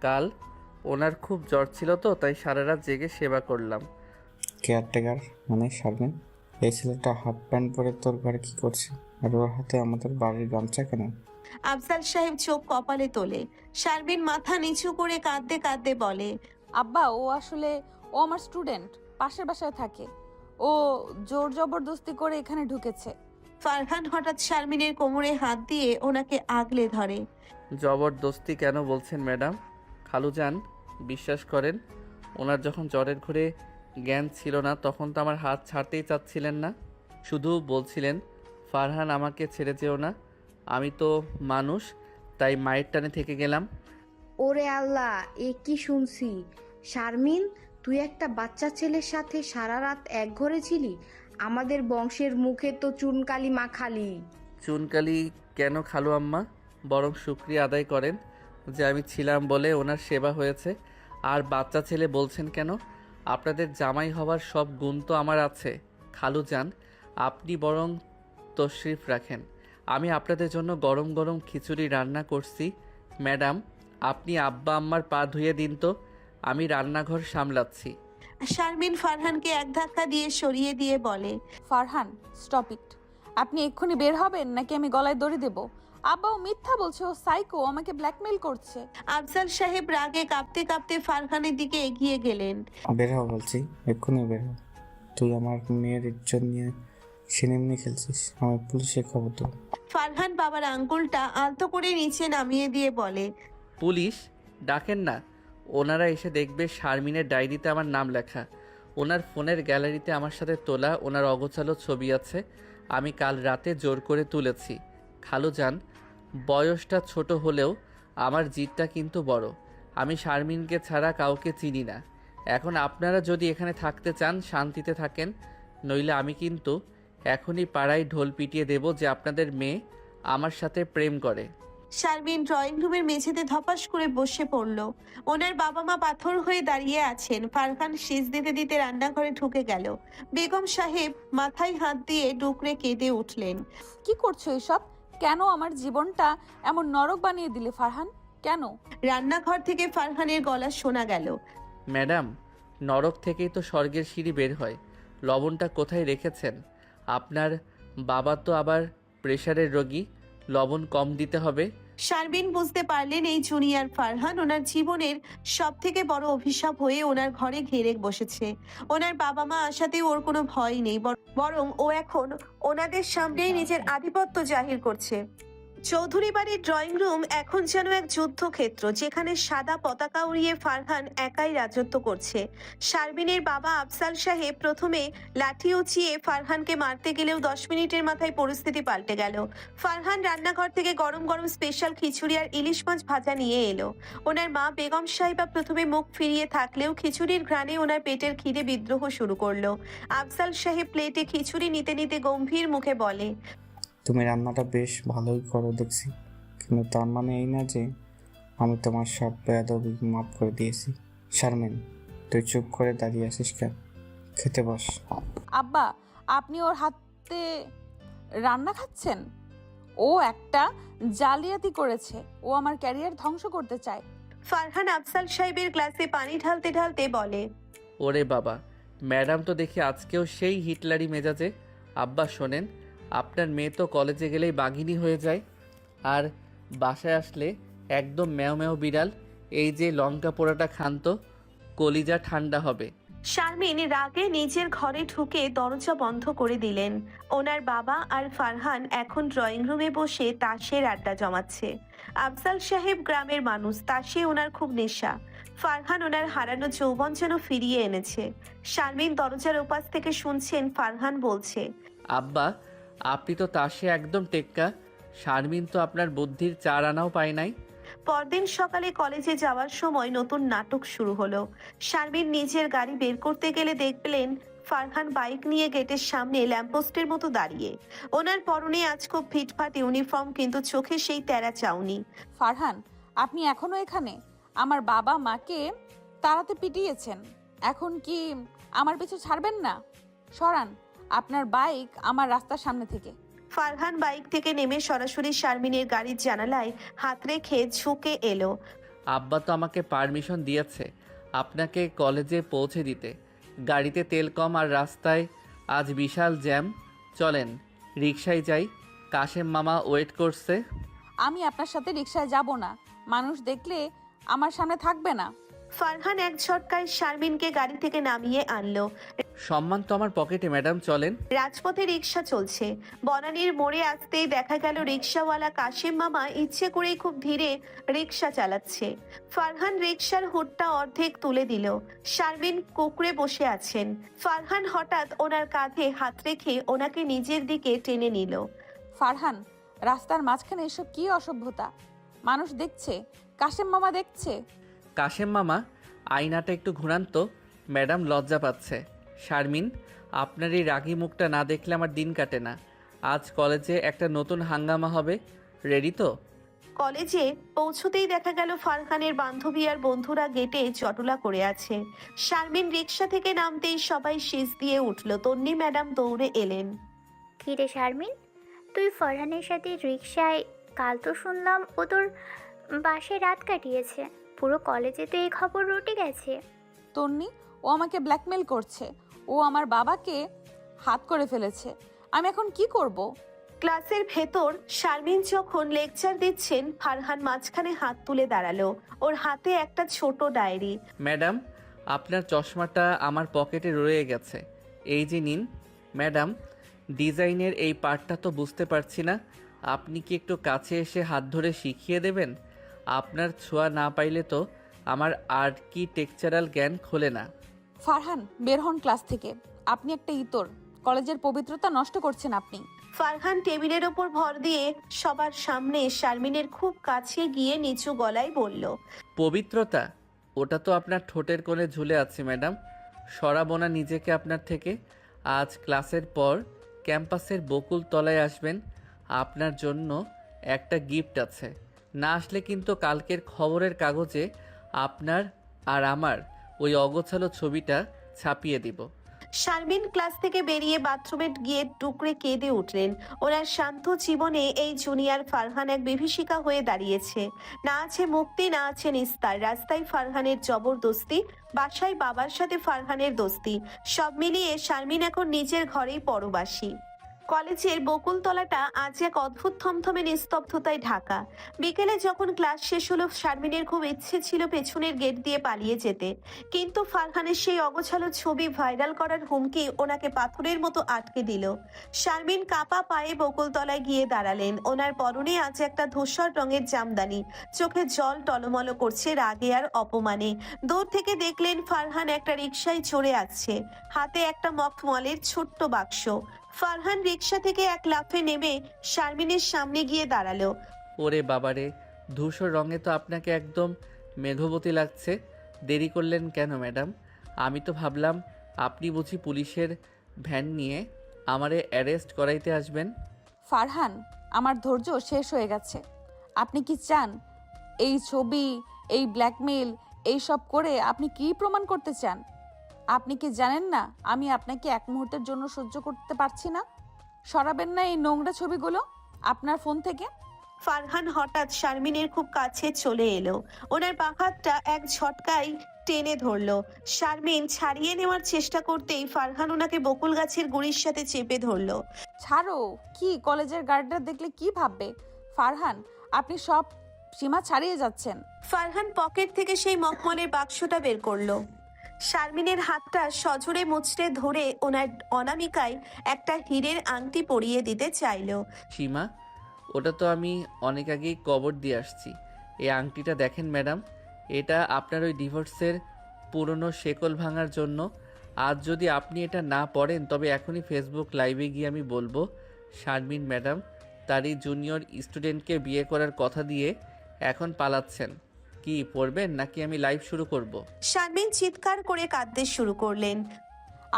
কাল ওনার খুব জ্বর ছিল তো, তাই সারা রাত জেগে সেবা করলাম। কেয়ারটেকার মানে শারমিন? এই ছেলেটা হাফ প্যান্ট পরে তোর ঘরে কি করছে? আর ওর হাতে আমাদের বাড়ির গামছা কেন? আফজাল সাহেব চোখ কপালে তোলে। শারমিন মাথা নিচু করে কাঁদতে কাঁদতে বলে, আব্বা, ও আমার স্টুডেন্ট, পাশের বাসায় থাকে। ও জোর জবরদস্তি করে এখানে ঢুকেছে। ফারহান হঠাৎ শারমিনের কোমরে হাত দিয়ে ওনাকে আগলে ধরে। জবরদস্তি কেন বলছেন ম্যাডাম? খালুজান, বিশ্বাস করেন, ওনার যখন জ্বরের ঘরে জ্ঞান ছিল না তখন তো আমার হাত ছাড়তেই চাচ্ছিলেন না। শুধু বলছিলেন, ফারহান আমাকে ছেড়ে যেও না। আমি তো মানুষ, তাই মায়ের টানে থেকে গেলাম। ওরে আল্লাহ, এ কি শুনছি! শারমিন, তুই একটা বাচ্চা ছেলের সাথে সারা রাত এক ঘরে ছিলি? আমাদের বংশের মুখে তো চুনকালি মাখালি। চুনকালি কেন খালু আম্মা? বরং শুকরিয়া আদায় করেন যে আমি ছিলাম বলে ওনার সেবা হয়েছে। আর বাচ্চা ছেলে বলছেন কেন? আপনাদের জামাই হওয়ার সব গুণ তো আমার আছে। খালুজান, আপনি বরং তশরিফ রাখেন। আমি আপনাদের জন্য গরম গরম খিচুড়ি রান্না করছি। ম্যাডাম, আপনি আব্বা আম্মার পা ধুয়ে দিন তো, আমি রান্নাঘর সামলাচ্ছি। শারমিন ফারহানকে এক ধাক্কা দিয়ে সরিয়ে দিয়ে বলে, ফারহান, স্টপ ইট। আপনি এক্ষুনি বের হবেন নাকি আমি গলায় দড়ি দেব? আব্বাও মিথ্যা বলছে, ও সাইকো, আমাকে ব্ল্যাকমেল করছে। আফজাল সাহেব রাগে কাঁপতে কাঁপতে ফারহানের দিকে এগিয়ে গেলেন। বের হ বলছি, এক্ষুনি বের হ। তুই আমার মেয়ের ইজ্জত নিয়ে সিনেমনি খেলছিস, আমি পুলিশে খবর দেবো। ফারহান বাবার আঙ্গুলটা আলতো করে নিচে নামিয়ে দিয়ে বলে, পুলিশ ডাকেন না, ওনারা এসে দেখবে শারমিনের ডায়েরিতে আমার নাম লেখা। ওনার ফোনের গ্যালারিতে আমার সাথে তোলা ওনার অগোছালো ছবি আছে, আমি কাল রাতে জোর করে তুলেছি। খালুজান, বয়সটা ছোট হলেও আমার জিদটা কিন্তু বড়। আমি শারমিনকে ছাড়া কাউকে চিনি না। এখন আপনারা যদি এখানে থাকতে চান শান্তিতে থাকেন, নইলে আমি কিন্তু এখনই পাড়ায় ঢোল পিটিয়ে দেব যে আপনাদের মেয়ে আমার সাথে প্রেম করে। শারমিন ড্রয়িং রুমের মেঝেতে ধপাস করে বসে পড়ল। ওনার বাবা মা পাথর হয়ে দাঁড়িয়ে আছেন। ফারহান সেজ দিতে দিতে রান্নাঘরে ঢুকে গেল। বেগম সাহেব মাথায় হাত দিয়ে ডুকরে কেঁদে উঠলেন। কি করছো এসব? কেন আমার জীবনটা এমন নরক বানিয়ে দিলে ফারহান? কেন? রান্নাঘর থেকে ফারহানের গলা শোনা গেল। ম্যাডাম, নরক থেকেই তো স্বর্গের সিঁড়ি বের হয়। লবণটা কোথায় রেখেছেন? আপনার বাবা তো আবার প্রেশারের রোগী, লবণ কম দিতে হবে। শারমিন বুঝতে পারলেন এই জুনিয়র ফারহান ওনার জীবনের সব থেকে বড় অভিশাপ হয়ে ওনার ঘরে ঘেরে বসেছে। ওনার বাবা মা আসাতেও ওর কোনো ভয় নেই, বরং ও এখন ওনাদের সামনেই নিজের আধিপত্য জাহির করছে। চৌধুরী বাড়ির ড্রয়িং রুম এখন যেন এক যুদ্ধক্ষেত্র, যেখানে সাদা পতাকা উড়িয়ে ফারহান একাই রাজত্ব করছে। শারমিনের বাবা আফজাল সাহেব প্রথমে লাঠি উঁচিয়ে ফারহানকে মারতে গেলেও 10 মিনিটের মাথায় পরিস্থিতি পাল্টে গেল। ফারহান রান্নাঘর থেকে গরম গরম স্পেশাল খিচুড়ি আর ইলিশ মাছ ভাজা নিয়ে এলো। ওনার মা বেগম সাহেবা প্রথমে মুখ ফিরিয়ে থাকলেও খিচুড়ির ঘ্রাণে ওনার পেটের খিদে বিদ্রোহ শুরু করলো। আফজাল সাহেব প্লেটে খিচুড়ি নিতে নিতে গম্ভীর মুখে বলে, তুমি রান্নাটা বেশ ভালোই করো দেখছি, কিন্তু তার মানে এই না যে আমি তোমার সব বেয়াদবি মাফ করে দিয়েছি। শারমিন, তুই চুপ করে দাঁড়িয়ে আছিস কেন? খেতে বস। আব্বা, আপনি ওর হাতে রান্না খাচ্ছেন? ও একটা জালিয়াতি করেছে। ও আমার ক্যারিয়ার ধ্বংস করতে চায়। ফারহান আফজাল সাহেবের গ্লাসে পানি ঢালতে ঢালতে বলে, ওরে বাবা, ম্যাডাম তো দেখি আজকেও সেই হিটলারি মেজাজে। আব্বা শোনেন, আপনার মেয়ে তো কলেজে গেলেই বাঘিনী হয়ে যায়, আর বাসায় আসলে একদম ম্যাও ম্যাও বিড়াল। এই যে লঙ্কা পোড়াটা খান তো, কলিজা ঠান্ডা হবে। শারমিন রাগে নিজের ঘরে ঢুকে দরজা বন্ধ করে দিলেন। ওনার বাবা আর ফারহান এখন ড্রয়িং রুমে বসে তাসের আড্ডা জমাচ্ছে। আফজাল সাহেব গ্রামের মানুষ, তাসে ওনার খুব নেশা। ফারহান ওনার হারানো যৌবন যেন ফিরিয়ে এনেছে। শারমিন দরজার ওপাশ থেকে শুনছেন ফারহান বলছে, আব্বা, আপনি তো তাসে একদম টেক্কা। শারমিন তো আপনার বুদ্ধির 4 আনাও পায় নাই। পরদিন সকালে কলেজে যাওয়ার সময় নতুন নাটক শুরু হলো। শারমিন নিজের গাড়ি বের করতে গেলে দেখলেন ফারহান বাইক নিয়ে গেটের সামনে ল্যাম্পপোস্টের মতো দাঁড়িয়ে। ওনার পরনে আজ খুব ফিটফাট ইউনিফর্ম, কিন্তু চোখে সেই তেরা চাউনি। ফারহান, আপনি এখনো এখানে? আমার বাবা মাকে তাড়াতে পিটিয়েছেন, এখন কি আমার পিছু ছাড়বেন না? সরান আপনার বাইক আমার রাস্তার সামনে থেকে। ফারহান বাইক থেকে নেমে সরাসরি শারমিনের গাড়ির জানালায় হাত রেখে ঝুঁকে এলো। আব্বা তো আমাকে পারমিশন দিয়েছে আপনাকে কলেজে পৌঁছে দিতে। গাড়িতে তেল কম আর রাস্তায় আজ বিশাল জ্যাম। চলেন রিকশায় যাই, কাশেম মামা ওয়েট করছে। আমি আপনার সাথে রিকশায় যাব না, মানুষ দেখলে আমার সামনে থাকবে না। ফারহান এক ঝটকায় শারমিনকে গাড়ি থেকে নামিয়ে আনলো। সম্মান তো আমার পকেটে ম্যাডাম, চলেন। রাজপথে রিকশা চলছে। বনানীর মোড়ে আসতেই দেখা গেল রিকশাওয়ালা কাশেম মামা ইচ্ছে করেই খুব ধীরে রিকশা চালাচ্ছে। ফারহান রিকশার হুডটা অর্ধেক তুলে দিল। শারমিন কুকড়ে বসে আছেন। ফারহান হঠাৎ ওনার কাঁধে হাত রেখে ওনাকে নিজের দিকে টেনে নিল। ফারহান, রাস্তার মাঝখানে এসব কি অসভ্যতা? মানুষ দেখছে, কাশেম মামা দেখছে। কাশেম মামা, আয়নাটা একটু ঘুরান তো, ম্যাডাম লজ্জা পাচ্ছে। শারমিন, আপনার এই রাগী মুখটা না দেখলে আমার দিন কাটে না। আজ কলেজে একটা নতুন হাঙ্গামা হবে, রেডি তো? কলেজে পৌঁছতেই দেখা গেল ফারহানের বান্ধবী আর বন্ধুরা গেটে জটলা করে আছে। শারমিন রিকশা থেকে নামতেই সবাই শীষ দিয়ে উঠল। তন্নি ম্যাডাম দৌড়ে এলেন। কিরে শারমিন, তুই ফরহানের সাথে রিকশায়? কাল তো শুনলাম ও তোর বাসায় রাত কাটিয়েছে। পুরো কলেজে তো এই খবর রটে গেছে। তন্নি, ও আমাকে ব্ল্যাকমেল করছে। ও আমার বাবাকে হাত করে ফেলেছে। আমি এখন কি করব? ক্লাসের ভেতর শারমিন যখন লেকচার দিচ্ছেন, ফারহান মাঝখানে হাত তুলে দাঁড়ালো। ওর হাতে একটা ছোট ডায়েরি। ম্যাডাম, আপনার চশমাটা আমার পকেটে রয়ে গেছে, এই যে নিন। ম্যাডাম, ডিজাইনের এই পার্টটা তো বুঝতে পারছি না, আপনি কি একটু কাছে এসে হাত ধরে শিখিয়ে দেবেন? আপনার ছোঁয়া না পাইলে তো আমার আর্কিটেকচারাল জ্ঞান খোলে না। ফারহান, বের হন ক্লাস থেকে। আপনি একটা ইতর, কলেজের পবিত্রতা নষ্ট করছেন আপনি। ফারহান টেবিলের ওপর ভর দিয়ে সবার সামনে শারমিনের খুব কাছে গিয়ে নিচু গলায় বলল, পবিত্রতা? ওটা তো আপনার ঠোঁটের কোণে ঝুলে আছে ম্যাডাম। সরাবো না নিজেকে আপনার থেকে। আজ ক্লাসের পর ক্যাম্পাসের বকুল তলায় আসবেন, আপনার জন্য একটা গিফট আছে। না আসলে কিন্তু কালকের খবরের কাগজে আপনার আর আমার ওই অগোছালো ছবিটা ছাপিয়ে দিব। শারমিন ক্লাস থেকে বেরিয়ে বাথরুমে গিয়ে টুকরে কেঁদে উঠলেন। ওনার শান্ত জীবনে এই জুনিয়র ফারহান এক বিভীষিকা হয়ে দাঁড়িয়েছে। না আছে মুক্তি, না আছে নিস্তার। রাস্তায় ফারহানের জবরদস্তি, বাসায় বাবার সাথে ফারহানের দোস্তি, সব মিলিয়ে শারমিন এখন নিজের ঘরেই পরবাসী। কলেজের বকুলতলাটা আজ এক অদ্ভুত থমথমে নিস্তব্ধতায় ঢাকা। বিকেলে যখন ক্লাস শেষ হলো, শারমিনের খুব ইচ্ছে ছিল পেছনের গেট দিয়ে পালিয়ে যেতে, কিন্তু ফারহানের সেই অগোছালো ছবি ভাইরাল করার হুমকি ওনাকে পাথরের মতো আটকে দিল। শারমিন কাপা পায়ে বকুলতলায় গিয়ে দাঁড়ালেন। ওনার পরনে আজ একটা ধূসর রঙের জামদানি, চোখে জল টলমল করছে রাগে আর অপমানে। দূর থেকে দেখলেন ফারহান একটা রিকশায় চড়ে আসছে, হাতে একটা মখমলের ছোট্ট বাক্স। ফারহান রিকশা থেকে এক লাফে নেমে শারমিনের সামনে গিয়ে দাঁড়ালো। ওরে বাবারে, ধূসর রঙে তো আপনাকে একদম মেঘবতী লাগছে। দেরি করলেন কেন ম্যাডাম? আমি তো ভাবলাম আপনি বুঝি পুলিশের ভ্যান নিয়ে আমারে অ্যারেস্ট করাইতে আসবেন। ফারহান, আমার ধৈর্য শেষ হয়ে গেছে। আপনি কি চান এই ছবি, এই ব্ল্যাকমেল, এই সব করে আপনি কি প্রমাণ করতে চান? আপনি কি জানেন না আমি আপনাকে এক মুহূর্তের জন্য সহ্য করতে পারছি না? সরাবেন না এই নোংরা ছবিগুলো আপনার ফোন থেকে? ফারহান হঠাৎ শারমিনের খুব কাছে চলে এলো। ওনার বাহাতটা এক ঝটকায় টেনে ধরলো। শারমিন ছাড়িয়ে নেওয়ার চেষ্টা করতেই ফারহান ওনাকে বকুল গাছের গুড়ির সাথে চেপে ধরলো। ছাড়ো। কি কলেজের গার্ডরা দেখলে কি ভাববে? ফারহান, আপনি সব সীমা ছাড়িয়ে যাচ্ছেন। ফারহান পকেট থেকে সেই মখমলের বাক্সটা বের করলো। শারমিনের হাতটা সজোরে মুচড়ে ধরে ওনার অনামিকায় একটা হীরের আংটি পরিয়ে দিতে চাইলো। সীমা, ওটা তো আমি অনেক আগেই কবর দিয়ে আসছি। এই আংটিটা দেখেন ম্যাডাম, এটা আপনার ওই ডিভোর্সের পুরনো শেকল ভাঙার জন্য। আজ যদি আপনি এটা না পড়েন তবে এখনই ফেসবুক লাইভে গিয়ে আমি বলবো শারমিন ম্যাডাম তারই জুনিয়র স্টুডেন্টকে বিয়ে করার কথা দিয়ে এখন পালাচ্ছেন। কি পড়বেন নাকি আমি লাইভ শুরু করব? শারমিন চিৎকার করে কাঁদতে শুরু করলেন।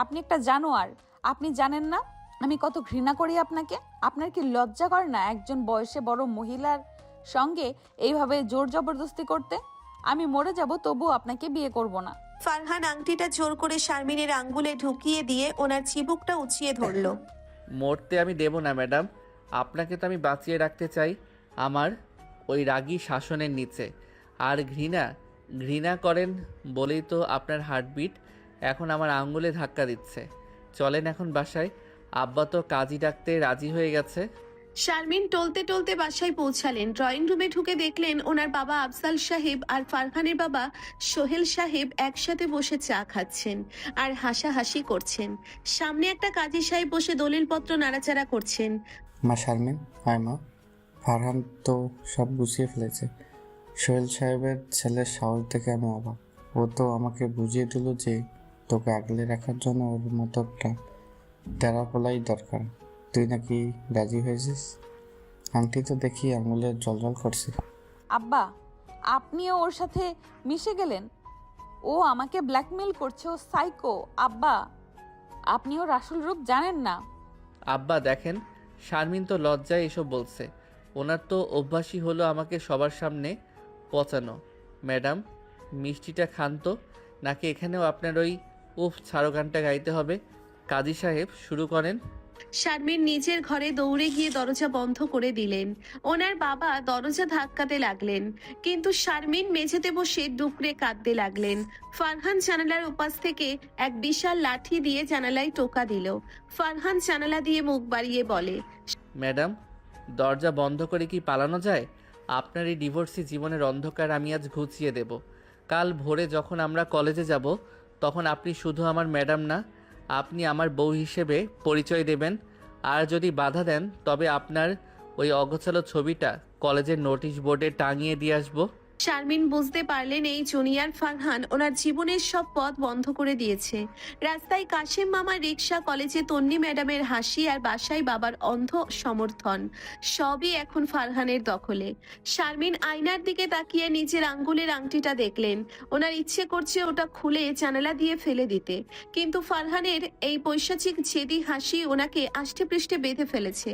আপনি একটা জানোয়ার। আপনি জানেন না আমি কত ঘৃণা করি আপনাকে? আপনার কি লজ্জা করে না একজন বয়সে বড় মহিলার সঙ্গে এইভাবে জোর জবরদস্তি করতে? আমি মরে যাব তবু আপনাকে বিয়ে করব না। ফারহান আংটিটা জোর করে শারমিনের আঙ্গুলে ঢুকিয়ে দিয়ে ওনার চিবুকটা উঁচিয়ে ধরলো। মরতে আমি দেব না ম্যাডাম। আপনাকে তো আমি বাঁচিয়ে রাখতে চাই আমার ওই রাগী শাসনের নিচে। আর ঘৃণা করেন বলেই তো আপনার হার্টবিট এখন আমার আঙ্গুলে ধাক্কা দিচ্ছে। চলেন এখন বাসায়, আব্বা তো কাজী ডাকতে রাজি হয়ে গেছে। শারমিন টলতে টলতে বাসায় পৌঁছালেন। ড্রয়িং রুমে ঢুকে দেখলেন ওনার বাবা আফজাল সাহেব আর ফারহানের বাবা সোহেল সাহেব একসাথে বসে চা খাচ্ছেন আর হাসাহাসি করছেন। সামনে একটা কাজী সাহেব বসে দলিলপত্র নাড়াচাড়া করছেন। মা শারমিন, হায় মা। ফারহান তো সব বুঝিয়ে ফেলেছে। সোহেল সাহেবের ছেলের সাহস দেখে আমি অবাক। ও তো আমাকে বুঝিয়ে দিল যে তোকে আগলে রাখার জন্য ওর মতো একটা টেরা পোলাই দরকার। তুই নাকি রাজি হয়েছিস? আংটি তো দেখি আঙুলে জলজল করছে। আব্বা, আপনিও ওর সাথে মিশে গেলেন? ও আমাকে ব্ল্যাকমেল করছে, ও সাইকো। আব্বা, আপনি ওর আসল রূপ জানেন না। আব্বা দেখেন, শারমিন তো লজ্জায় এসব বলছে। ওনার তো অভ্যাসই হলো আমাকে সবার সামনে পচানো। ম্যাডাম, মিষ্টিটা খান তো, নাকি এখানেও আপনার ওই উফ ছাড়ো গানটা গাইতে হবে? কাজী সাহেব শুরু করেন। শারমিন নিজের ঘরে দৌড়ে গিয়ে দরজা বন্ধ করে দিলেন। ওনার বাবা দরজা ধাক্কাতে লাগলেন, কিন্তু শারমিন মেঝেতে বসে ডুকরে কাঁদতে লাগলেন। ফারহান জানালার উপাস থেকে এক বিশাল লাঠি দিয়ে জানালায় টোকা দিল। ফারহান জানালা দিয়ে মুখ বাড়িয়ে বলে, ম্যাডাম, দরজা বন্ধ করে কি পালানো যায়? আপনার এই ডিভোর্সি জীবনের অন্ধকার আমি আজ ঘুচিয়ে দেব। কাল ভোরে যখন আমরা কলেজে যাব তখন আপনি শুধু আমার ম্যাডাম না, আপনি আমার বউ হিসেবে পরিচয় দেবেন। আর যদি বাধা দেন তবে আপনার ওই অগোছালো ছবিটা কলেজের নোটিশ বোর্ডে টাঙিয়ে দিয়ে আসবো। শারমিন বুঝতে পারলেন এই জুনিয়র ফারহান ওনার জীবনের সব পথ বন্ধ করে দিয়েছে। রাস্তায় কাশেম মামার রিক্সা, কলেজে তন্নি ম্যাডামের হাসি আর বাসায় বাবার অন্ধ সমর্থন, সবই এখন ফারহানের দখলে। শারমিন আয়নার দিকে তাকিয়ে নিজের আঙ্গুলের আংটিটা দেখলেন। ওনার ইচ্ছে করছে ওটা খুলে জানালা দিয়ে ফেলে দিতে, কিন্তু ফারহানের এই পৈশাচিক জেদি হাসি ওনাকে আষ্টে পৃষ্ঠে বেঁধে ফেলেছে।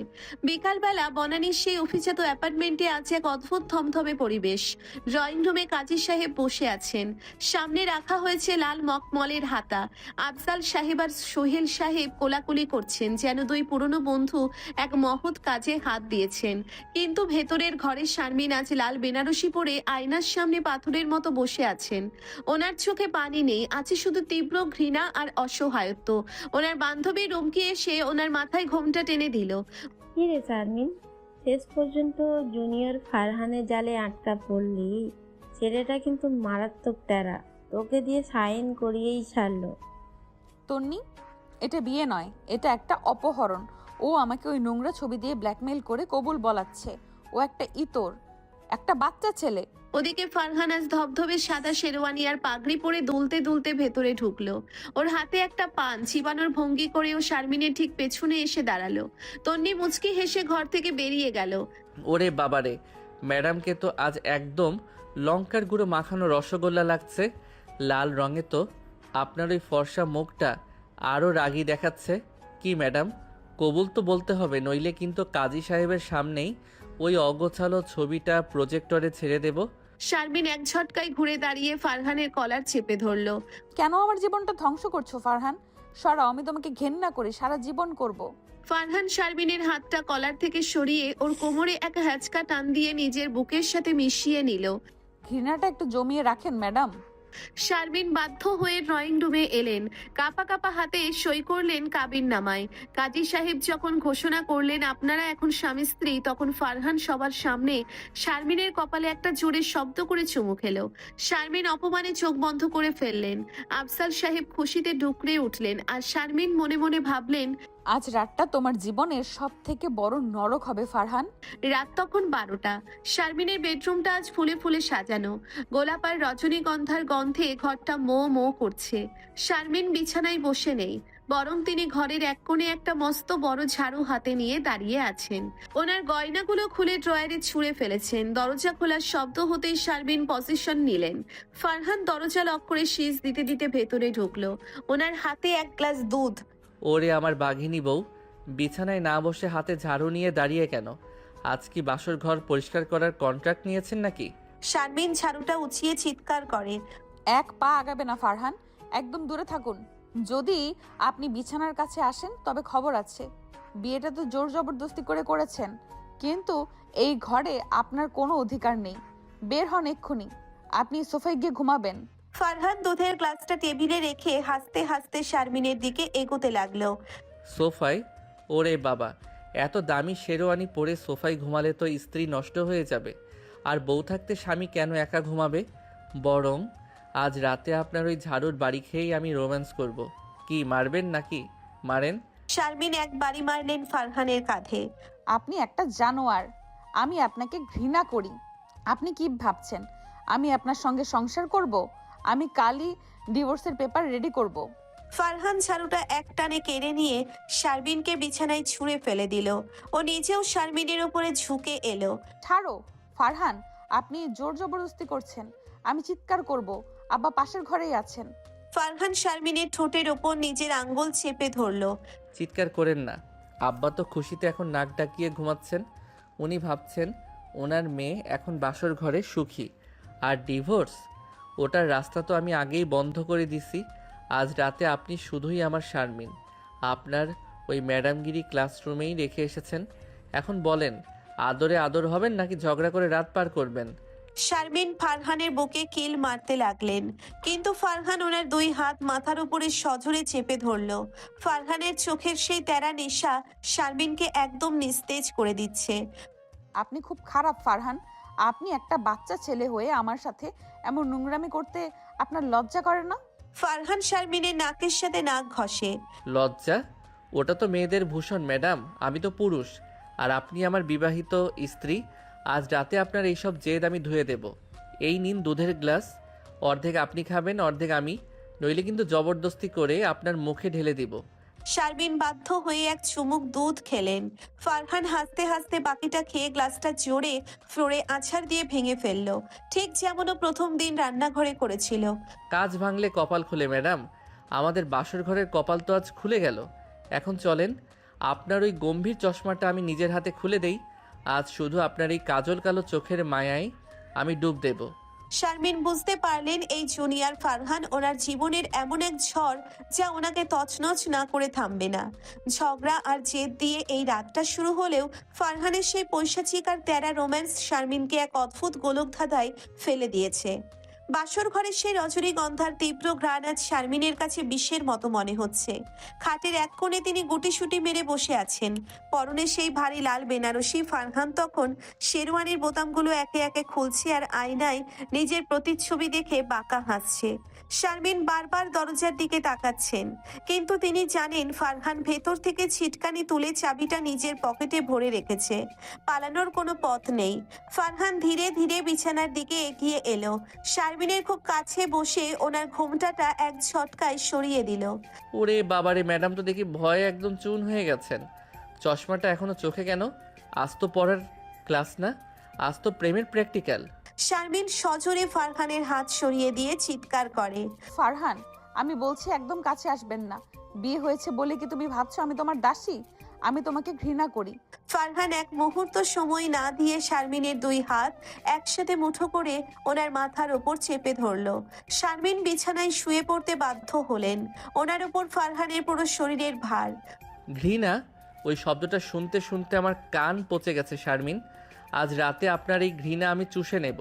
বিকালবেলা বনানীর সেই অভিজাত অ্যাপার্টমেন্টে আছে এক অদ্ভুত থমথমে পরিবেশ। ড্রয়িং রুমে কাজী সাহেব বসে আছেন। সামনে রাখা হয়েছে লাল মখমলের হাতা। আফজাল সাহেব আর সোহেল সাহেব কোলাকুলি করছেন, যেন দুই পুরনো বন্ধু এক মহৎ কাজে হাত দিয়েছেন। কিন্তু ভেতরের ঘরে শারমিন আজ লাল বেনারসি পরে আয়নার সামনে পাথরের মতো বসে আছেন। ওনার চোখে পানি নেই, আছে শুধু তীব্র ঘৃণা আর অসহায়ত্ব। ওনার বান্ধবী রুমকি এসে ওনার মাথায় ঘোমটা টেনে দিল। কি রে শারমিন, শেষ পর্যন্ত জুনিয়র ফারহানের জালে আটকা পড়লি। ছেলেটা কিন্তু মারাত্মক টেরা, তোকে দিয়ে সাইন করিয়েই ছাড়লো। তন্নি, এটা বিয়ে নয়, এটা একটা অপহরণ। ও আমাকে ওই নোংরা ছবি দিয়ে ব্ল্যাকমেল করে কবুল বলাচ্ছে। ও একটা ইতর, একটা বাচ্চা ছেলে। ওদিকে ফারহান আজ ধবধবে সাদা শেরওয়ানি আর পাগড়ি পরে দুলতে দুলতে ভেতরে ঢুকলো। ওর হাতে একটা পান চিবানোর ভঙ্গি করে ও শারমিনের ঠিক পেছনে এসে দাঁড়ালো। তন্নি মুচকি হেসে ঘর থেকে বেরিয়ে গেল। ওরে বাবারে, ম্যাডামকে তো আজ একদম লঙ্কার গুঁড়ো মাখানো রসগোল্লা লাগছে। লাল রঙে তো আপনার ওই ফর্সা মুখটা আরও রাগী দেখাচ্ছে। কি ম্যাডাম, কবুল তো বলতে হবে, নইলে কিন্তু কাজী সাহেবের সামনেই ওই অগোছালো ছবিটা প্রজেক্টরে ছেড়ে দেব। শারমিন এক ঝটকায় ঘুরে দাঁড়িয়ে ফারহানের কলার চেপে ধরলো। কেন আমার জীবনটা ধ্বংস করছো ফারহান? সরাও, আমি তোমাকে ঘেন্না করি, সারা জীবন করব। ফারহান শারমিনের হাতটা কলার থেকে সরিয়ে ওর কোমরে এক হ্যাচকা টান দিয়ে নিজের বুকের সাথে মিশিয়ে নিল। ঘৃণাটা একটু জমিয়ে রাখেন ম্যাডাম। শারমিন বাধ্য হয়ে ড্রয়িং রুমে এলেন। কাপা কাপা হাতে সই করলেন কাবিন নামায়। কাজী সাহেব যখন ঘোষণা করলেন আপনারা এখন স্বামী স্ত্রী, তখন ফারহান সবার সামনে শারমিনের কপালে একটা জোরে শব্দ করে চুমু খেলো। শারমিন অপমানে চোখ বন্ধ করে ফেললেন। আফজাল সাহেব খুশিতে ডুকরে উঠলেন, আর শারমিন মনে মনে ভাবলেন, আজ রাতটা তোমার জীবনের সব থেকে বড় নরক হবে ফারহান। রাত তখন 12টা। শারমিনের বেডরুমটা আজ ফুলে ফুলে সাজানো। গোলাপ আর রজনীগন্ধার গন্ধে ঘরটা মো মো করছে। শারমিন বিছানায় বসে নেই, বরং তিনি ঘরের এক কোণে একটা মস্ত বড় ঝাড়ু হাতে নিয়ে দাঁড়িয়ে আছেন। ওনার গয়নাগুলো খুলে ড্রয়ারে ছুঁড়ে ফেলেছেন। দরজা খোলার শব্দ হতেই শারমিন পজিশন নিলেন। ফারহান দরজা লক করে শীষ দিতে দিতে ভেতরে ঢুকলো। ওনার হাতে এক গ্লাস দুধ। ওরে আমার বাঘিনী বউ, বিছানায় না বসে হাতে ঝাড়ু নিয়ে দাঁড়িয়ে কেন? আজ কি বাসর ঘর পরিষ্কার করার কন্ট্রাক্ট নিয়েছেন নাকি? শারমিন ঝাড়ুটা উঁচিয়ে চিৎকার করে, এক পা আগাবে না ফারহান, একদম দূরে থাকুন। যদি আপনি বিছানার কাছে আসেন তবে খবর আছে। বিয়েটা তো জোর জবরদস্তি করে করেছেন, কিন্তু এই ঘরে আপনার কোনো অধিকার নেই। বের হন এক্ষুনি, আপনি সোফায় গিয়ে ঘুমাবেন। ফারহান দুধের গ্লাসটা টেবিলে রেখে হাসতে হাসতে শারমিনের দিকে এগোতে লাগলো। সোফায়? ওরে বাবা, এত দামি শেরওয়ানি পরে সোফায় ঘুমালে তো স্ত্রী নষ্ট হয়ে যাবে। আর বউ থাকতে স্বামী কেন একা ঘুমাবে? বরং আজ রাতে আপনার ওই ঝাড়ুর বাড়ি খেয়েই আমি রোম্যান্স করব। কি মারবেন নাকি? মারেন। শারমিন এক বাড়ি মারলেন ফারহানের কাঁধে। আপনি একটা জানোয়ার, আমি আপনাকে ঘৃণা করি। আপনি কি ভাবছেন আমি আপনার সঙ্গে সংসার করব? আমি কালই ডিভোর্সের পেপার রেডি করব। ফারহান ঝাড়ুটা এক টানে কেড়ে নিয়ে শারমিনকে বিছানায় ছুঁড়ে ফেলে দিল। ও নিজেও শারমিনের উপরে ঝুঁকে এলো। ছাড়ো ফারহান, আপনি জোর জবরদস্তি করছেন। আমি চিৎকার করব, আব্বা পাশের ঘরেই আছেন। ফারহান শারমিনের ঠোঁটের ওপর নিজের আঙ্গুল চেপে ধরলো। চিৎকার করেন না, আব্বা তো খুশিতে এখন নাক ডাকিয়ে ঘুমাচ্ছেন। উনি ভাবছেন ওনার মেয়ে এখন বাসর ঘরে সুখী। আর ডিভোর্স, ওটার রাস্তা তো আমি আগেই বন্ধ করে দিছি। আজ রাতে আপনি শুধুই আমার শারমিন। আপনার ওই ম্যাডামগিরি ক্লাসরুমেই রেখে এসেছেন। এখন বলেন, আদরে আদর হবেন নাকি ঝগড়া করে রাত পার করবেন? শারমিন ফারহানের বুকে কিল মারতে লাগলেন, কিন্তু ফারহান ওনার দুই হাত মাথার উপরে সজোরে চেপে ধরলো। ফারহানের চোখের সেই তেরা নেশা শারমিনকে একদম নিস্তেজ করে দিচ্ছে। আপনি খুব খারাপ ফারহান। আপনি একটা বাচ্চা ছেলে হয়ে আমার সাথে এমন নোংরামি করতে আপনার লজ্জা করে না? ফারহান শারমিনের নাকের সাথে নাক ঘষে। লজ্জা? ওটা তো মেয়েদের ভূষণ ম্যাডাম, আমি তো পুরুষ। আর আপনি আমার বিবাহিত স্ত্রী। আজ রাতে আপনার এইসব জেদ আমি ধুয়ে দেব। এই নিন দুধের গ্লাস, অর্ধেক আপনি খাবেন, অর্ধেক আমি, নইলে কিন্তু জবরদস্তি করে আপনার মুখে ঢেলে দিব। শারমিন বাধ্য হয়ে এক চুমুক দুধ খেলেন। ফারহান হাসতে হাসতে বাকিটা খেয়ে গ্লাসটা জোরে ফ্লোরে আছাড় দিয়ে ভেঙে ফেললো, ঠিক যেমন ও প্রথম দিন রান্নাঘরে করেছিল। কাজ ভাঙলে কপাল খুলে ম্যাডাম, আমাদের বাসর ঘরের কপাল তো আজ খুলে গেল। এখন চলেন, আপনার ওই গম্ভীর চশমাটা আমি নিজের হাতে খুলে দেই। আজ শুধু আপনার এই কাজল কালো চোখের মায়ায় আমি ডুব দেব। শারমিন বুঝতে পারলেন এই জুনিয়র ফারহান ওনার জীবনের এমন এক ঝড় যা ওনাকে তছনছ না করে থামবে না। ঝগড়া আর জেদ দিয়ে এই রাতটা শুরু হলেও ফারহানের সেই পৈশাচিক আর তেরা রোম্যান্স শারমিনকে এক অদ্ভুত গোলকধাঁধায় ফেলে দিয়েছে। বাসর ঘরের সেই রজনীগন্ধার তীব্র ঘ্রাণ আজ শারমিনের কাছে বিষের মতো মনে হচ্ছে। খাটের এক কোণে তিনি গুটিসুটি মেরে বসে আছেন, পরনে সেই ভারী লাল বেনারসি। ফারহান তখন শেরওয়ানির বোতামগুলো একে একে খুলছে আর আয়নায় নিজের প্রতিচ্ছবি দেখে বাঁকা হাসছে। শারমিন বারবার দরজার দিকে তাকাচ্ছেন, কিন্তু তিনি জানেন ফারহান ভেতর থেকে ছিটকানি তুলে চাবিটা নিজের পকেটে ভরে রেখেছে। পালানোর কোনো পথ নেই। ফারহান ধীরে ধীরে বিছানার দিকে এগিয়ে এলো, শারমিনের খুব কাছে বসে ওনার ঘোমটাটা এক ঝটকায় সরিয়ে দিল। ওরে বাবারে, ম্যাডাম তো দেখি ভয়ে একদম চুন হয়ে গেছেন। চশমাটা এখনো চোখে কেন? আজ তো পড়ার ক্লাস না, আজ তো প্রেমের প্র্যাকটিক্যাল। শারমিন সজোরে ফারহানের হাত সরিয়ে দিয়ে চিৎকার করে, ফারহান, আমি বলছি একদম কাছে আসবেন না। বিয়ে হয়েছে বলে কি তুমি ভাবছো আমি তোমার দাসী? আমি তোমাকে ঘৃণা করি। ফারহান এক মুহূর্ত সময় না দিয়ে শারমিনের দুই হাত একসাথে মুঠো করে ওনার মাথার ওপর চেপে ধরলো। শারমিন বিছানায় শুয়ে পড়তে বাধ্য হলেন, ওনার ওপর ফারহানের পুরো শরীরের ভার। ঘৃণা? ওই শব্দটা শুনতে শুনতে আমার কান পচে গেছে শারমিন। আজ রাতে আপনার এই ঘৃণা আমি চুষে নেব।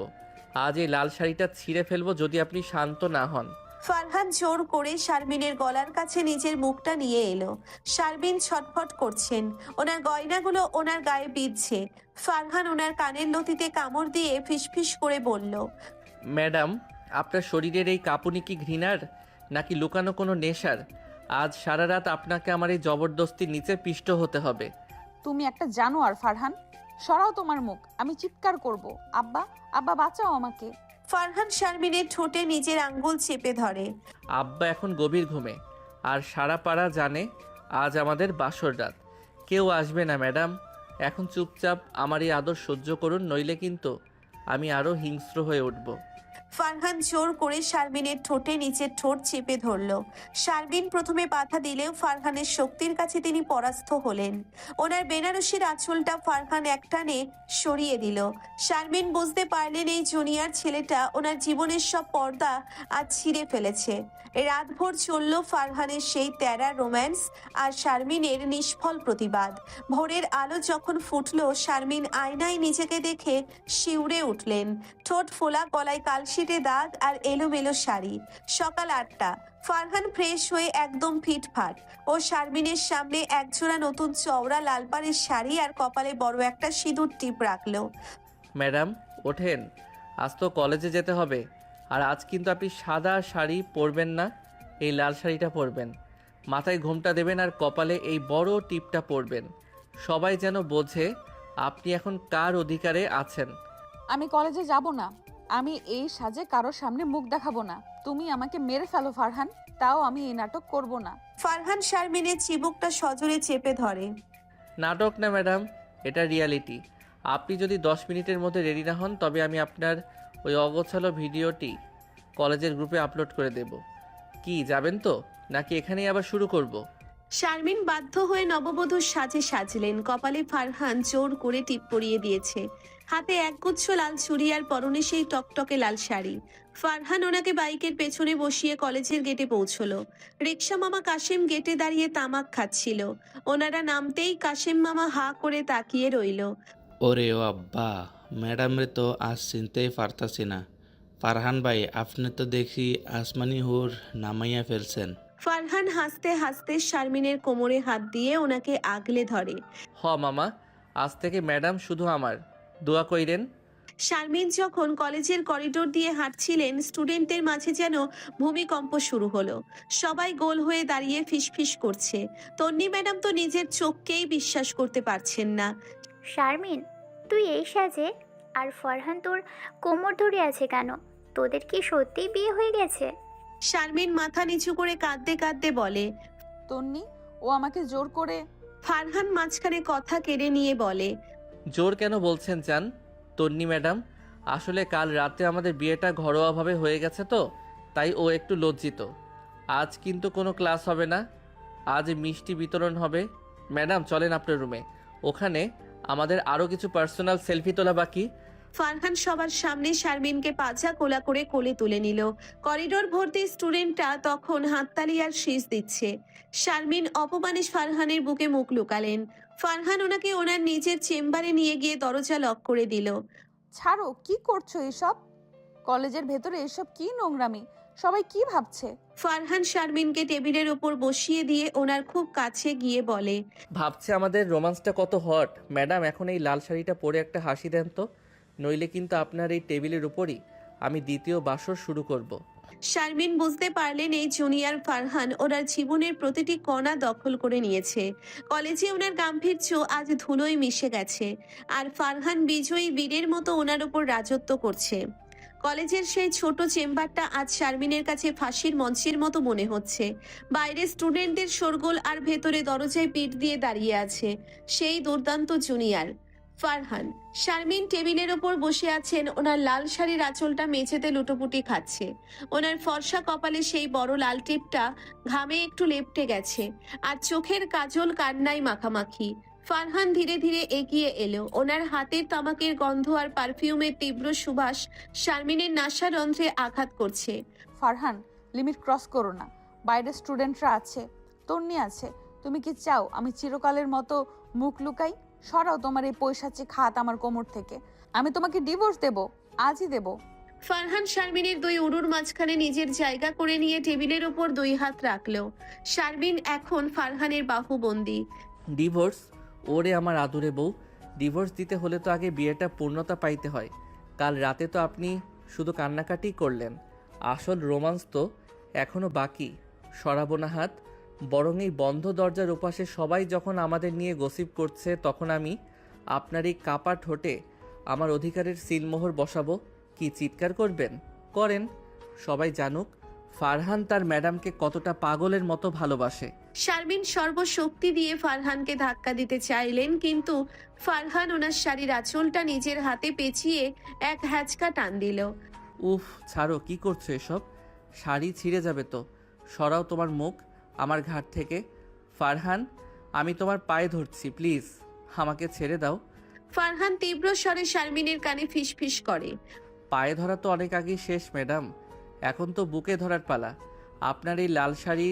আজ এই লাল শাড়িটা ছিঁড়ে ফেলবো যদি আপনি শান্ত না হন। ফারহান জোর করে শারমিনের গলার কাছে নিজের মুখটা নিয়ে এলো। শারমিন ছটফট করছেন, ওনার গয়নাগুলো ওনার গায়ে বিঁধছে। ফারহান ওনার কানের লতিতে কামড় দিয়ে ফিসফিস করে বলল, ম্যাডাম, আপনার শরীরের এই কাঁপুনি কি ঘৃণার নাকি লুকানো কোনো নেশার? আজ সারা রাত আপনাকে আমার এই জবরদস্তির নিচে পিষ্ট হতে হবে। তুমি একটা জানোয়ার ফারহান, সরাও তোমার মুখ, আমি চিৎকার করব। আব্বা, আব্বা বাঁচাও আমাকে। ফারহান শারমিনের ঠোঁটে নিজের আঙ্গুল চেপে ধরে। আব্বা এখন গভীর ঘুমে, আর সারা পাড়া জানে আজ আমাদের বাসর রাত। কেউ আসবে না ম্যাডাম, এখন চুপচাপ আমার এই আদর সহ্য করুন, নইলে কিন্তু আমি আরও হিংস্র হয়ে উঠব। ফারহান জোর করে শারমিনের ঠোঁটে নিচের ঠোঁট চেপে ধরল। শারমিন প্রথমে বাধা দিলেও ফারহানের শক্তির কাছে তিনি পরাস্ত হলেন। ওনার বেনারসির আঁচলটা ফারহান একটানে সরিয়ে দিল। শারমিন বুঝতে পারলেন এই জুনিয়র ছেলেটা ওনার জীবনের সব পর্দা আজ ছিঁড়ে ফেলেছে। রাতভর চলল ফারহানের সেই তেরা রোম্যান্স আর শারমিনের নিষ্ফল প্রতিবাদ। ভোরের আলো যখন ফুটল, শারমিন আয়নায় নিজেকে দেখে শিউরে উঠলেন। ঠোঁট ফোলা, গলায় কালশিটে দাগ আর এলোমেলো শাড়ি। সকাল 8টা। ফারহান ফ্রেশ হয়ে একদম ফিটফাট। ও শারমিনের সামনে একজোড়া নতুন চওড়া লাল পাড়ের শাড়ি আর কপালে বড় একটা সিঁদুর টিপ রাখলো। ম্যাডাম ওঠেন, আজ তো কলেজে যেতে হবে। আর আজ কিন্তু আপনি সাদা শাড়ি পরবেন না, এই লাল শাড়িটা পরবেন। মাথায় ঘোমটা দেবেন আর কপালে এই বড় টিপটা পরবেন। সবাই যেন বোঝে আপনি এখন কার অধিকারে আছেন। আমি কলেজে যাব না, আমি এই সাজে কারোর সামনে মুখ দেখাবো না। তুমি আমাকে মেরে ফেলো ফারহান, তাও আমি এই নাটক করব না। ফারহান শারমিনের চিবুকটা সজোরে চেপে ধরে। নাটক না ম্যাডাম, এটা রিয়ালিটি। আপনি যদি 10 মিনিটের মধ্যে রেডি না হন, তবে আমি আপনার ওই অগোছালো ভিডিওটি কলেজের গ্রুপে আপলোড করে দেব। কি যাবেন তো, নাকি এখানেই আবার শুরু করব? শারমিন বাধ্য হয়ে নববধূর সাজে সাজলেন। কপালে ফারহান জোর করে টিপ পরিয়ে দিয়েছে, হাতে একগুচ্ছ লাল চুড়ি আর পরনে সেই টকটকে লাল শাড়ি। ফারহান ওনাকে বাইকের পেছনে বসিয়ে কলেজের গেটে পৌঁছলো। রিক্সা মামা কাশেম গেটে দাঁড়িয়ে তামাক খাচ্ছিল। ওনারা নামতেই কাশেম মামা হা করে তাকিয়ে রইল। ওরে ও আব্বা, ম্যাডামরে তো আজ চিনতেই পারতাছি না। ফারহান ভাই, আপনি তো দেখি আসমানি হুর নামাইয়া ফেলছেন। ফারহান হাসতে হাসতে শারমিনের কোমরে হাত দিয়ে ওনাকে আগলে ধরে। হ মামা, আজ থেকে ম্যাডাম শুধু আমার, দোয়া কইরেন। শারমিন যখন কলেজের করিডোর দিয়ে হাঁটছিলেন, স্টুডেন্টদের মাঝে যেন ভূমিকম্প শুরু হলো। সবাই গোল হয়ে দাঁড়িয়ে ফিসফিস করছে। তন্নি ম্যাডাম তো নিজের চোখকেই বিশ্বাস করতে পারছেন না। শারমিন, তুই এই সাজে? আর ফারহান তোর কোমর ধরে আছে কেন? তোদের কি সত্যিই বিয়ে হয়ে গেছে? শারমিন মাথা নিচু করে কাঁদতে কাঁদতে বলে। তন্নি, ও আমাকে জোর করে। ফারহান মাঝখানে কথা কেড়ে নিয়ে বলে, জোর কেন বলছেন চান তন্নি ম্যাডাম? আসলে কাল রাতে আমাদের বিয়েটা ঘরোয়াভাবে হয়ে গেছে তো, তাই ও একটু লজ্জিত। আজ কিন্তু কোনো ক্লাস হবে না, আজ মিষ্টি বিতরণ হবে। ম্যাডাম চলেন আপনার রুমে, ওখানে আমাদের আরও কিছু পার্সোনাল সেলফি তোলা বাকি। ফারহান সবার সামনে শারমিনকে পাজা কোলা করে কোলে তুলে নিল। করিডোর ভর্তি স্টুডেন্টরা তখন হাততালি আর শীষ দিচ্ছে। শারমিন অপমানে ফারহানের বুকে মুখ লুকালেন। ফারহান ওনাকে ওনার নিজের চেম্বারে নিয়ে গিয়ে দরজা লক করে দিল। ছাড়ো, কি করছো এসব? কলেজের ভেতরে এসব কি নোংরামি? সবাই কি ভাবছে? ফারহান শারমিনকে টেবিলের ওপর বসিয়ে দিয়ে ওনার খুব কাছে গিয়ে বলে, ভাবছে আমাদের রোমান্সটা কত হট। ম্যাডাম, এখন এই লাল শাড়িটা পরে একটা হাসি দেন তো, নইলে কিন্তু আপনার এই টেবিলের উপরই আমি দ্বিতীয় বাসর শুরু করব। শারমিন বুঝতে পারলেন এই জুনিয়র ফারহান ওনার জীবনের প্রতিটি কণা দখল করে নিয়েছে। কলেজে ওনার গাম্ভীর্য আজ ধুলোয় মিশে গেছে, আর ফারহান বিজয়ী বীরের মতো ওনার উপর রাজত্ব করছে। কলেজের সেই ছোট চেম্বারটা আজ শারমিনের কাছে ফাঁসির মঞ্চের মতো মনে হচ্ছে। বাইরে স্টুডেন্টদের শোরগোল, আর ভেতরে দরজায় পিঠ দিয়ে দাঁড়িয়ে আছে সেই দুর্দান্ত জুনিয়র ফারহান। শারমিন টেবিলের ওপর বসে আছেন, ওনার লাল শাড়ির আঁচলটা মেঝেতে লুটোপুটি খাচ্ছে। ওনার ফর্সা কপালে সেই বড় লাল টিপটা ঘামে একটু লেপটে গেছে, আর চোখের কাজল কান্নায় মাখামাখি। ফারহান ধীরে ধীরে এগিয়ে এলো। ওনার হাতের তামাকের গন্ধ আর পারফিউমের তীব্র সুবাস শারমিনের নাসারন্ধ্রে আঘাত করছে। ফারহান, লিমিট ক্রস করো না। বাইরে স্টুডেন্টরা আছে, তন্নি আছে। তুমি কি চাও আমি চিরকালের মতো মুখ লুকাই? সরাও তোমার এই পৈশাচিক হাত আমার কোমর থেকে। আমি তোমাকে ডিভোর্স দেব, আজই দেব। ফারহান শারমিনের দুই উরুর মাঝখানে নিজের জায়গা করে নিয়ে টেবিলের ওপর দুই হাত রাখলো। শারমিন এখন ফারহানের বাহুবন্দী। ডিভোর্স? ওরে আমার আদুরে বউ, ডিভোর্স দিতে হলে তো আগে বিয়েটা পূর্ণতা পাইতে হয়। কাল রাতে তো আপনি শুধু কান্নাকাটি করলেন, আসল রোমান্স তো এখনো বাকি। সরাবো না হাত। বরং এই বন্ধ দরজার ওপাশে সবাই যখন আমাদের নিয়ে গসিপ করছে, তখন আমি আপনার এই কাপা ঠোঁটে আমার অধিকারের সিলমোহর বসাবো। কি চিৎকার করবেন? করেন, সবাই জানুক ফারহান তার ম্যাডামকে কতটা পাগলের মতো ভালোবাসে। শারমিন সর্বশক্তি দিয়ে ফারহানকে ধাক্কা দিতে চাইলেন, কিন্তু ফারহান ওনার শাড়ির আঁচলটা নিজের হাতে পেঁচিয়ে এক হ্যাচকা টান দিল। উফ, ছাড়ো, কি করছো এসব? শাড়ি ছিঁড়ে যাবে তো। সরাও তোমার মুখ আমার ঘাট থেকে। ফারহান, আমি তোমার পায়ে ধরছি, প্লিজ আমাকে ছেড়ে দাও। ফারহান তীব্র স্বরে শারমিনের কানে ফিসফিস করে, পায়ে ধরা তো অনেক আগেই শেষ ম্যাডাম, এখন তো বুকে ধরার পালা। আপনার এই লাল শাড়ি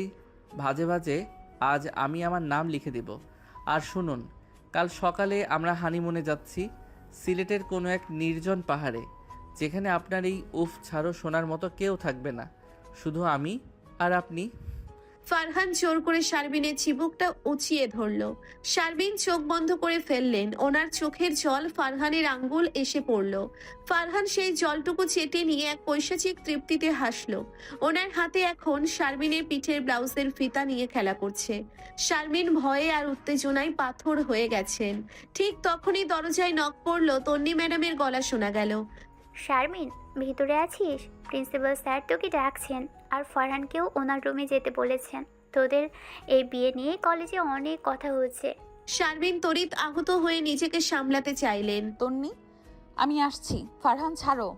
ভাজে ভাজে আজ আমি আমার নাম লিখে দেব। আর শুনুন, কাল সকালে আমরা হানিমুনে যাচ্ছি সিলেটের কোনো এক নির্জন পাহাড়ে, যেখানে আপনার এই উফ ছাড়ো শোনার মতো কেউ থাকবে না, শুধু আমি আর আপনি। ফারহান জোর করে শারমিনের চিবুকটা উঁচিয়ে ধরল। শারমিন চোখ বন্ধ করে ফেললেন। ওনার চোখের জল ফারহানের আঙ্গুল এসে পড়ল। ফারহান সেই জলটুকু চেটে নিয়ে এক পৈশাচিক তৃপ্তিতে হাসলো। ওনার হাতে এখন শারমিনের পিঠের ব্লাউজের ফিতা নিয়ে খেলা করছে। শারমিন ভয়ে আর উত্তেজনায় পাথর হয়ে গেছেন। ঠিক তখনই দরজায় নক পড়ল। তন্নি ম্যাডামের গলা শোনা গেল, শারমিন, ভিতরে আছিস? প্রিন্সিপাল স্যার তোকে ডাকছেন, আর ফারহানকেও ওনার রুমে যেতে বলেছেন। তোদের এই বিয়ে নিয়ে কলেজে অনেক কথা হচ্ছে। শারমিন তড়িৎ আহত হয়ে নিজেকে সামলাতে চাইলেন। তন্নি, আমি আসছি। ফারহান ছাড়ো,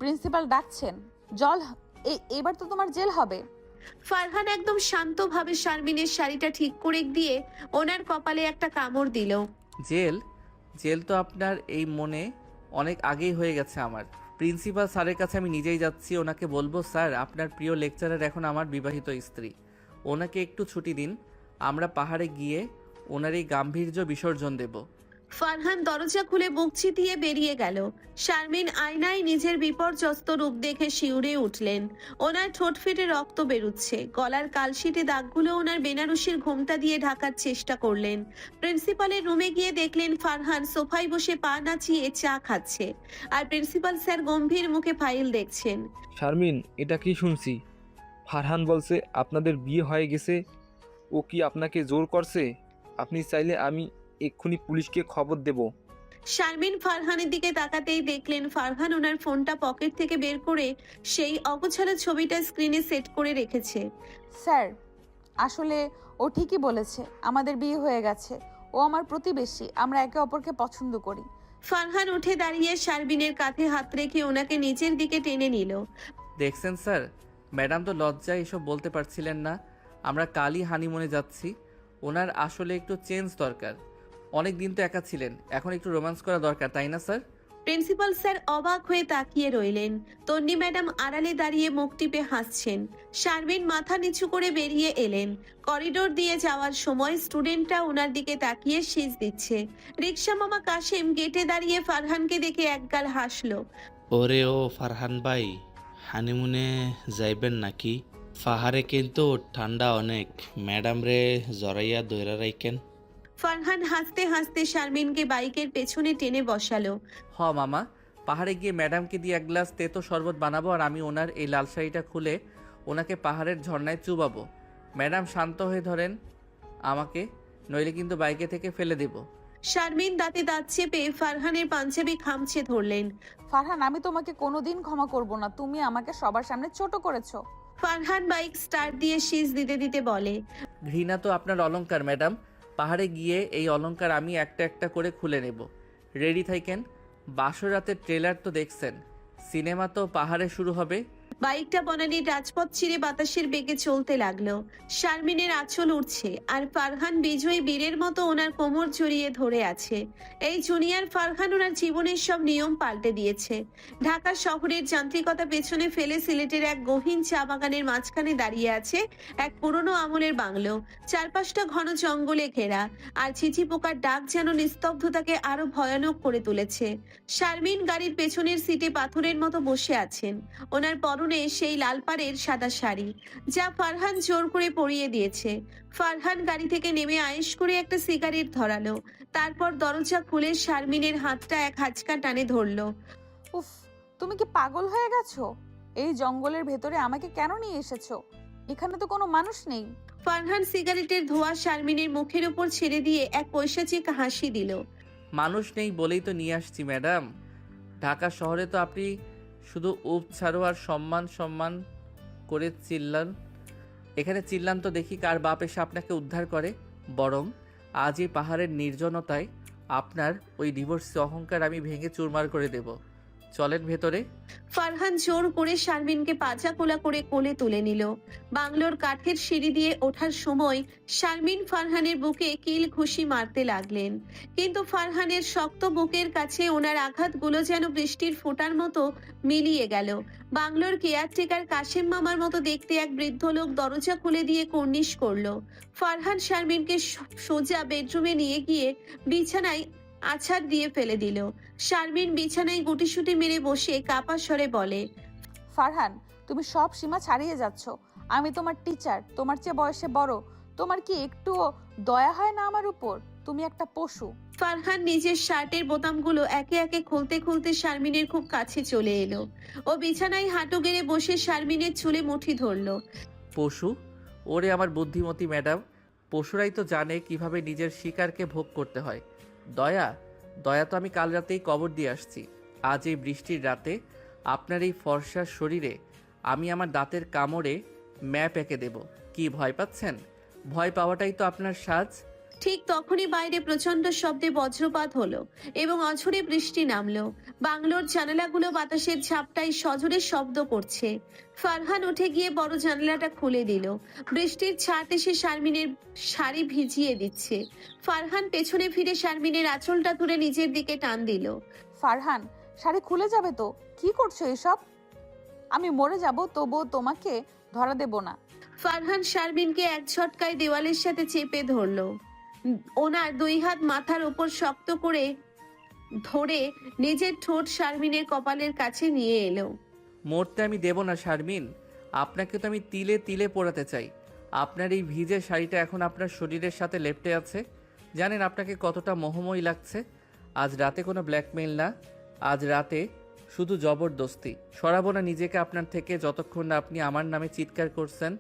প্রিন্সিপাল ডাকছেন। জল, এবার তো তোমার জেল হবে। ফারহান একদম শান্তভাবে শারমিনের শাড়িটা ঠিক করে দিয়ে ওনার কপালে একটা কামড় দিল। জেল? জেল তো আপনার এই মনে অনেক আগেই হয়ে গেছে আমার। প্রিন্সিপাল স্যারের কাছে আমি নিজেই যাচ্ছি। ওনাকে বলবো, স্যার আপনার প্রিয় লেকচারার এখন আমার বিবাহিত স্ত্রী, ওনাকে একটু ছুটি দিন, আমরা পাহাড়ে গিয়ে ওনার এই গাম্ভীর্য বিসর্জন দেব। ফারহান দরজা খুলে বুক চিতিয়ে বেরিয়ে গেল। শারমিন আয়নায় নিজের বিপর্যস্ত রূপ দেখে শিউরে উঠলেন। ওনার ঠোঁট ফেটে রক্ত বেরুচ্ছে। গলার কালশিটে দাগগুলো ওনার বেনারসির ঘোমটা দিয়ে ঢাকার চেষ্টা করলেন। প্রিন্সিপালের রুমে গিয়ে দেখলেন ফারহান সোফায় বসে পা নাচিয়ে চা খাচ্ছে, আর প্রিন্সিপাল স্যার গম্ভীর মুখে ফাইল দেখছেন। শারমিন, এটা কি শুনছি? ফারহান বলছে আপনাদের বিয়ে হয়ে গেছে। ও কি আপনাকে জোর করছে? আপনি চাইলে আমি এক্ষুনি পুলিশকে খবর দেব। শারমিন ফারহানের দিকে তাকাতেই দেখলেন ফারহান ওনার ফোনটা পকেট থেকে বের করে সেই অগোছালো ছবিটা স্ক্রিনে সেট করে রেখেছে। স্যার, আসলে ও ঠিকই বলেছে, আমাদের বিয়ে হয়ে গেছে। ও আমার প্রতিবেশী, আমরা একে অপরকে পছন্দ করি। ফারহান উঠে দাঁড়িয়ে শারমিনের কাঁধে হাত রেখে ওনাকে নিচের দিকে টেনে নিল। দেখছেন স্যার, ম্যাডাম তো লজ্জায় এসব বলতে পারছিলেন না। আমরা কালই হানিমুনে যাচ্ছি। ওনার আসলে একটু চেঞ্জ দরকার। অনেক দিন তো একা ছিলেন, এখন একটু রোম্যান্স করা দরকার, তাই না স্যার? প্রিন্সিপাল স্যার অবাক হয়ে তাকিয়ে রইলেন। তন্নি ম্যাডাম আড়ালে দাঁড়িয়ে মুখ টিপে হাসছেন। শারমিন মাথা নিচু করে বেরিয়ে এলেন। করিডোর দিয়ে যাওয়ার সময় স্টুডেন্টরা ওনার দিকে তাকিয়ে শীষ দিচ্ছে। রিক্সা মামা কাশেম গেটে দাঁড়িয়ে ফারহানকে দেখে একগাল হাসলো। ওরে ও ফারহান ভাই, হানিমুনে যাইবেন নাকি? পাহাড়ে কিন্তু ঠান্ডা অনেক, ম্যাডাম রে জড়াইয়া দইরা রাইকেন। ফারহান হাসতে হাসতে শারমিনকে বাইকের পেছনে টেনে বসালো। মামা, পাহাড়ে গিয়ে ম্যাডামকে দিয়ে এক গ্লাস তেতো শরবত বানাবো, আর আমি ওনার এই লাল শাড়িটা খুলে ওনাকে পাহাড়ের ঝর্ণায় চুবাবো। ম্যাডাম শান্ত হয়ে ধরেন আমাকে, নইলে কিন্তু বাইকে থেকে ফেলে দেব। শারমিন দাঁতে দাঁত চেপে ফারহানের পাঞ্জাবি খামচে ধরলেন। ফারহান, আমি তোমাকে কোনোদিন ক্ষমা করব না। তুমি আমাকে সবার সামনে ছোট করেছো। ফারহান বাইক স্টার্ট দিয়ে শীষ দিতে দিতে বলে, ঘৃণা তো আপনার অলংকার ম্যাডাম। পাহাড়ে গিয়ে এই অলংকার আমি একটা একটা করে খুলে নেব। রেডি থাকেন। বাসরাতের ট্রেলার তো দেখছেন, সিনেমা তো পাহাড়ে শুরু হবে। বাইকটা বনানীর রাজপথ চিরে বাতাসের বেগে চলতে লাগলো। শারমিনের আঁচল উঠছে আর ফারহান বিজয়ী বীরের মতো ওনার কোমর জড়িয়ে ধরে আছে। এই জুনিয়র ফারহান ওনার জীবনের সব নিয়ম পাল্টে দিয়েছে। ঢাকা শহরের যান্ত্রিকতা পেছনে ফেলে সিলেটের এক গহীন চা বাগানের মাঝখানে দাঁড়িয়ে আছে এক পুরনো আমলের বাংলো। চারপাশটা ঘন জঙ্গলে ঘেরা, আর ঝিঝি পোকার ডাক যেন নিস্তব্ধতাকে আরো ভয়ানক করে তুলেছে। শারমিন গাড়ির পেছনের সিটে পাথরের মতো বসে আছেন। ওনার পরনে সেই লাল পাড়ের সাদা শাড়ি, যা ফারহান জোর করে পরিয়ে দিয়েছে। ফারহান গাড়ি থেকে নেমে আয়েশ করে একটা সিগারেট ধরালো। তারপর দরজা খুলে শারমিনের হাতটা এক হাঁচকা টানে ধরলো। উফ, তুমি কি পাগল হয়ে গেছো? এই জঙ্গলের ভেতরে আমাকে কেন নিয়ে এসেছো? এখানে তো কোনো মানুষ নেই। ফারহান সিগারেটের ধোঁয়া শারমিনের মুখের উপর ছেড়ে দিয়ে এক পৈশাচিক হাসি দিল। মানুষ নেই বলেই তো নিয়ে আসছি ম্যাডাম। ঢাকা শহরে তো আপনি শুধু উপ ছাড়ো আর সম্মান সম্মান করে চিল্লান। এখানে চিল্লান তো দেখি কার বাপ এসে আপনাকে উদ্ধার করে। বরং আজ এই পাহাড়ের নির্জনতায় আপনার ওই ডিভোর্সি অহংকার আমি ভেঙে চুরমার করে দেব। চলেন ভেতরে। ফারহান জোর করে শারমিনকে পাজা কোলা করে কোলে তুলে নিল। বাংলোর কাঠের সিঁড়ি দিয়ে ওঠার সময় শারমিন ফারহানের বুকে কিল ঘুষি মারতে লাগলেন, কিন্তু ফারহানের শক্ত বুকের কাছে ওনার আঘাতগুলো যেন বৃষ্টির ফোঁটার মতো মিলিয়ে গেল। বাংলোর কেয়ারটেকার কাশেম মামার মতো দেখতে এক বৃদ্ধ লোক দরজা খুলে দিয়ে কর্নিশ করলো। ফারহান শারমিনকে সোজা বেডরুমে নিয়ে গিয়ে বিছানায় আছাড় দিয়ে ফেলে দিল। শারমিন বিছানায় গুটিসুটি মেরে বসে কাপা স্বরে বলে, ফারহান, তুমি সব সীমা ছাড়িয়ে যাচ্ছ। আমি তোমার টিচার, তোমার চেয়ে বয়সে বড়। তোমার কি একটুও দয়া হয় না আমার উপর? তুমি একটা পশু। ফারহান নিজের শার্টের বোতামগুলো একে একে খুলতে খুলতে শারমিনের খুব কাছে চলে এলো। ও বিছানায় হাঁটু গেড়ে বসে শারমিনের চুলে মুঠি ধরলো। পশু? ওরে আমার বুদ্ধিমতী ম্যাডাম, পশুরাই তো জানে কিভাবে নিজের শিকারকে ভোগ করতে হয়। দয়া? দয়া তো আমি কাল রাতেই কবর দিয়ে আসছি। আজ এই বৃষ্টির রাতে আপনার এই ফর্সার শরীরে আমি আমার দাঁতের কামড়ে ম্যাপ এঁকে দেব। কি ভয় পাচ্ছেন? ভয় পাওয়াটাই তো আপনার সাজ। ঠিক তখনই বাইরে প্রচন্ড শব্দে বজ্রপাত হলো এবং অঝরে বৃষ্টি নামলো। বাংলোর জানালাগুলো বাতাসের ঝাপটায় সজোরে শব্দ করছে। ফারহান উঠে গিয়ে বড় জানালাটা খুলে দিল। বৃষ্টির ছাট এসে শারমিনের শাড়ি ভিজিয়ে দিচ্ছে। ফারহান পেছনে ফিরে শারমিনের আঁচলটা ধরে নিজের দিকে টান দিল। ফারহান, শাড়ি খুলে যাবে তো? কি করছো এসব? আমি মরে যাব, তবুও তোমাকে ধরা দেব না। ফারহান শারমিনকে এক ঝটকায় দেওয়ালের সাথে চেপে ধরলো। ওনার দুই হাত মাথার উপর শক্ত করে ধরে নিজের ঠোঁট শারমিনের কপালের কাছে নিয়ে এলো। মরতে আমি দেব না শারমিন। আপনাকে তো আমি তিলে তিলে পোড়াতে চাই। আপনার এই ভিজে শাড়িটা এখন আপনার শরীরের সাথে লেপ্টে আছে। জানেন আপনাকে কতটা মোহময়ী লাগছে। আজ রাতে কোনো ব্ল্যাকমেইল না, আজ রাতে শুধু জবরদস্তি। সরাবো না নিজেকে আপনার থেকে যতক্ষণ না আপনি আমার নামে চিৎকার করছেন।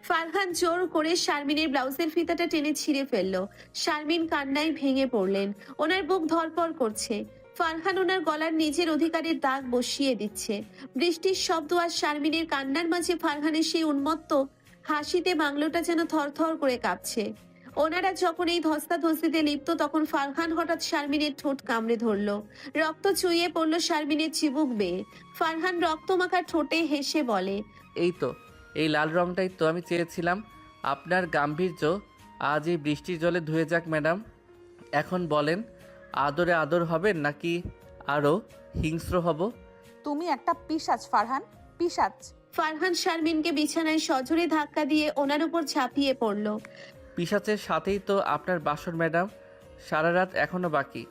ফারহান জোর করে শারমিনের ব্লাউজের ফিতাটা টেনে ছিঁড়ে ফেললো। শারমিন কান্নায় ভেঙে পড়লেন। ওনার বুক ধড়ফড় করছে। ফারহান ওনার গলার নিজের অধিকারের দাগ বসিয়ে দিচ্ছে। বৃষ্টির শব্দ আর শারমিনের কান্নার মাঝে ফারহানের সেই উন্মত্ত হাসিতে বাংলোটা যেন থরথর করে কাঁপছে। ওনারা যখন এই ধস্তাধস্তিতে লিপ্ত, তখন ফারহান হঠাৎ শারমিনের ঠোঁট কামড়ে ধরলো। রক্ত চুইয়ে পড়লো শারমিনের চিবুক বেয়ে। ফারহান রক্তমাখা ঠোঁটে হেসে বলে, এই তো, এই লাল রংটাই তো আমি চেয়েছিলাম। আপনার গাম্ভীর্য আজ এই বৃষ্টির জলে ধুয়ে যাক ম্যাডাম। এখন বলেন, আদরে আদর হবেন নাকি আরও হিংস্র হব। তুমি একটা পিশাচ ফারহান, পিশাচ। ফারহান শারমিনকে বিছানায় সজোরে ধাক্কা দিয়ে ওনার উপর ঝাঁপিয়ে পড়ল। পিশাচের সাথেই তো আপনার বাসর ম্যাডাম, সারা রাত এখনও বাকি।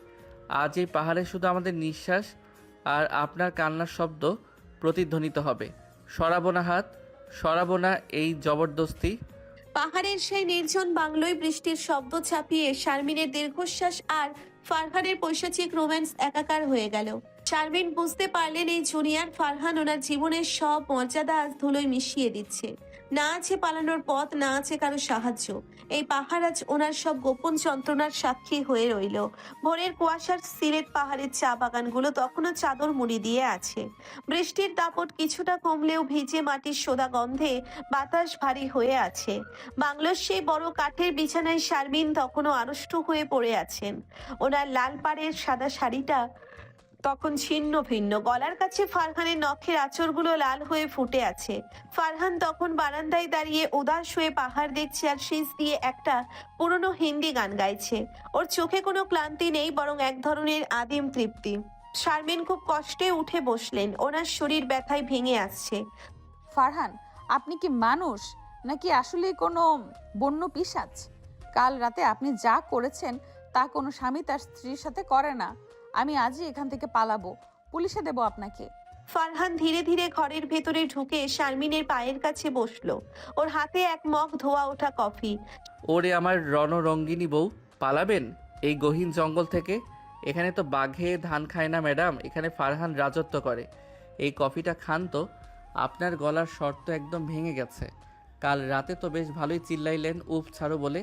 আজ এই পাহাড়ে শুধু আমাদের নিঃশ্বাস আর আপনার কান্নার শব্দ প্রতিধ্বনিত হবে। সরাবো না হাত, সরাবো না এই জবরদস্তি। পাহাড়ের সেই নির্জন বাংলোয় বৃষ্টির শব্দ ছাপিয়ে শারমিনের দীর্ঘশ্বাস আর ফারহানের পৈশাচিক রোম্যান্স একাকার হয়ে গেল। শারমিন বুঝতে পারলেন এই জুনিয়র ফারহান ওনার জীবনের সব মর্যাদা আজ ধুলোয় মিশিয়ে দিচ্ছে। না আছে পালানোর পথ, না আছে কারো সাহায্য। এই পাহাড় আজ ওনার সব গোপন যন্ত্রণার সাক্ষী হয়ে রইল। ভোরের কুয়াশার সিলেট পাহাড়ের চা বাগানগুলো তখনও চাদর মুড়ি দিয়ে আছে। বৃষ্টির দাপট কিছুটা কমলেও ভিজে মাটির সোদা গন্ধে বাতাস ভারী হয়ে আছে। বাংলোর সেই বড় কাঠের বিছানায় শারমিন তখনও আড়ষ্ট হয়ে পড়ে আছেন। ওনার লাল পাড়ের সাদা শাড়িটা তখন ছিন্ন ভিন্ন, গলার কাছে ফারহানের নখের আঁচড়গুলো লাল হয়ে ফুটে আছে। ফারহান তখন বারান্দায় দাঁড়িয়ে উদাস হয়ে পাহাড় দেখছে আর শীষ দিয়ে একটা পুরনো হিন্দি গান গাইছে। ওর চোখে কোনো ক্লান্তি নেই, বরং এক ধরনের আদিম তৃপ্তি। শারমিন খুব কষ্টে উঠে বসলেন, ওনার শরীর ব্যথায় ভেঙে আসছে। ফারহান, আপনি কি মানুষ নাকি আসলে কোনো বন্য পিশাচ? কাল রাতে আপনি যা করেছেন তা কোনো স্বামী তার স্ত্রীর সাথে করে না। আমি আজই এখান থেকে পালাবো, পুলিশে দেব আপনাকে। ফারহান ধীরে ধীরে ঘরের ভেতরে ঢুকে শারমিনের পায়ের কাছে বসলো। ওর হাতে এক মগ ধোয়া ওঠা কফি। ওরে আমার রণরঙ্গিনী বউ, পালাবেন এই গহীন জঙ্গল থেকে? এখানে তো বাঘে ধান খায় না ম্যাডাম, এখানে ফারহান রাজত্ব করে। এই কফিটা খান তো। আপনার গলার শর্ত একদম ভেঙে গেছে। কাল রাতে তো বেশ ভালোই চিল্লাইলেন উফ ছাড়ো বলে।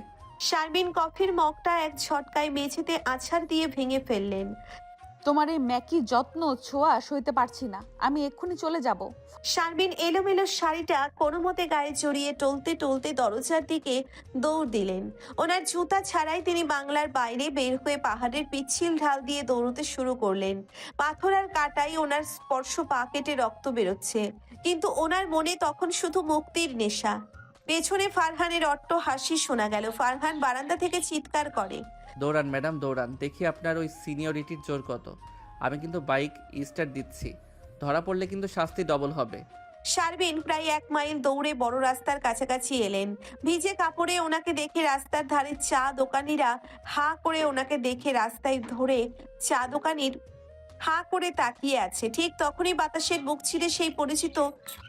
শারমিন কফির মগটা এক ঝটকায় মেঝেতে আছাড় দিয়ে ভেঙে ফেললেন। তোমার এই ম্যাকি যত্ন ছোঁয়া সইতে পারছি না, আমি এক্ষুনি চলে যাব। শারমিন এলোমেলো শাড়িটা কোনো মতে গায়ে জড়িয়ে টলতে টলতে দরজার দিকে দৌড় দিলেন। ওনার জুতা ছাড়াই তিনি বাংলার বাইরে বের হয়ে পাহাড়ের পিচ্ছিল ঢাল দিয়ে দৌড়তে শুরু করলেন। পাথর আর কাটাই ওনার স্পর্শ পা কেটে রক্ত বেরোচ্ছে, কিন্তু ওনার মনে তখন শুধু মুক্তির নেশা। পেছনে ফারহানের অট্ট হাসি শোনা গেল। ফারহান বারান্দা থেকে চিৎকার করে, দৌড়ান ম্যাডাম দৌড়ান, দেখি আপনার ওই সিনিয়রিটির জোর কত। আমি কিন্তু বাইক স্টার্ট দিচ্ছি, ধরা পড়লে কিন্তু শাস্তি ডবল হবে। শারমিন প্রায় 1 মাইল দৌড়ে বড় রাস্তার কাছাকাছি এলেন। ভিজে কাপড়ে ওনাকে দেখে রাস্তার ধারে চা দোকানিরা হা করে ওনাকে দেখে রাস্তায় ধরে চা দোকানির হা করে তাকিয়ে আছে। ঠিক তখনই বাতাসের বুক ছিঁড়ে সেই পরিচিত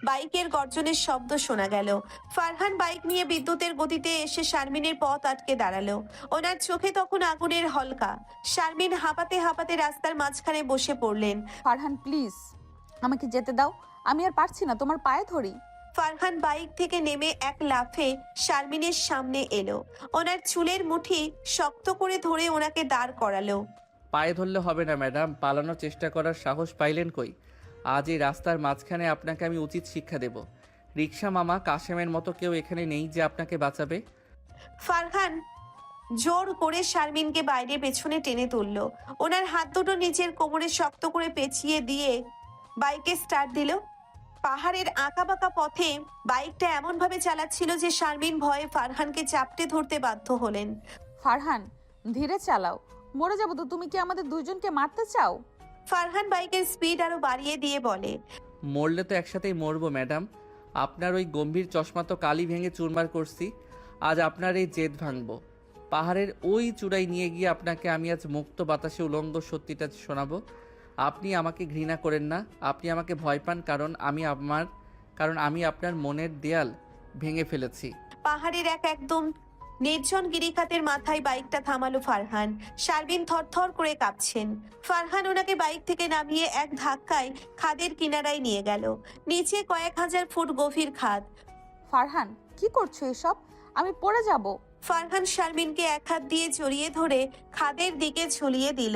বাইকের গর্জনের শব্দ শোনা গেল। ফারহান বাইক নিয়ে বিদ্যুতের গতিতে এসে শারমিনের পথ আটকে দাঁড়ালো। ওনার চোখে তখন আগুনের হলকা। শারমিন হাঁপাতে হাঁপাতে রাস্তার মাঝখানে বসে পড়লেন। ফারহান প্লিজ আমাকে যেতে দাও, আমি আর পারছি না, তোমার পায়ে ধরি। ফারহান বাইক থেকে নেমে এক লাফে শারমিনের সামনে এলো। ওনার চুলের মুঠি শক্ত করে ধরে ওনাকে দাঁড় করালো। পায়ে ধরলে হবে না ম্যাডাম, পালানোর চেষ্টা করার সাহস পাইলেন কই? আজ এই রাস্তার মাঝখানে আপনাকে আমি উচিত শিক্ষা দেব। রিক্সা মামা কাশেমের মতো কেউ এখানে নেই যে আপনাকে বাঁচাবে। ফারহান জোর করে শারমিনকে বাইরে পেছনে টেনে তুলল। ওনার হাত দুটো নিচের কোমরে শক্ত করে পেঁচিয়ে দিয়ে বাইকে স্টার্ট দিল। পাহাড়ের আঁকাবাঁকা পথে বাইকটা এমন ভাবে চালাচ্ছিল যে শারমিন ভয়ে ফারহানকে চাপটে ধরতে বাধ্য হলেন। ফারহান ধীরে চালাও, মরে যাবো তো। তুমি কি আমাদের দুইজনকে মারতে চাও? ফারহান বাইকের স্পিড আরো বাড়িয়ে দিয়ে বলে, মরলে তো একসাথেই মরবো ম্যাডাম। আপনার ওই গম্ভীর চশমা তো কালি ভেঙে চুরমার করছি, আজ আপনার এই জেদ ভাঙবো। পাহাড়ের ওই চূড়ায় নিয়ে গিয়ে আপনাকে আমি আজ মুক্ত বাতাসে উলঙ্গ সত্যিটা শোনাবো। আপনি আমাকে ঘৃণা করেন না, আপনি আমাকে ভয় পান, কারণ আমি আপনার মনের দেয়াল ভেঙে ফেলেছি। পাহাড়ের একদম নির্জন গিরিখাতের মাথায় বাইকটা থামালো ফারহান। শারমিন থরথর করে কাঁপছেন। ফারহান ওনাকে বাইক থেকে নামিয়ে এক ধাক্কায় খাদের কিনারায় নিয়ে গেল। নিচে কয়েক হাজার ফুট গভীর খাদ। ফারহান কি করছো এসব? আমি পড়ে যাব। ফারহান শারমিনকে এক হাত দিয়ে জড়িয়ে ধরে খাদের দিকে ঝুলিয়ে দিল।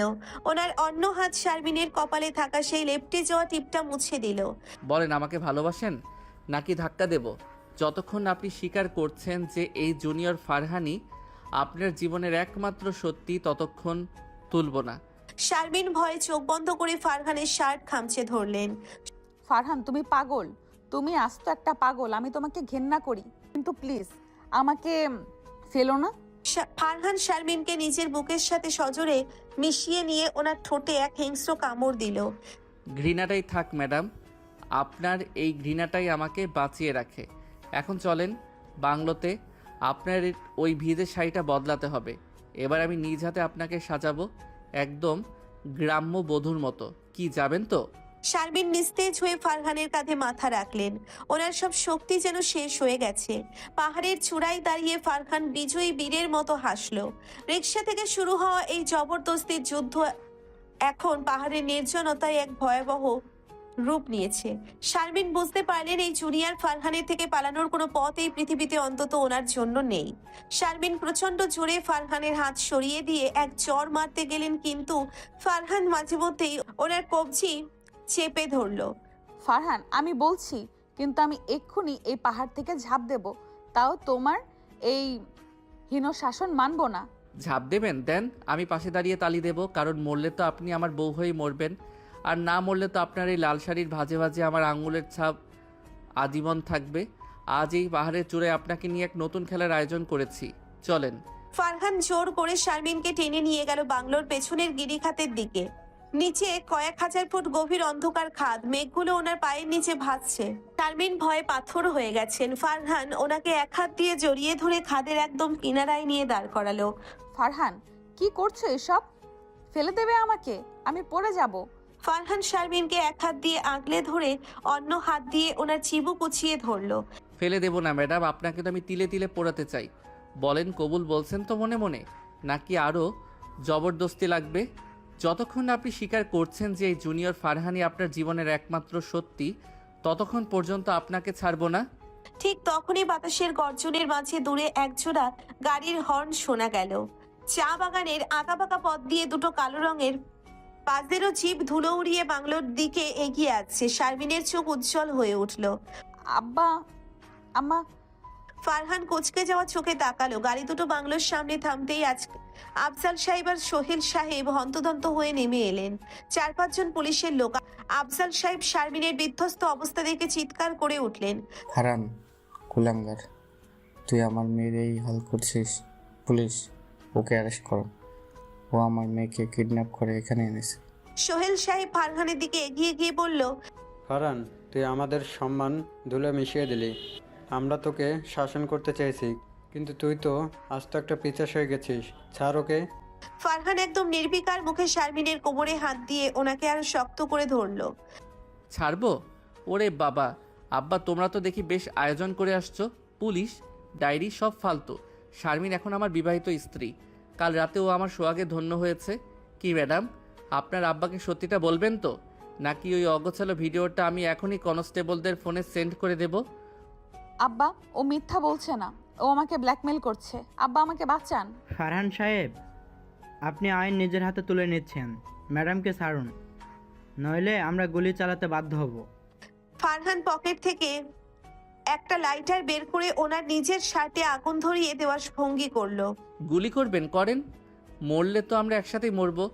ওনার অন্য হাত শারমিনের কপালে থাকা সেই লেপ্টে যাওয়া টিপটা মুছে দিল। বলেন, আমাকে ভালোবাসেন নাকি ধাক্কা দেব? যতক্ষণ আপনি স্বীকার করছেন যে এই জুনিয়র ফারহানি আপনার জীবনের একমাত্র সত্যি, ততক্ষণ তুলব না। শারমিন ভয়ে চোখ বন্ধ করে ফারহানের শার্ট খামচে ধরলেন। ফারহান তুমি পাগল, তুমি আস্ত একটা পাগল। আমি তোমাকে ঘেন্না করি, কিন্তু প্লিজ আমাকে ফেলো না। ফারহান শারমিনকে নিজের বুকের সাথে সজোরে মিশিয়ে নিয়ে ওনার ঠোঁটে এক হিংস্র কামড় দিল। ঘৃণাটাই থাক ম্যাডাম, আপনার এই ঘৃণাটাই আমাকে বাঁচিয়ে রাখে। এখন চলেন বাংলোতে, আপনার ওই ভিজে শাড়িটা বদলাতে হবে। এবার আমি নিজ হাতে আপনাকে সাজাবো একদম গ্রাম্য বধূর মতো। কি যাবেন তো? শারমিন নিস্তেজ হয়ে ফারহানের কাঁধে মাথা রাখলেন। ওনার সব শক্তি যেন শেষ হয়ে গেছে। পাহাড়ের চূড়ায় দাঁড়িয়ে ফারহান বিজয়ী বীরের মতো হাসল। রিক্সা থেকে শুরু হওয়া এই জবরদস্তির যুদ্ধ এখন পাহাড়ের নির্জনতায় এক ভয়াবহ রূপ নিয়েছে। শারমিন বুঝতে পারলেন এই জুনিয়র ফারহানের থেকে পালানোর কোনো পথ এই পৃথিবীতে অন্তত ওনার জন্য নেই। শারমিন প্রচন্ড জোরে ফারহানের হাত সরিয়ে দিয়ে এক চড় মারতে গেলেন, কিন্তু ফারহান মাঝে মধ্যেই ওনার কবজি চেপে ধরলো। ফারহান, আমি বলছি কিন্তু আমি এক্ষুনি এই পাহাড় থেকে ঝাঁপ দেব, তাও তোমার এই হীন শাসন মানব না। ঝাঁপ দেবেন? দেন, আমি পাশে দাঁড়িয়ে তালি দেব, কারণ মরলে তো আপনি আমার বউ হয়েই মরবেন, আর না মরলে তো আপনার এই লাল শাড়ির ভাজে ভাজে আমার আঙুলের ছাপ আজীবন থাকবে। আজ এই পাহাড়ের চূড়ায় আপনাকে নিয়ে এক নতুন খেলার আয়োজন করেছি, চলেন। ফারহান জোর করে শারমিনকে টেনে নিয়ে গেল বাংলোর পেছনের গিরিখাতের দিকে। নিচে কয়েক হাজার ফুট গভীর অন্ধকার খাদ, মেঘগুলো ওনার পায়ের নিচে ভাসছে। শারমিন ভয়ে পাথর হয়ে গেছেন। ফারহান ওনাকে এক হাত দিয়ে জড়িয়ে ধরে খাদের একদম কিনারায় নিয়ে দাঁড় করালো। ফারহান, কি করছো এসব? ফেলে দেবে আমাকে, আমি পড়ে যাব। ফারহান শারমিনকে এক হাত দিয়ে আগলে ধরে অন্য হাত দিয়ে ওনার চিবু কুচিয়ে ধরলো। ফেলে দেব না ম্যাডাম, আপনাকে তো আমি তিলে তিলে পোড়াতে চাই। বলেন, কবুল বলছেন তো মনে মনে, নাকি আরও জবরদস্তি লাগবে? যতক্ষণ না আপনি স্বীকার করছেন যে এই জুনিয়র ফারহানি আপনার জীবনের একমাত্র সত্যি, ততক্ষণ পর্যন্ত আপনাকে ছাড়বো না। ঠিক তখনই বাতাসের গর্জনের মাঝে দূরে একজোড়া গাড়ির হর্ন শোনা গেল। চা বাগানের আঁকাবাঁকা পথ দিয়ে দুটো কালো রঙের পাজেরো জিপ ধুলো উড়িয়ে বাংলোর দিকে এগিয়ে আসছে। শারমিনের চোখ উজ্জ্বল হয়ে উঠল। আব্বা, আম্মা। ফারহান কুঁচকে যাওয়া চোখে তাকালো। গাড়ি দুটো বাংলোর সামনে থামতেই আফজাল সাহেব আর সোহেল সাহেব হন্তদন্ত হয়ে নেমে এলেন। 4-5 জন পুলিশের লোক। আফজাল সাহেব শারমিনের বিধ্বস্ত অবস্থা দেখে চিৎকার করে উঠলেন, হারান কুলাঙ্গার, তুই আমার মেয়ের এই হাল করছিস। পুলিশ, ওকে অ্যারেস্ট করো। ও আমার মেয়েকে কিডন্যাপ করে এখানে এনেছে। সোহেল সাহেব ফারহানের দিকে এগিয়ে গিয়ে বলল, ফারহান, তুই আমাদের সম্মান ধুলো মিশিয়ে দিলি। আমরা তোকে শাসন করতে চেয়েছি, কিন্তু তুই তো আস্ত একটা পিছাস হয়ে গেছিস। ছাড় ওকে। ফারহান একদম নির্বিকার মুখে শারমিনের কোমরে হাত দিয়ে ওনাকে আরো শক্ত করে ধরলো। ছাড়বো? ওরে বাবা, আব্বা তোমরা তো দেখি বেশ আয়োজন করে আসছো। পুলিশ, ডায়েরি সব ফালতু। শারমিন এখন আমার বিবাহিত স্ত্রী। কাল রাতে ও আমার সোহাগে ধন্য হয়েছে। কি ম্যাডাম, আপনার আব্বাকে সত্যিটা বলবেন তো, নাকি ওই অগোছালো ভিডিওটা আমি এখনই কনস্টেবলদের ফোনে সেন্ড করে দেব? আব্বা, ও মিথ্যা বলছে না, ও আমাকে ব্ল্যাকমেল করছে। আব্বা, আমাকে বাঁচান। ফারহান সাহেব, আপনি আইন নিজের হাতে তুলে নিচ্ছেন। ম্যাডামকে ছাড়ুন, নইলে আমরা গুলি চালাতে বাধ্য হব। ফারহান পকেট থেকে একটা লাইটার বের করে ওনার নিজের শার্টে আগুন ধরিয়ে দেওয়ার ভঙ্গি করলো। গুলি করবেন? করেন। মরলে তো আমরা একসাথেই মরবো।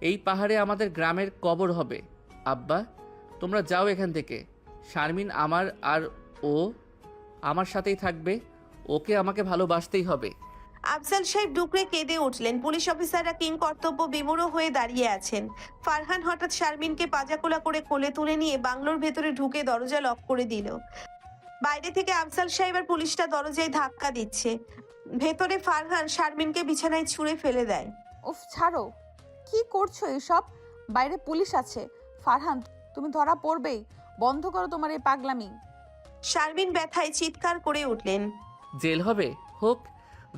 এই পাহাড়ে আমাদের গ্রামের কবর হবে। আব্বা, তোমরা যাও এখান থেকে। শারমিন আমার, আর ও আমার সাথেই থাকবে। ওকে আমাকে ভালোবাসতেই হবে। আফজাল সাহেব ডুকরে কেঁদে উঠলেন। পুলিশ অফিসাররা কিং কর্তব্য বিমূঢ় হয়ে দাঁড়িয়ে আছেন। ফারহান হঠাৎ শারমিনকে পাজাকোলা করে কোলে তুলে নিয়ে বাংলোর ভেতরে ঢুকে দরজা লক করে দিল। বাইরে থেকে আফজাল সাহেব আর পুলিশটা দরজায় ধাক্কা দিচ্ছে। ভেতরে ফারহান শারমিনকে বিছানায় ছুঁড়ে ফেলে দেয়। উফ, ছাড়ো, কি করছো এসব? বাইরে পুলিশ আছে। ফারহান, তুমি ধরা পড়বেই। বন্ধ করো তোমার এই পাগলামি। শারমিন ব্যথায় চিৎকার করে উঠলেন। জেল হবে? হোক,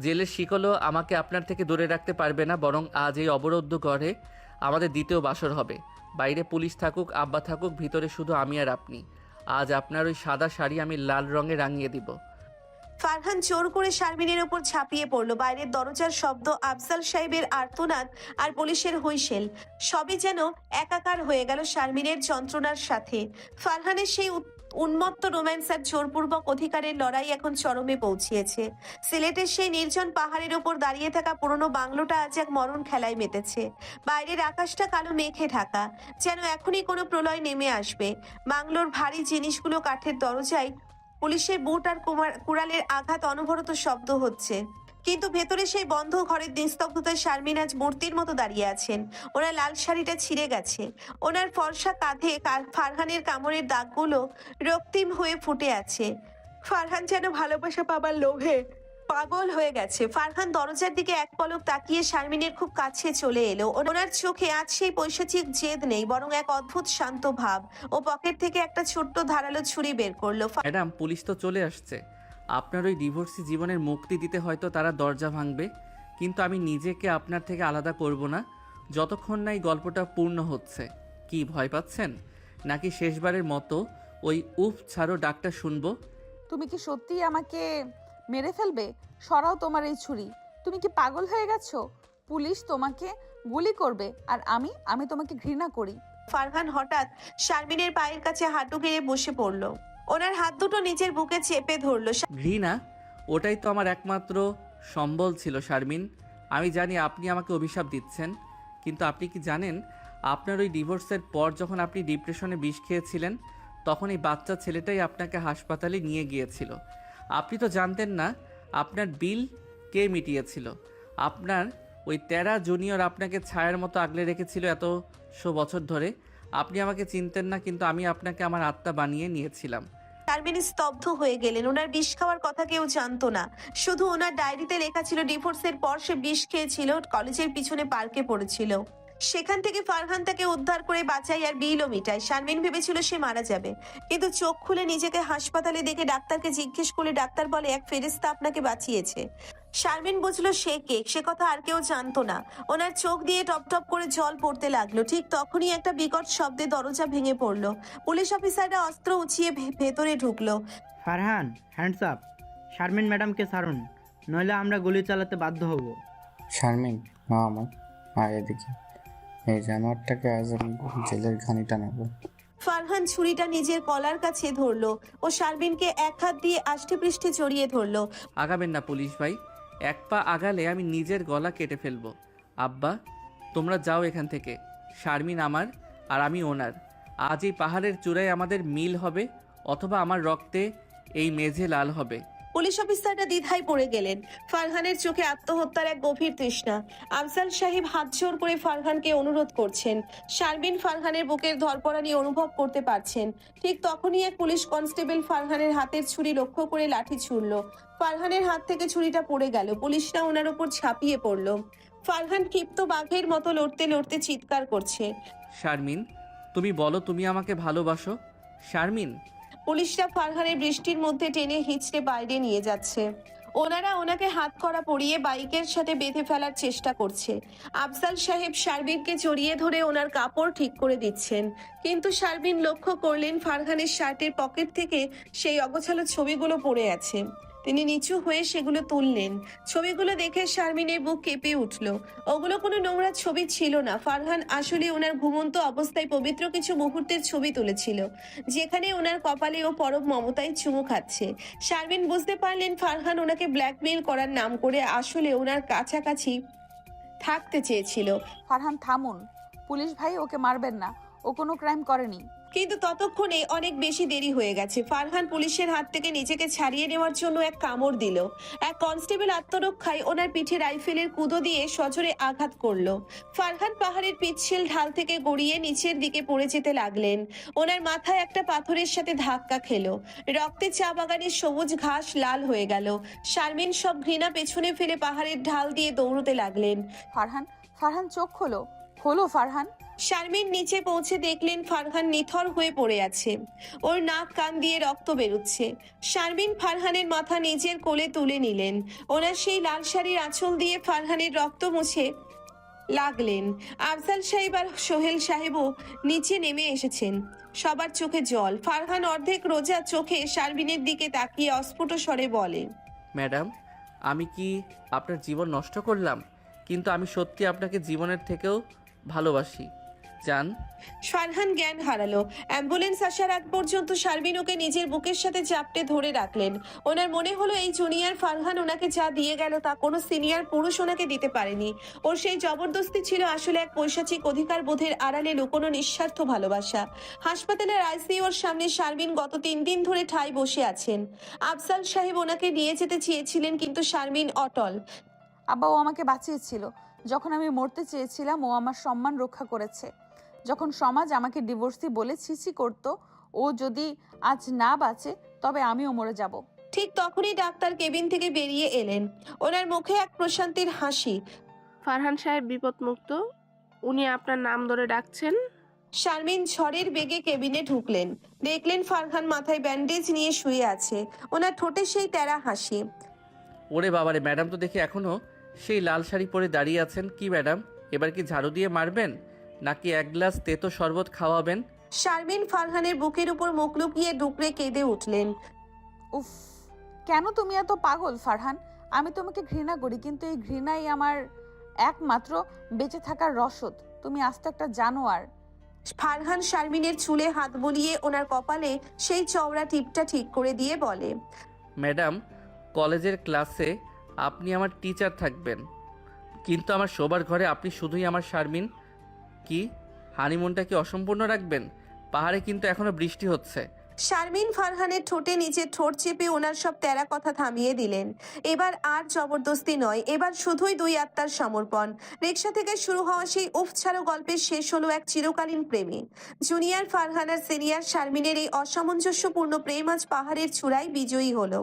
জেলের শিকলও আমাকে আপনার থেকে দূরে রাখতে পারবে না। বরং আজ এই অবরুদ্ধ ঘরে আমাদের দ্বিতীয় বাসর হবে। বাইরে পুলিশ থাকুক, আব্বা থাকুক, ভিতরে শুধু আমি আর আপনি। আজ আপনার ওই সাদা শাড়ি আমি লাল রঙে রাঙিয়ে দিব। ফারহান জোর করে শারমিনের ওপর ঝাঁপিয়ে পড়লো। বাইরের দরজার শব্দ, আফজাল সাহেবের আর্তনাদ আর পুলিশের হুইসেল সবই যেন একাকার হয়ে গেল শারমিনের যন্ত্রণার সাথে। ফারহানের সেই উন্মত্ত রোম্যান্স আর জোরপূর্বক অধিকারের লড়াই এখন চরমে পৌঁছিয়েছে। সিলেটের সেই নির্জন পাহাড়ের ওপর দাঁড়িয়ে থাকা পুরনো বাংলোটা আজ এক মরণ খেলায় মেতেছে। বাইরের আকাশটা কালো মেঘে ঢাকা, যেন এখনই কোনো প্রলয় নেমে আসবে। বাংলোর ভারী জিনিসগুলো কাঠের দরজায় পুলিশের বুট আর কুড়ালের আঘাত অনবরত শব্দ হচ্ছে। কিন্তু ভেতরে সেই বন্ধ ঘরের নিস্তব্ধতায় শারমিন আজ মূর্তির মতো দাঁড়িয়ে আছেন। ওনার লাল শাড়িটা ছিঁড়ে গেছে, ওনার ফর্সা কাঁধে ফারহানের কামড়ের দাগগুলো রক্তিম হয়ে ফুটে আছে। ফারহান যেন ভালোবাসা পাবার লোভে পাগল হয়ে গেছে। ফারহান দরজার দিকে এক পলক তাকিয়ে শারমিনের খুব কাছে চলে এলো। ওনার চোখে আজ সেই পৈশাচিক জেদ নেই, বরং এক অদ্ভুত শান্ত ভাব। ও পকেট থেকে একটা ছোট্ট ধারালো ছুরি বের করলো। ম্যাডাম, পুলিশ তো চলে আসছে। আপনার ওই ডিভোর্সি জীবনের মুক্তি দিতে হয়তো তারা দরজা ভাঙবে, কিন্তু আমি নিজেকে আপনার থেকে আলাদা করব না যতক্ষণ না এই গল্পটা পূর্ণ হচ্ছে। কি ভয় পাচ্ছেন, নাকি শেষবারের মতো ওই উফ ছাড়ো ডাকটা শুনবো? তুমি কি সত্যিই আমাকে মেরে ফেলবে? সরাও তোমার এই ছুরি। তুমি কি পাগল হয়ে গেছো? পুলিশ তোমাকে গুলি করবে, আর আমি তোমাকে ঘৃণা করি। ফারহান হঠাৎ শারমিনের পায়ের কাছে হাঁটু গেড়ে বসে পড়লো। ওনার হাত দুটো নিজের বুকে চেপে ধরলো। ঘৃণা? ওটাই তো আমার একমাত্র সম্বল ছিল শারমিন। আমি জানি আপনি আমাকে অভিশাপ দিচ্ছেন, কিন্তু আপনি কি জানেন আপনার ওই ডিভোর্সের পর যখন আপনি ডিপ্রেশনে বিষ খেয়েছিলেন, তখন এই বাচ্চা ছেলেটাই আপনাকে হাসপাতালে নিয়ে গিয়েছিল। আপনি তো জানতেন না আপনার বিল কে মিটিয়েছিল। আপনার ওই তেরা জুনিয়র আপনাকে ছায়ার মতো আগলে রেখেছিল এতশো বছর ধরে। আপনি আমাকে চিনতেন না, কিন্তু আমি আপনাকে আমার আত্মা বানিয়ে নিয়েছিলাম। শারমিন স্তব্ধ হয়ে গেলেন। ওনার বিষ খাওয়ার কথা কেউ জানতো না, শুধু ওনার ডায়েরিতে লেখা ছিল ডিভোর্সের পর সে বিষ খেয়েছিল, কলেজের পিছনে পার্কে পড়েছিল। সেখান থেকে ফারহান তাকে উদ্ধার করে বাঁচায় আর বিলও মিটায়। শারমিন ভেবেছিল সে মারা যাবে, কিন্তু চোখ খুলে নিজেকে হাসপাতালে দেখে ডাক্তারকে জিজ্ঞেস করলে ডাক্তার বলে এক ফেরেশতা আপনাকে বাঁচিয়েছে। শারমিন বুঝলো সে কে, সে কথা আর কেউ জানতো না। ওনার চোখ দিয়ে টপ টপ করে জল পড়তে লাগলো। ঠিক তখনই একটা বিকট শব্দে দরজা ভেঙে পড়লো। পুলিশ অফিসাররা অস্ত্র উঁচিয়ে ভেতরে ঢুকলো। Farhan, hands up. শারমিন ম্যাডামকে ছাড়ুন, নইলে আমরা গুলি চালাতে বাধ্য হব। শারমিন, মা আমার, আয় এদিকে। এই জানোয়ারটাকে আজ আমি জেলের ঘানিটা নেব। ফারহান ছুরিটা নিজের কলার কাছে ধরলো ও শারমিনকে এক হাত দিয়ে আষ্টে পৃষ্ঠে জড়িয়ে ধরলো। আগাবেন না পুলিশ ভাই, এক পা আগালে আমি নিজের গলা কেটে ফেলবো। আব্বা, তোমরা যাও এখান থেকে। শারমিন আমার আর আমি ওনার। আজ এই পাহাড়ের চূড়ায় আমাদের মিল হবে, অথবা আমার রক্তে এই মেঝে লাল হবে। পুলিশ অফিসাররা দ্বিধায় পড়ে গেলেন। ফারহানের চোখে আত্মহত্যার এক গভীর তৃষ্ণা। আফজাল সাহেব হাত জোর করে ফারহানকে অনুরোধ করছেন। শারমিন ফারহানের বুকের ধরপড়ানি অনুভব করতে পারছেন। ঠিক তখনই এক পুলিশ কনস্টেবল ফারহানের হাতের ছুরি লক্ষ্য করে লাঠি ছুড়ল। ফারহানের হাত থেকে ছুরিটা পড়ে গেল। পুলিশরা ওনার উপর ঝাঁপিয়ে পড়ল। ফারহান ক্ষিপ্ত বাঘের মতো লড়তে লড়তে চিৎকার করছে। শারমিন, তুমি বলো তুমি আমাকে ভালোবাসো? শারমিন। পুলিশরা ফারহানের বৃষ্টির মধ্যে টেনে হিঁচড়ে বাইরে নিয়ে যাচ্ছে। ওনারা ওনাকে হাত করা পরিয়ে বাইকের সাথে বেঁধে ফেলার চেষ্টা করছে। আফজাল সাহেব শারমিনকে জড়িয়ে ধরে ওনার কাপড় ঠিক করে দিচ্ছেন, কিন্তু শারমিন লক্ষ্য করলেন ফারহানের শার্টের পকেট থেকে সেই অগোছালো ছবিগুলো পড়ে আছে। তিনি নিচু হয়ে সেগুলো তুললেন। ছবিগুলো দেখে শারমিনের বুক কেঁপে উঠল। ওগুলো কোনো নোংরা ছবি ছিল না। ফারহান আসলে ওনার ঘুমন্ত অবস্থায় পবিত্র কিছু মুহূর্তের ছবি তুলেছিল, যেখানে ওনার কপালে ও পরম মমতায় চুমু খাচ্ছে। শারমিন বুঝতে পারলেন ফারহান ওনাকে ব্ল্যাকমেইল করার নাম করে আসলে ওনার কাছাকাছি থাকতে চেয়েছিল। ফারহান, থামুন। পুলিশ ভাই, ওকে মারবেন না, ও কোনো ক্রাইম করেনি। কিন্তু ততক্ষণে অনেক বেশি দেরি হয়ে গেছে। ফারহান পুলিশের হাত থেকে নিজেকে ছাড়িয়ে নেওয়ার জন্য এক কামড় দিল। এক কনস্টেবল আত্মরক্ষায় ওনার পিঠে রাইফেলের কুদো দিয়ে সজোরে আঘাত করলো। ফারহান পাহাড়ের পিচ্ছিল ঢাল থেকে গড়িয়ে নিচের দিকে পড়ে যেতে লাগলেন। ওনার মাথায় একটা পাথরের সাথে ধাক্কা খেলো। রক্তে চা বাগানের সবুজ ঘাস লাল হয়ে গেল। শারমিন সব ঘৃণা পেছনে ফেলে পাহাড়ের ঢাল দিয়ে দৌড়তে লাগলেন। ফারহান, ফারহান, চোখ খোলো, খোলো ফারহান। শারমিন নিচে পৌঁছে দেখলেন ফারহান নিথর হয়ে পড়ে আছে। ওর নাক কান দিয়ে রক্ত বেরোচ্ছে। শারমিন ফারহানের মাথা নিজের কোলে তুলে নিলেন। ওনার সেই লাল শাড়ির আঁচল দিয়ে ফারহানের রক্ত মুছে লাগলেন। আফজাল সাহেব আর সোহেল সাহেবও নিচে নেমে এসেছেন। সবার চোখে জল। ফারহান অর্ধেক রোজা চোখে শারমিনের দিকে তাকিয়ে অস্ফুট স্বরে বলে, ম্যাডাম, আমি কি আপনার জীবন নষ্ট করলাম? কিন্তু আমি সত্যি আপনাকে জীবনের থেকেও ভালোবাসি। চান? ফারহান জ্ঞান হারালো। অ্যাম্বুলেন্স আসার আগ পর্যন্ত শারমিন ওকে নিজের বুকের সাথে চাপটে ধরে রাখলেন। ওনার মনে হলো এই জুনিয়র ফারহান ওনাকে যা দিয়ে গেল তা কোনো সিনিয়র পুরুষ ওনাকে দিতে পারেনি। ওর সেই জবরদস্তি ছিল আসলে এক পৈশাচিক অধিকার বোধের আড়ালে লুকোনো নিঃস্বার্থ ভালোবাসা। হাসপাতালের আইসিইউর সামনে শারমিন গত 3 দিন ধরে ঠাই বসে আছেন। আফজাল সাহেব ওনাকে নিয়ে যেতে চেয়েছিলেন, কিন্তু শারমিন অটল। আব্বা, ও আমাকে বাঁচিয়েছিল। যখন আমি মরতে চেয়েছিলাম ও আমার সম্মান রক্ষা করেছে। যখন সমাজ আমাকে ডিভোর্সি বলে ছিছি করতো, ও যদি আজ না বাঁচে তবে আমিও মরে যাব। ঠিক তখনই ডাক্তার কেবিন থেকে বেরিয়ে এলেন। ওনার মুখে এক প্রশান্তির হাসি। ফারহান সাহেব বিপদমুক্ত, উনি আপনার নাম ধরে ডাকছেন। শারমিন ঝড়ের বেগে কেবিনে ঢুকলেন। দেখলেন ফারহান মাথায় ব্যান্ডেজ নিয়ে শুয়ে আছে। ওনার ঠোঁটে সেই তেরা হাসি। ওরে বাবারে, ম্যাডাম তো দেখি এখনও সেই লাল শাড়ি পরে দাঁড়িয়ে আছেন। কি ম্যাডাম, এবার কি ঝাড়ু দিয়ে মারবেন নাকি এক গ্লাস তেতো শরবত খাওয়াবেন? শারমিন ফারহানের বুকের উপর মুখ লুকিয়ে ডুকরে কেঁদে উঠলেন। উফ, কেন তুমি এত পাগল ফারহান? আমি তোমাকে ঘৃণা করি, কিন্তু এই ঘৃণাই আমার একমাত্র বেঁচে থাকার রসদ। তুমি আস্ত একটা জানোয়ার। ফারহান শারমিনের চুলে হাত বুলিয়ে ওনার কপালে সেই চওড়া টিপটা ঠিক করে দিয়ে বলে, ম্যাডাম, কলেজের ক্লাসে আপনি আমার টিচার থাকবেন, কিন্তু আমার শোবার ঘরে আপনি শুধুই আমার শারমিন। কি হানিমুনটা কি অসম্পূর্ণ রাখবেন? পাহাড়ে কিন্তু এখনো বৃষ্টি হচ্ছে। শারমিন ফারহানের ঠোঁটে নিচে ঠোঁট চেপে ওনার সব তেরা কথা থামিয়ে দিলেন। এবার আর জবরদস্তি নয়, এবার শুধুই দুই আত্মার সমর্পণ। রিক্সা থেকে শুরু হওয়া সেই উফ ছাড়ো গল্পের শেষ হলো এক চিরকালীন প্রেমে। জুনিয়র ফারহান আর সিনিয়র শারমিনের এই অসামঞ্জস্যপূর্ণ প্রেম আজ পাহাড়ের চূড়ায় বিজয়ী হলো।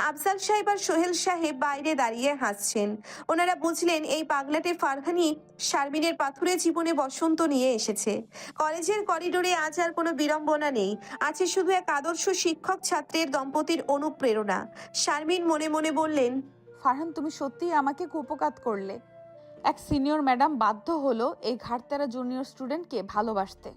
আফজাল সাহেব আর সোহেল সাহেব বাইরে দাঁড়িয়ে হাসছেন। ওনারা বুঝলেন এই পাগলাটে ফারহানই শারমিনের পাথুরে জীবনে বসন্ত নিয়ে এসেছে। কলেজের করিডোরে আজ আর কোনো বিড়ম্বনা নেই, আছে শুধু এক আদর্শ শিক্ষক ছাত্রের দম্পতির অনুপ্রেরণা। শারমিন মনে মনে বললেন, ফারহান, তুমি সত্যিই আমাকে কুপকাত করলে। এক সিনিয়র ম্যাডাম বাধ্য হলো এই ঘাটতারা জুনিয়র স্টুডেন্টকে ভালোবাসতে।